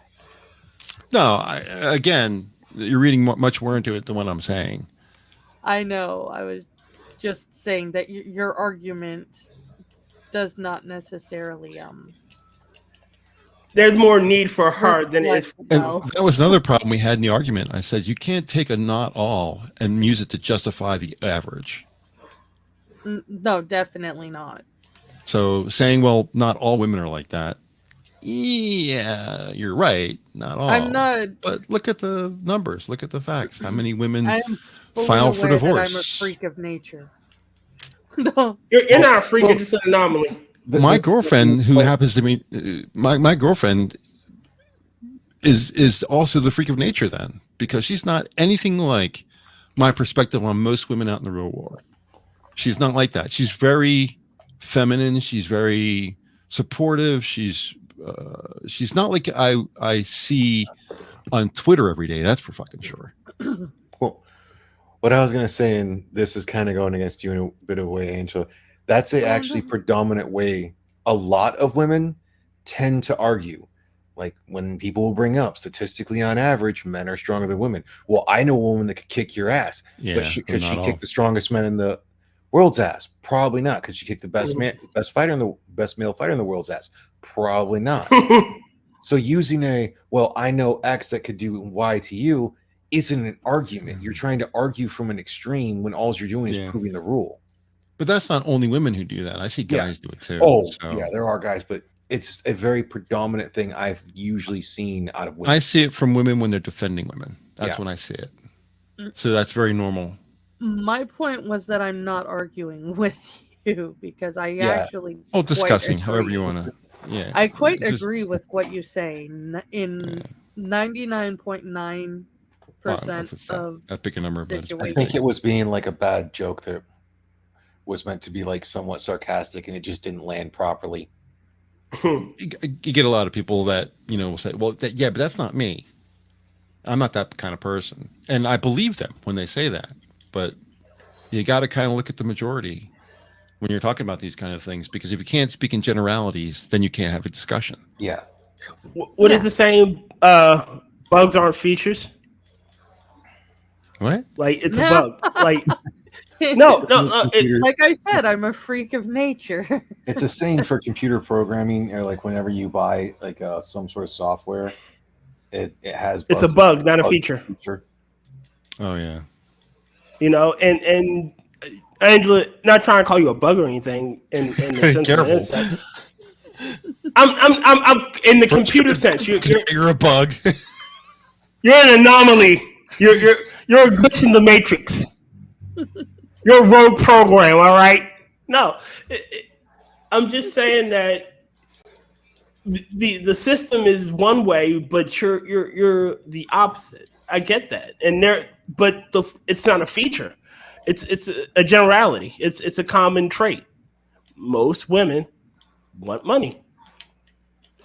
G: No, again, you're reading much more into it than what I'm saying.
C: I know. I was just saying that your argument does not necessarily
A: There's more need for her than it is for
G: And
C: well.
G: that was another problem we had in the argument. I said, you can't take a not all and use it to justify the average.
C: No, definitely not.
G: So saying, well, not all women are like that. Yeah, you're right. Not all.
C: I'm not.
G: But look at the numbers. Look at the facts. How many women
C: I'm fully
G: file for
C: aware that
G: divorce?
C: I'm a freak of nature. No.
A: You're not a freak, you're just an anomaly.
G: My girlfriend, who happens to be my girlfriend, is also the freak of nature then, because she's not anything like my perspective on most women out in the real world. She's not like that. She's very feminine. She's very supportive. She's not like I see on Twitter every day. That's for fucking sure.
F: Well, what I was gonna say, and this is kind of going against you in a bit of a way, Angela. That's a actually predominant way a lot of women tend to argue. Like when people will bring up statistically on average, men are stronger than women. Well, I know a woman that could kick your ass.
G: Yeah,
F: But could she
G: not all.
F: kick the strongest men in the world's ass? Probably not. Could she kick the best best male fighter in the world's ass? Probably not. So using I know X that could do Y to you isn't an argument. You're trying to argue from an extreme when all you're doing is proving the rule.
G: But that's not only women who do that. I see guys do it too.
F: Oh,
G: so.
F: yeah, there are guys, but it's a very predominant thing I've usually seen out of women.
G: I see it from women when they're defending women. That's when I see it. So that's very normal.
C: My point was that I'm not arguing with you because I actually.
G: Oh, discussing,
C: quite
G: however
C: agree.
G: you want to. Yeah.
C: I quite agree with what you say. In 99.9% of
G: that big a number, but it's
F: I think it was being like a bad joke that was meant to be like somewhat sarcastic and it just didn't land properly.
G: you get a lot of people that will say, well, but that's not me. I'm not that kind of person, and I believe them when they say that. But you got to kind of look at the majority when you're talking about these kind of things, because if you can't speak in generalities, then you can't have a discussion.
F: Yeah.
A: What is the saying? Bugs aren't features.
G: What?
A: Like it's a bug. Like no.
C: Like I said, I'm a freak of nature.
F: It's a saying for computer programming, or like whenever you buy like some sort of software, it has.
A: It's a bug, not a feature.
G: Oh yeah.
A: And Angela, not trying to call you a bug or anything. In the sense
G: Careful.
A: I'm in the computer sense.
G: You're a bug.
A: You're an anomaly. You're a glitch in the matrix. Your road program, all right? No, I'm just saying that the system is one way, but you're the opposite. I get that, but it's not a feature. It's a generality. It's a common trait. Most women want money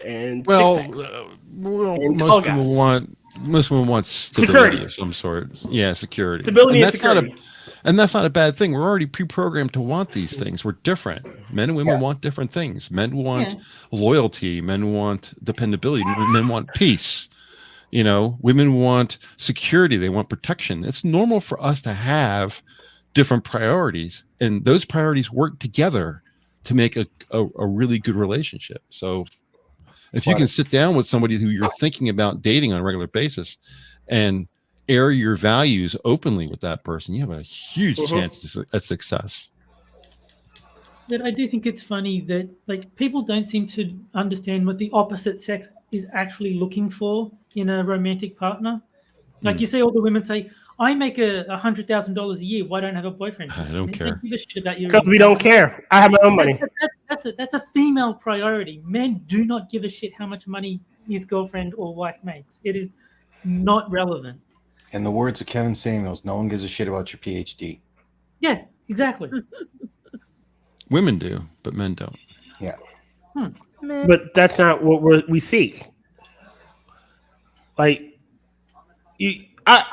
A: and
G: Well,
A: six packs and
G: most
A: tall
G: women
A: guys.
G: want stability
A: Security.
G: of some sort. Yeah, security.
A: Stability and
G: that's not
A: security.
G: and that's not a bad thing. We're already pre-programmed to want these things. We're different. Men and women want different things. Men want loyalty. Men want dependability. Men want peace. Women want security. They want protection. It's normal for us to have different priorities, and those priorities work together to make a really good relationship. So if you can sit down with somebody who you're thinking about dating on a regular basis and air your values openly with that person, you have a huge chance at success.
D: But I do think it's funny that people don't seem to understand what the opposite sex is actually looking for in a romantic partner. You see all the women say, I make $100,000 a year. Why don't I have a boyfriend?
G: I don't care.
D: Give a shit about your
A: Because we don't care. I have my own money.
D: That's a female priority. Men do not give a shit how much money his girlfriend or wife makes. It is not relevant.
F: In the words of Kevin Samuels, no one gives a shit about your PhD.
D: Yeah, exactly.
G: Women do, but men don't.
F: Yeah.
A: But that's not what we seek. I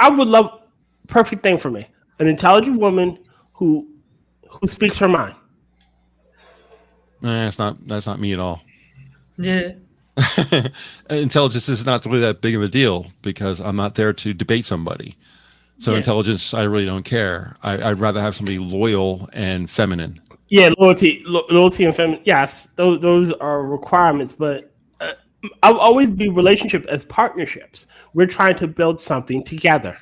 A: would love perfect thing for me. An intelligent woman who speaks her mind.
G: That's not me at all.
D: Yeah.
G: Intelligence is not really that big of a deal because I'm not there to debate somebody. So intelligence, I really don't care. I'd rather have somebody loyal and feminine.
A: Yeah, loyalty and feminine. Yes, those are requirements. But I'll always be relationship as partnerships. We're trying to build something together.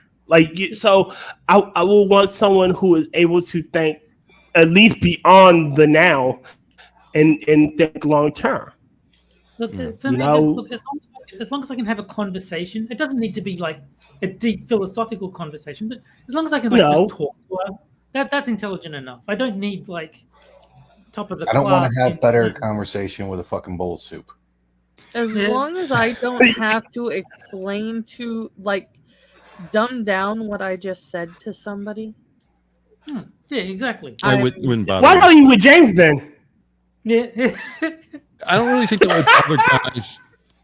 A: So I will want someone who is able to think at least beyond the now and think long term.
D: Look, for me, as long as I can have a conversation, it doesn't need to be a deep philosophical conversation, but as long as I can just talk to her, that's intelligent enough. I don't need top of the
F: I don't want to have better
D: conversation.
F: conversation with a fucking bowl of soup.
C: As long as I don't have to explain to dumb down what I just said to somebody.
D: Yeah, exactly.
G: I wouldn't bother.
A: Why are you with James then?
D: Yeah.
G: I don't really think that would bother guys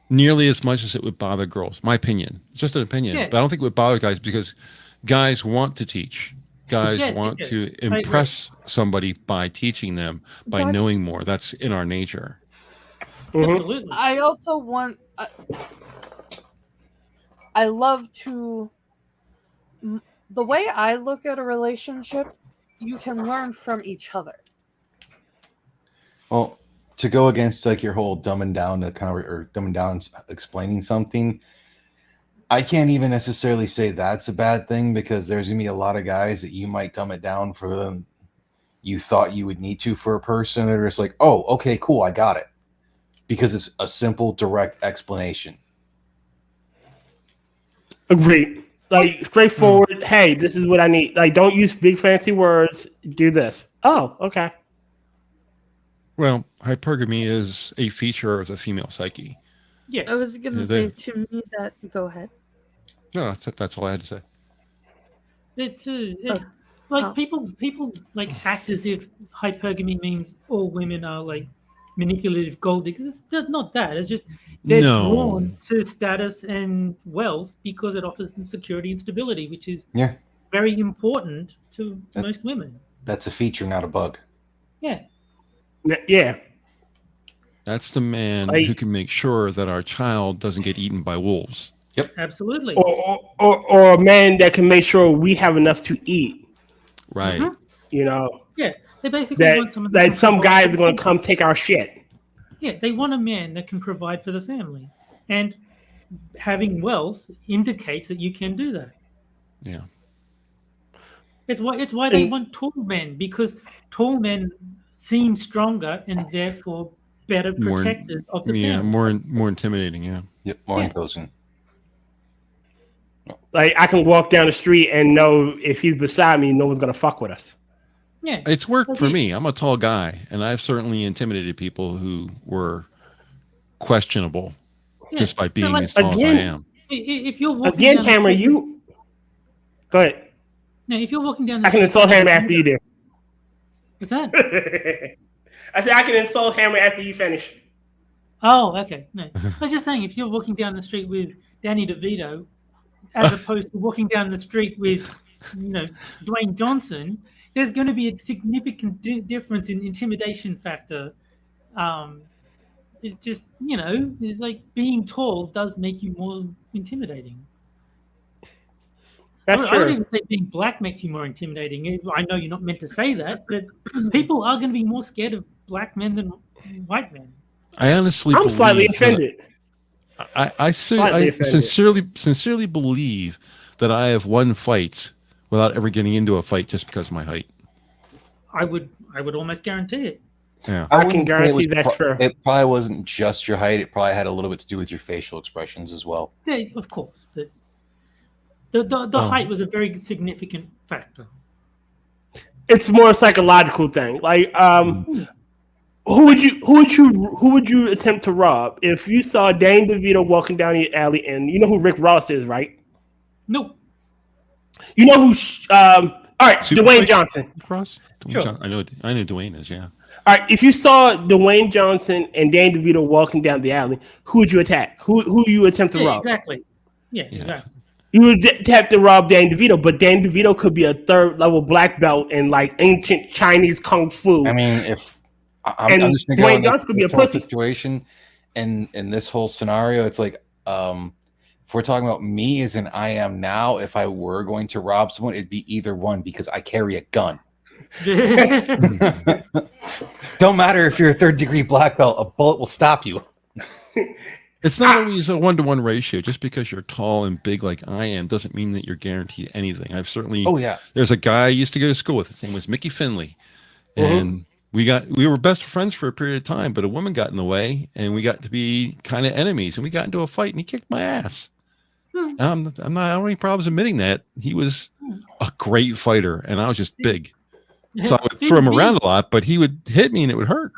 G: nearly as much as it would bother girls. My opinion. It's just an opinion.
D: Yeah.
G: But I don't think it would bother guys because guys want to teach. Guys
D: Yes,
G: want
D: yes.
G: to impress somebody by teaching them, by knowing more. That's in our nature.
D: Absolutely.
C: I also want. I love to. The way I look at a relationship, you can learn from each other.
F: Well, to go against your whole dumbing down explaining something, I can't even necessarily say that's a bad thing because there's gonna be a lot of guys that you might dumb it down for them. You thought you would need to for a person. They're just like, oh, okay, cool, I got it. Because it's a simple, direct explanation.
A: Agreed. Straightforward. Hey, this is what I need. Don't use big fancy words. Do this. Oh, okay.
G: Well, hypergamy is a feature of the female psyche.
D: Yes.
C: I was going to say to me that. Go ahead.
G: No, that's all I had to say.
D: It's people act as if hypergamy means all women are manipulative gold diggers. It's not that. It's just they're drawn to status and wealth because it offers them security and stability, which is very important to most women.
F: That's a feature, not a bug.
D: Yeah.
A: Yeah.
G: That's the man who can make sure that our child doesn't get eaten by wolves.
F: Yep.
D: Absolutely.
A: Or a man that can make sure we have enough to eat.
G: Right.
A: Mm-hmm.
D: Yeah. They basically want someone
A: that some guys are going to come take our shit.
D: Yeah, they want a man that can provide for the family. And having wealth indicates that you can do that.
G: Yeah.
D: It's why they want tall men, because tall men seem stronger and therefore better protectors of the family.
G: More intimidating, yeah.
F: Yep, more imposing.
A: Like I can walk down the street and know if he's beside me, no one's gonna fuck with us.
D: Yeah,
G: It's worked for me. I'm a tall guy, and I've certainly intimidated people who were questionable just by being as tall as I am.
D: If you're walking
A: Again,
D: down the
A: Hammer,
D: street-
A: you go ahead.
D: No, if you're walking down the
A: I can
D: street,
A: insult Hammer after you do.
D: What's that?
A: I said I can insult Hammer after you finish.
D: Oh, okay. No, I was just saying, if you're walking down the street with Danny DeVito, as opposed to walking down the street with, Dwayne Johnson, there's going to be a significant difference in intimidation factor. It's just, it's like being tall does make you more intimidating.
A: That's
D: I would
A: true.
D: even say being black makes you more intimidating. I know you're not meant to say that, but people are going to be more scared of black men than white men.
G: I honestly
A: I'm
G: believe
A: slightly
G: that-
A: offended.
G: I
A: Slightly offended.
G: sincerely believe that I have won fights without ever getting into a fight just because of my height.
D: I would almost guarantee it.
G: Yeah.
A: I can
F: wouldn't say
A: guarantee
F: it was
A: that's true.
F: It probably wasn't just your height. It probably had a little bit to do with your facial expressions as well.
D: Yeah, of course, but the height was a very significant factor.
A: It's more a psychological thing. Like, who would you attempt to rob if you saw Dane DeVito walking down the alley? And you know who Rick Ross is, right?
D: Nope.
A: You know who? All right,
G: Super
A: Dwayne
G: Fight
A: Johnson.
G: Cross?
D: Sure.
G: I know Dwayne is, yeah.
A: All right, if you saw Dwayne Johnson and Dane DeVito walking down the alley, who would you attack? Who you attempt to
D: Yeah,
A: rob?
D: exactly. Yeah, exactly.
A: You would have to rob Dane DeVito, but Dane DeVito could be a third level black belt in like ancient Chinese kung fu.
F: I mean, if I'm
A: And
F: just gonna go
A: Dwayne
F: in
A: Johnson could be
F: this
A: a
F: whole
A: pussy.
F: situation, and in this whole scenario, it's like, if we're talking about me as in I am now, if I were going to rob someone, it'd be either one because I carry a gun. Don't matter if you're a third-degree black belt, a bullet will stop you.
G: It's not always a 1-to-1 ratio. Just because you're tall and big like I am doesn't mean that you're guaranteed anything. I've certainly.
F: Oh yeah.
G: There's a guy I used to go to school with. His name was Mickey Finley, and we were best friends for a period of time. But a woman got in the way, and we got to be kind of enemies. And we got into a fight, and he kicked my ass. I don't have any problems admitting that. He was a great fighter, and I was just big. So I would throw him around a lot, but he would hit me and it would hurt.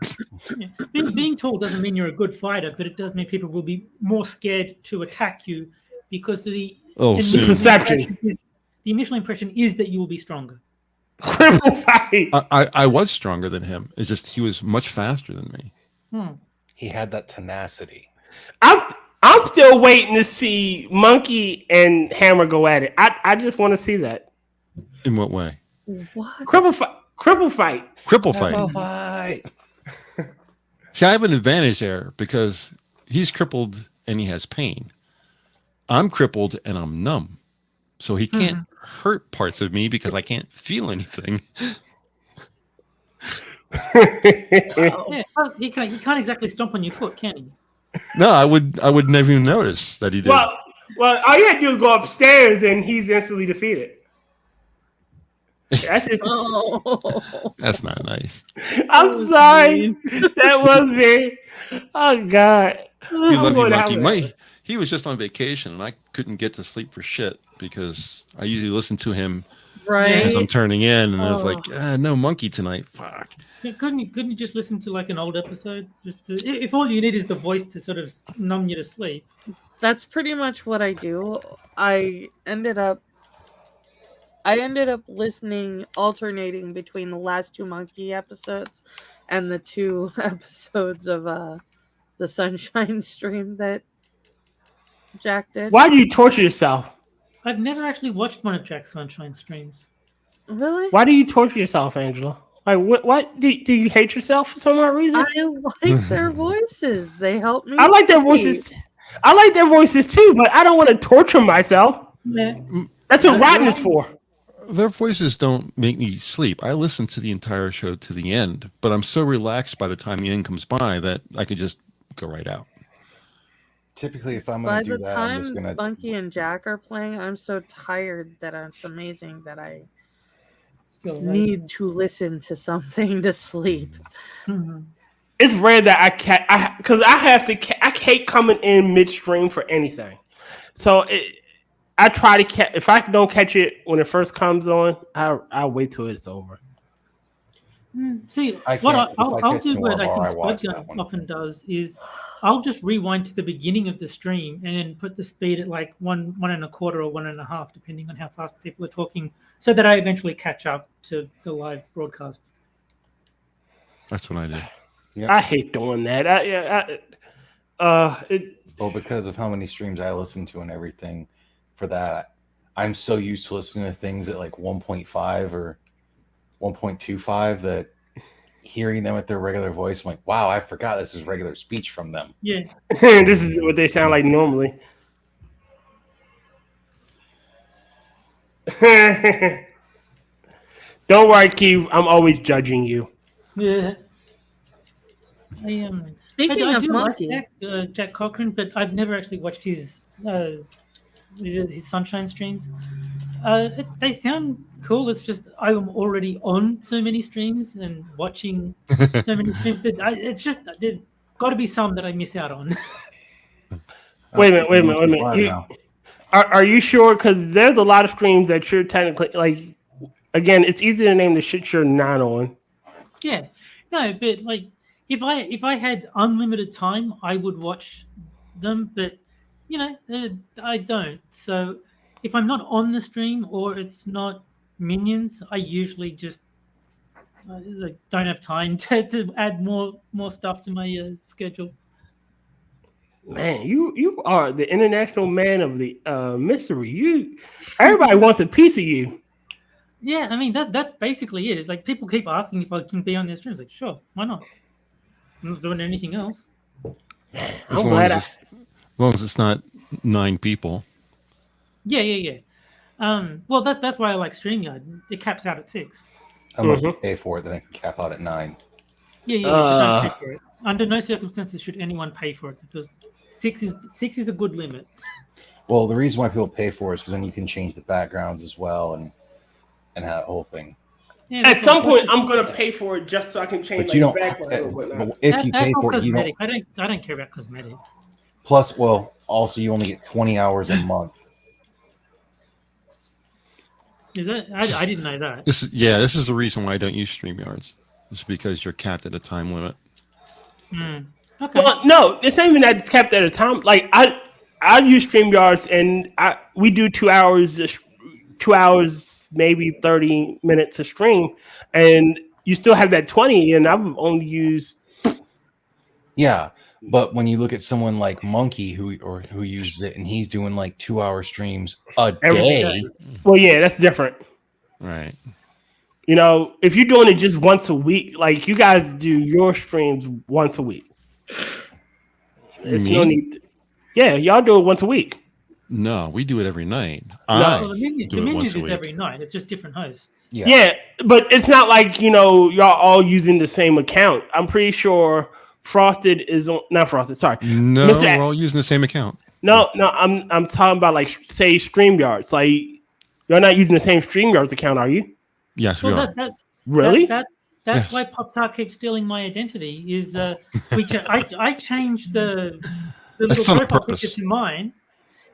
D: Being tall doesn't mean you're a good fighter, but it does mean people will be more scared to attack you because the
G: soon.
A: Perception.
D: The initial impression is that you will be stronger.
A: Cripple fight.
G: I was stronger than him. It's just he was much faster than me.
F: He had that tenacity.
A: I'm still waiting to see Monkey and Hammer go at it. I just want to see that.
G: In what way?
C: What?
A: Cripple fight.
G: Cripple fight.
F: Fight.
G: See, I have an advantage there because he's crippled and he has pain. I'm crippled and I'm numb. So he can't hurt parts of me because I can't feel anything.
D: Yeah, plus he can't exactly stomp on your foot, can he?
G: No, I would never even notice that he did.
A: well, all you had to do is go upstairs and he's instantly defeated. That's just,
C: Oh.
G: That's not nice.
A: I'm sorry. That was me. Oh God.
G: We love you,
A: going out
G: Monkey.
A: with
G: He was just on vacation and I couldn't get to sleep for shit because I usually listen to him
C: Right.
G: as I'm turning in, and I was
C: Oh.
G: like, no Monkey tonight. Fuck.
D: Yeah, couldn't you just listen to like an old episode? If all you need is the voice to sort of numb you to sleep.
C: That's pretty much what I do. I ended up listening, alternating between the last 2 Monkey episodes and the 2 episodes of the Sunshine stream that Jack did.
A: Why do you torture yourself?
D: I've never actually watched one of Jack's Sunshine streams.
C: Really?
A: Why do you torture yourself, Angela? Like, what do you hate yourself for some odd reason?
C: I like their voices. They help me.
A: I like their
C: sleep.
A: voices. I like their voices too, but I don't want to torture myself.
D: Yeah.
A: That's what Rotten is for.
G: Their voices don't make me sleep. I listen to the entire show to the end, but I'm so relaxed by the time the end comes by that I could just go right out.
F: Typically, if I'm
C: By
F: going to
C: the
F: do that, I'm just
C: time
F: going to.
C: Bunky and Jack are playing, I'm so tired that it's amazing that I need to listen to something to sleep.
D: Mhm.
A: It's rare that I can't, because I hate coming in midstream for anything. So I try to catch. If I don't catch it when it first comes on, I'll wait till it's over.
D: See,
F: I
D: what
F: can't- if I
D: I'll
F: catch
D: do, what I
F: Noir,
D: think
F: I watch
D: Spud
F: that one.
D: often does is I'll just rewind to the beginning of the stream and then put the speed at like 1.25 or 1.5, depending on how fast people are talking, so that I eventually catch up to the live broadcast.
G: That's what I do.
F: Yeah.
A: I hate doing that.
F: Well, because of how many streams I listen to and everything for that, I'm so used to listening to things at like 1.5 or 1.25 that hearing them at their regular voice, I'm like, wow, I forgot this is regular speech from them.
D: Yeah.
A: This is what they sound like normally. Don't worry, Keith. I'm always judging you.
D: Yeah.
C: Speaking
D: I
C: of
D: do
C: Monkey,
D: like Jack Cochran, but I've never actually watched his Sunshine streams. They sound cool. It's just I'm already on so many streams and watching so many streams that it's just there's got to be some that I miss out on.
A: Wait a minute. Are you sure? Because there's a lot of streams that you're technically like. Again, it's easy to name the shit you're not on.
D: Yeah, no, but like if I had unlimited time, I would watch them. But I don't. So if I'm not on the stream or it's not Minions, I usually just don't have time to add more stuff to my schedule.
A: Man, you are the international man of the mystery. Everybody wants a piece of you.
D: Yeah, I mean that's basically it. It's like people keep asking if I can be on their streams. Like, sure, why not? I'm not doing anything else.
G: As long as it's not 9 people.
D: Yeah. Well, that's why I like StreamYard. It caps out at 6.
F: Unless you pay for it, then it can cap out at 9.
D: Yeah. Don't pay for it. Under no circumstances should anyone pay for it because 6 is a good limit.
F: Well, the reason why people pay for it is because then you can change the backgrounds as well and that whole thing.
D: Yeah,
A: At some point, I'm gonna pay for it just so I can change
F: But you don't.
A: background or whatnot.
F: But if you pay for it, you don't.
D: I don't care about cosmetics.
F: Plus, well, also you only get 20 hours a month.
D: Is that? I didn't know that.
G: This is the reason why I don't use StreamYards. It's because you're capped at a time limit.
D: Okay.
A: Well, no, it's not even that it's capped at a time. Like I use StreamYards and we do 2 hours, maybe 30 minutes of stream, and you still have that 20, and I've only used.
F: Yeah, but when you look at someone like Monkey who uses it and he's doing like 2-hour streams a day.
A: Well, yeah, that's different.
G: Right.
A: If you're doing it just once a week, like you guys do your streams once a week. There's no need. Yeah, y'all do it once a week.
G: No, we do it every night.
D: The Minions is every night. It's just different hosts.
A: Yeah, but it's not like y'all all using the same account. I'm pretty sure Frosted is on. Not Frosted. Sorry.
G: No, we're all using the same account.
A: No. I'm talking about like say StreamYards. Like you're not using the same StreamYards account, are you?
G: Yes, we are.
A: Really?
D: That's why Pop-Tart keeps stealing my identity. Is I changed the little profile picture to mine,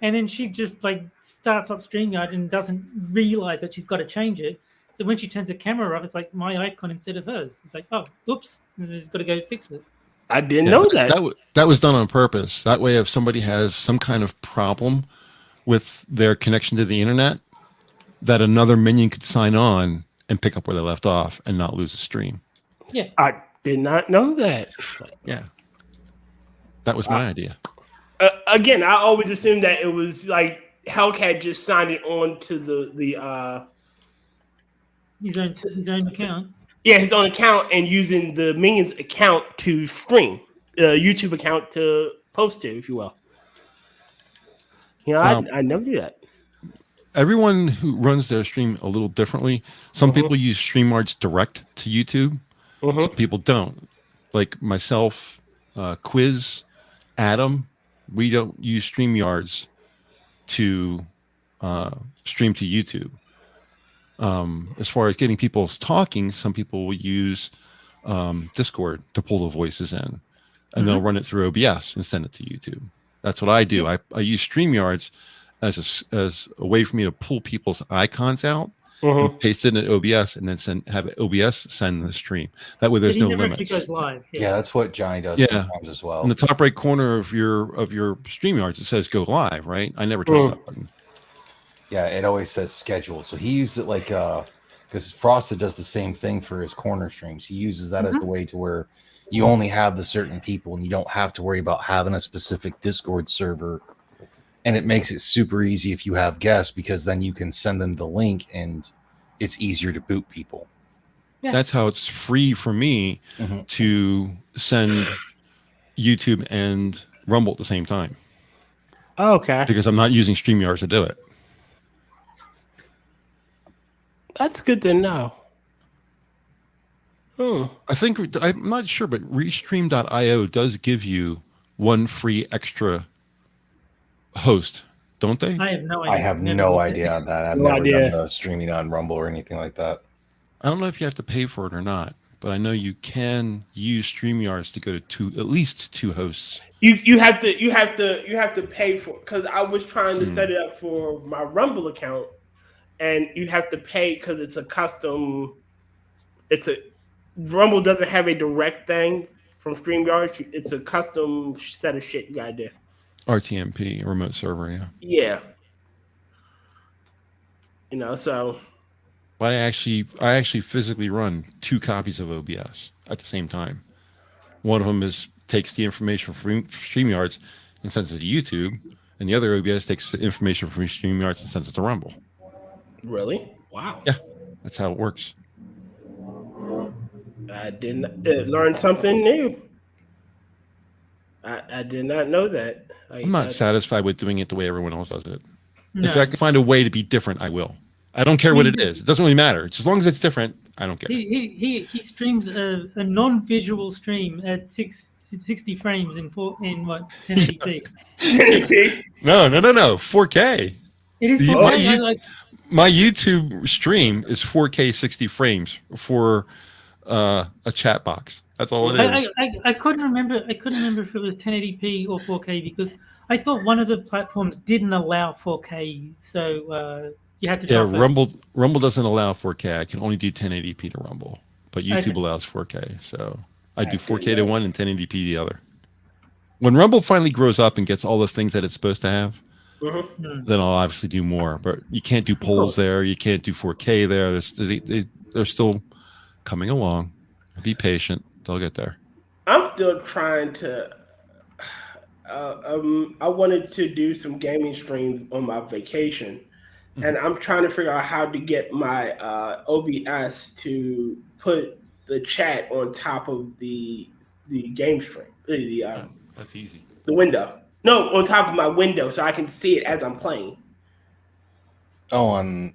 D: and then she just like starts up StreamYard and doesn't realize that she's got to change it. So when she turns the camera off, it's like my icon instead of hers. It's like, oh, oops, and she's got to go fix it.
A: I didn't know that.
G: That was done on purpose. That way, if somebody has some kind of problem with their connection to the internet, that another minion could sign on and pick up where they left off and not lose a stream.
D: Yeah.
A: I did not know that.
G: Yeah. That was my idea.
A: Again, I always assumed that it was like Hellcat just signed it on to the
D: his own account.
A: Yeah, his own account and using the Minions account to stream, YouTube account to post to, if you will. I never do that.
G: Everyone who runs their stream a little differently. Some people use StreamYards direct to YouTube. Some people don't. Like myself, Quiz, Adam, we don't use StreamYards to stream to YouTube. As far as getting people talking, some people will use Discord to pull the voices in, and they'll run it through OBS and send it to YouTube. That's what I do. I use StreamYards as a way for me to pull people's icons out,
A: Mhm.
G: and paste it in OBS, and then have OBS send the stream. That way, there's
D: But he
G: no
D: never actually
G: limits.
D: goes live.
F: Yeah, that's what Johnny does
G: Yeah.
F: sometimes as well.
G: In the top right corner of your StreamYards, it says "Go Live." Right? I never touch that button.
F: Yeah, it always says schedule. So he uses it like because Frosted does the same thing for his corner streams. He uses that as the way to where you only have the certain people and you don't have to worry about having a specific Discord server. And it makes it super easy if you have guests because then you can send them the link and it's easier to boot people.
D: Yeah.
G: That's how it's free for me to send YouTube and Rumble at the same time.
A: Okay.
G: Because I'm not using StreamYards to do it.
A: That's good to know.
G: I think, I'm not sure, but Restream.io does give you one free extra host, don't they?
D: I have no idea.
F: I have
D: Never
F: no
D: looked at
F: idea
D: it.
F: on that. I've
A: No
F: never
A: idea.
F: done the streaming on Rumble or anything like that.
G: I don't know if you have to pay for it or not, but I know you can use StreamYards to go to at least 2 hosts.
A: You have to pay for, because I was trying to set it up for my Rumble account, and you have to pay because it's a custom. Rumble doesn't have a direct thing from StreamYard. It's a custom set of shit you gotta do.
G: RTMP, remote server, yeah.
A: Yeah. So
G: I actually physically run 2 copies of OBS at the same time. One of them takes the information from StreamYards and sends it to YouTube, and the other OBS takes the information from StreamYards and sends it to Rumble.
A: really, wow.
G: Yeah, that's how it works.
A: I didn't learn something new. I did not know that.
G: I'm not satisfied with doing it the way everyone else does it.
D: No.
G: If I can find a way to be different, I will. I don't care what it is. It doesn't really matter. As long as it's different, I don't care.
D: He streams a non-visual stream at 60 frames in 1080p.
G: No. 4K.
D: It is
G: You-
D: 4K.
G: My YouTube stream is 4K 60 frames for a chat box. That's all it is.
D: I couldn't remember. I couldn't remember if it was 1080p or 4K because I thought one of the platforms didn't allow 4K, so you had to.
G: Yeah,
D: drop it.
G: Rumble doesn't allow 4K. I can only do 1080p to Rumble, but YouTube allows 4K. So I do 4K to one and 1080p the other. When Rumble finally grows up and gets all the things that it's supposed to have, then I'll obviously do more. But you can't do polls there. You can't do 4K there. They're still coming along. Be patient. They'll get there.
A: I'm still trying to. I wanted to do some gaming streams on my vacation, and I'm trying to figure out how to get my OBS to put the chat on top of the game stream.
G: That's easy.
A: The window. No, on top of my window, so I can see it as I'm playing.
G: On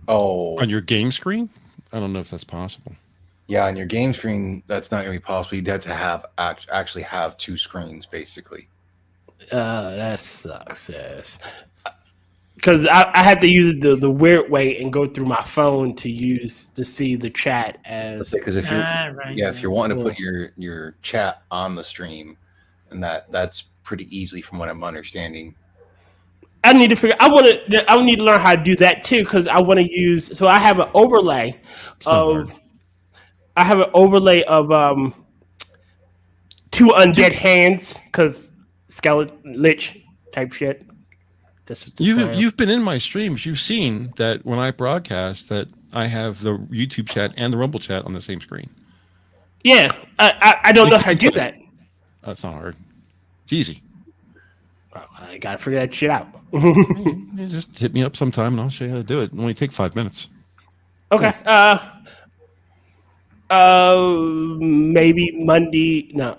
G: your game screen? I don't know if that's possible.
F: Yeah, on your game screen, that's not going to be possible. You'd have to have actually have 2 screens, basically.
A: That sucks, because I have to use it the weird way and go through my phone to see the chat as.
F: Because if you're
D: right.
F: if you're wanting to put your chat on the stream, and that's pretty easy from what I'm understanding.
A: I need to figure. I need to learn how to do that too because I want to use. So I have an overlay of. I have an overlay of 2 undead hands because skeleton lich type shit.
G: You've been in my streams. You've seen that when I broadcast that I have the YouTube chat and the Rumble chat on the same screen.
A: Yeah, I don't know how to do that.
G: That's not hard. It's easy.
A: I gotta figure that shit out.
G: You just hit me up sometime and I'll show you how to do it. It only take 5 minutes.
A: Okay. Maybe Monday. No.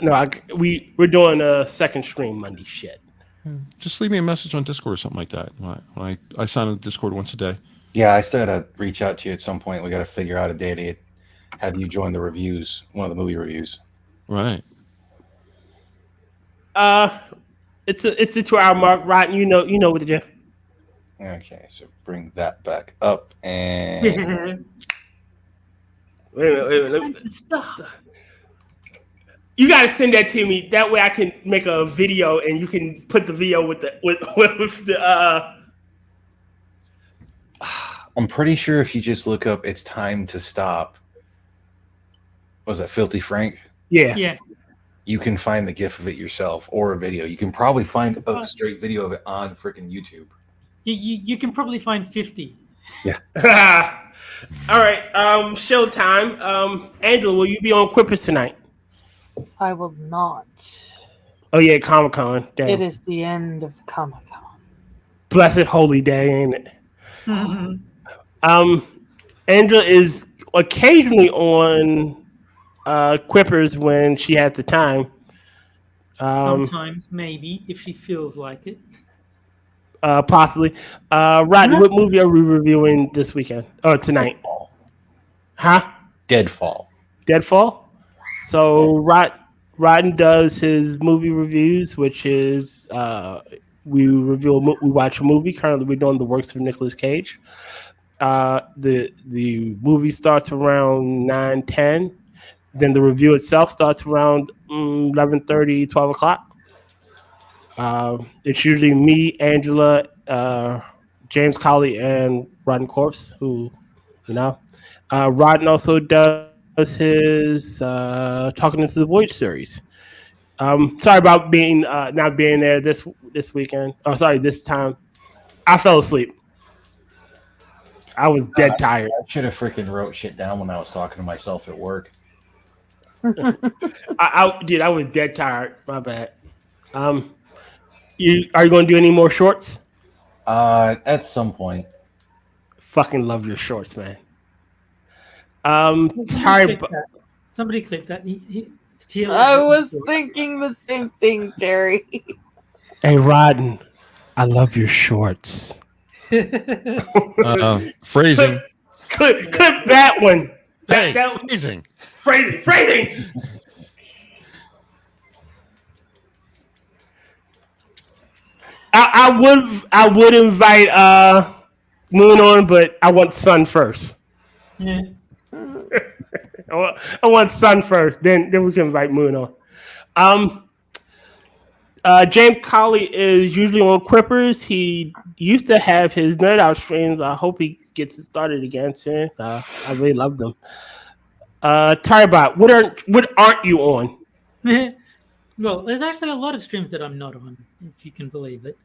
A: We're doing a second stream Monday. Shit.
G: Just leave me a message on Discord or something like that. I sign on Discord once a day.
F: Yeah, I still got to reach out to you at some point. We got to figure out a day to have you join the reviews, one of the movie reviews.
G: Right.
A: It's a 2-hour mark, right? You know what to do.
F: Okay, so bring that back up and.
A: Wait a minute. You gotta send that to me. That way I can make a video and you can put the video with the
F: I'm pretty sure if you just look up "It's Time to Stop," was that Filthy Frank?
A: Yeah.
D: Yeah.
F: You can find the GIF of it yourself or a video. You can probably find a straight video of it on freaking YouTube.
D: You can probably find 50.
A: All right. Showtime. Angela, will you be on Quippers tonight?
C: I will not.
A: Oh yeah, Comic-Con. Damn.
C: It is the end of Comic-Con.
A: Blessed holy day, ain't it? Angela is occasionally on Quippers when she has the time.
D: Sometimes, maybe, if she feels like it.
A: Possibly. Rodney, what movie are we reviewing this weekend? Or tonight?
F: Deadfall.
A: Huh?
F: Deadfall.
A: Deadfall? So Rodney does his movie reviews, which is we watch a movie. Currently, we're doing The Works of Nicolas Cage. The movie starts around 9:10. Then the review itself starts around 11:30, 12 o'clock. It's usually me, Angela, James Colley, and Rotncorpse, who, Rodden also does his Talking Into the Void series. Sorry about being not being there this weekend. Oh, sorry, this time. I fell asleep. I was dead tired.
F: I should have freaking wrote shit down when I was talking to myself at work.
A: I was dead tired. My bad. Are you going to do any more shorts?
F: At some point.
A: Fucking love your shorts, man.
D: Somebody clicked that.
C: I was thinking the same thing, Terry.
A: Hey, Rodden, I love your shorts.
G: Phrasing.
A: Clip that one.
G: Hey,
A: that
G: phrasing.
A: Phrasing. I would invite Moon on, but I want Sun first.
D: Yeah.
A: I want Sun first, then we can invite Moon on. James Colley is usually on Quippers. He used to have his Nerd Out streams. I hope he gets it started again soon. I really love them. Tarbot, what aren't you on?
D: Well, there's actually a lot of streams that I'm not on, if you can believe it.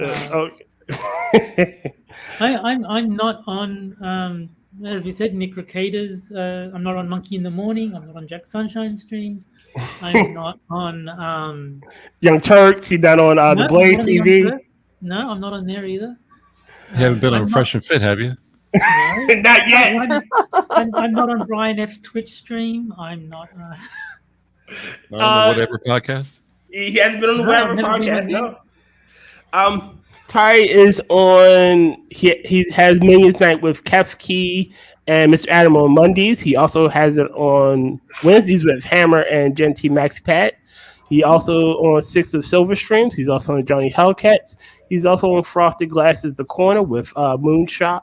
A: Okay.
D: I'm not on, as we said, Nick Ricada's. I'm not on Monkey in the Morning. I'm not on Jack Sunshine streams. I'm not on
A: Young Turks. He's not on the Blaze TV.
D: No, I'm not on there either.
G: You haven't been on Fresh and Fit, have you?
D: No,
A: Not yet.
D: I'm not on Brian F's Twitch stream. I'm not.
G: Not on the Whatever podcast?
A: He hasn't been on the Whatever podcast.
D: No.
A: Ty is on. He has Minions Night with Kefki and Mr. Adam on Mondays. He also has it on Wednesdays with Hammer and Gen T Maxi Pat. He also on 6 of Silver streams. He's also on Johnny Hellcats. He's also on Frosted Glasses The Corner with Moonshock,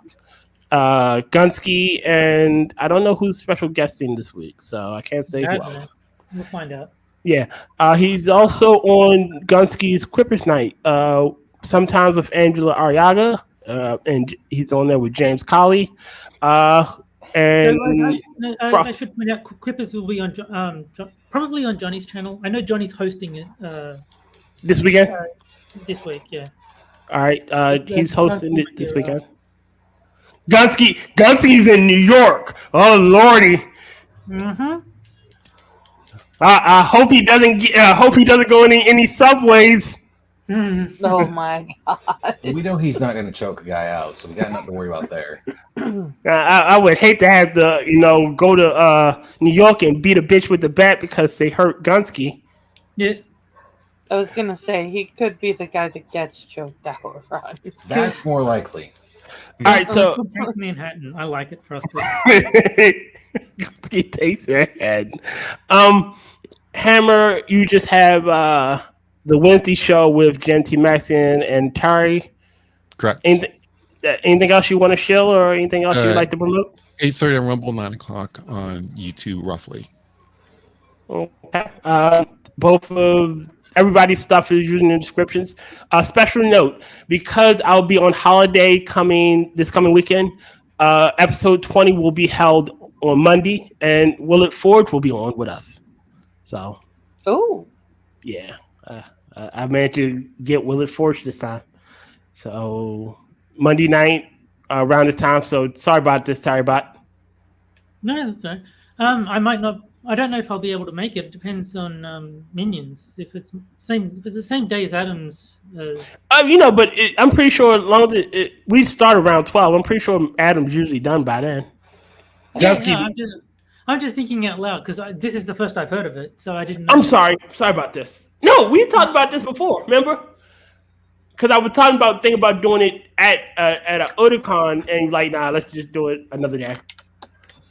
A: Gunski, and I don't know who's special guesting this week, so I can't say who else.
D: We'll find out.
A: Yeah. He's also on Gunski's Quippers Night, sometimes with Angela Arrega, and he's on there with James Colley.
D: I should point out Quippers will be on probably on Johnny's channel. I know Johnny's hosting it
A: this weekend.
D: This week, yeah.
A: All right, he's hosting it this weekend. Gunski's in New York. Oh lordy.
D: Mm-hmm.
A: I hope he doesn't go in any subways.
C: Oh my god!
F: We know he's not going to choke a guy out, so we got nothing to worry about there.
A: I would hate to have to go to New York and beat a bitch with the bat because they hurt Gunski.
D: Yeah.
C: I was gonna say he could be the guy that gets choked out. Ron.
F: That's more likely.
A: All right, so
D: Takes Manhattan. I like it for us to.
A: Gunski takes Manhattan. Hammer, you just have the Wednesday show with Genty Maxine and Tari.
G: Correct.
A: Anything else you want to shill or anything else you'd like to promote?
G: 8:30 on Rumble, 9 o'clock on YouTube, roughly.
A: Okay. Both of Everybody's stuff is using the descriptions. Special note, because I'll be on holiday this coming weekend, episode 20 will be held on Monday, and Will It Forge will be on with us. So, yeah, I managed to get Will It Forge this time. So, Monday night around this time. So, sorry about this, Terrybot.
D: No, that's right. I might not. I don't know if I'll be able to make it. It depends on Minions. If it's the same day as Adams.
A: But I'm pretty sure as long as we start around 12, I'm pretty sure Adam's usually done by then.
D: Yeah, I'm just thinking out loud because this is the first I've heard of it, so I didn't know.
A: I'm sorry about this. No, we talked about this before. Remember? Because I was thinking about doing it at a Otakon, and like, nah, let's just do it another day.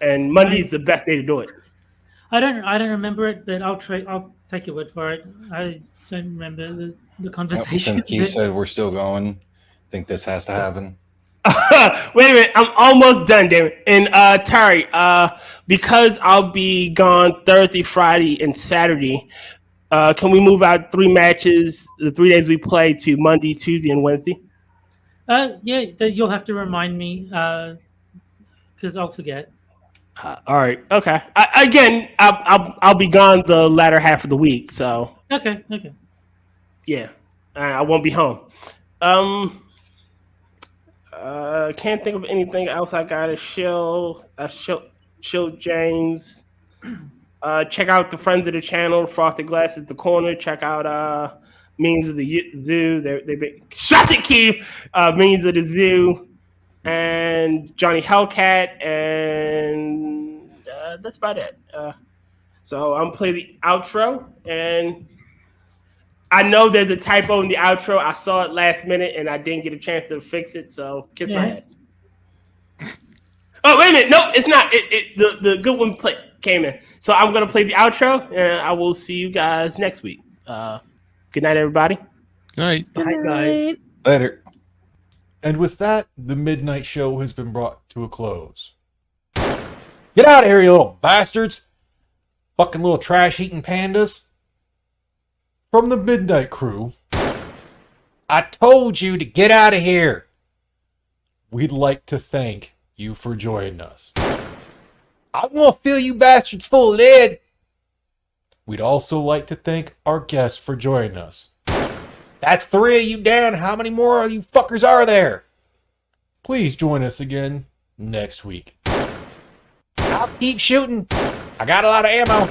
A: And Monday's the best day to do it.
D: I don't remember it, but I'll take your word for it. I don't remember the conversation.
F: Since Keith said we're still going, I think this has to happen.
A: Wait a minute, I'm almost done, David. And Terry, because I'll be gone Thursday, Friday, and Saturday, can we move out 3 matches, the 3 days we play, to Monday, Tuesday, and Wednesday?
D: Yeah, you'll have to remind me because I'll forget.
A: All right. Okay. I'll be gone the latter half of the week. So.
D: Okay.
A: Yeah, I won't be home. Can't think of anything else. I got to shill James. Check out the friends of the channel, Frosted Glasses, The Corner. Check out Means of the Zoo. They shut it, Keith. Means of the Zoo. And Johnny Hellcat, and that's about it. So I'm playing the outro, and I know there's a typo in the outro. I saw it last minute, and I didn't get a chance to fix it. So kiss my ass. Oh wait a minute, no, it's not. The good one came in. So I'm gonna play the outro, and I will see you guys next week. Good night, everybody.
G: All right.
D: Bye, guys.
F: Later. And with that, the Midnight Show has been brought to a close. Get out of here, you little bastards! Fucking little trash-eating pandas. From the Midnight Crew, I told you to get out of here! We'd like to thank you for joining us. I want to fill you bastards full of lead! We'd also like to thank our guests for joining us. That's 3 of you down. How many more of you fuckers are there? Please join us again next week. I'll keep shooting. I got a lot of ammo.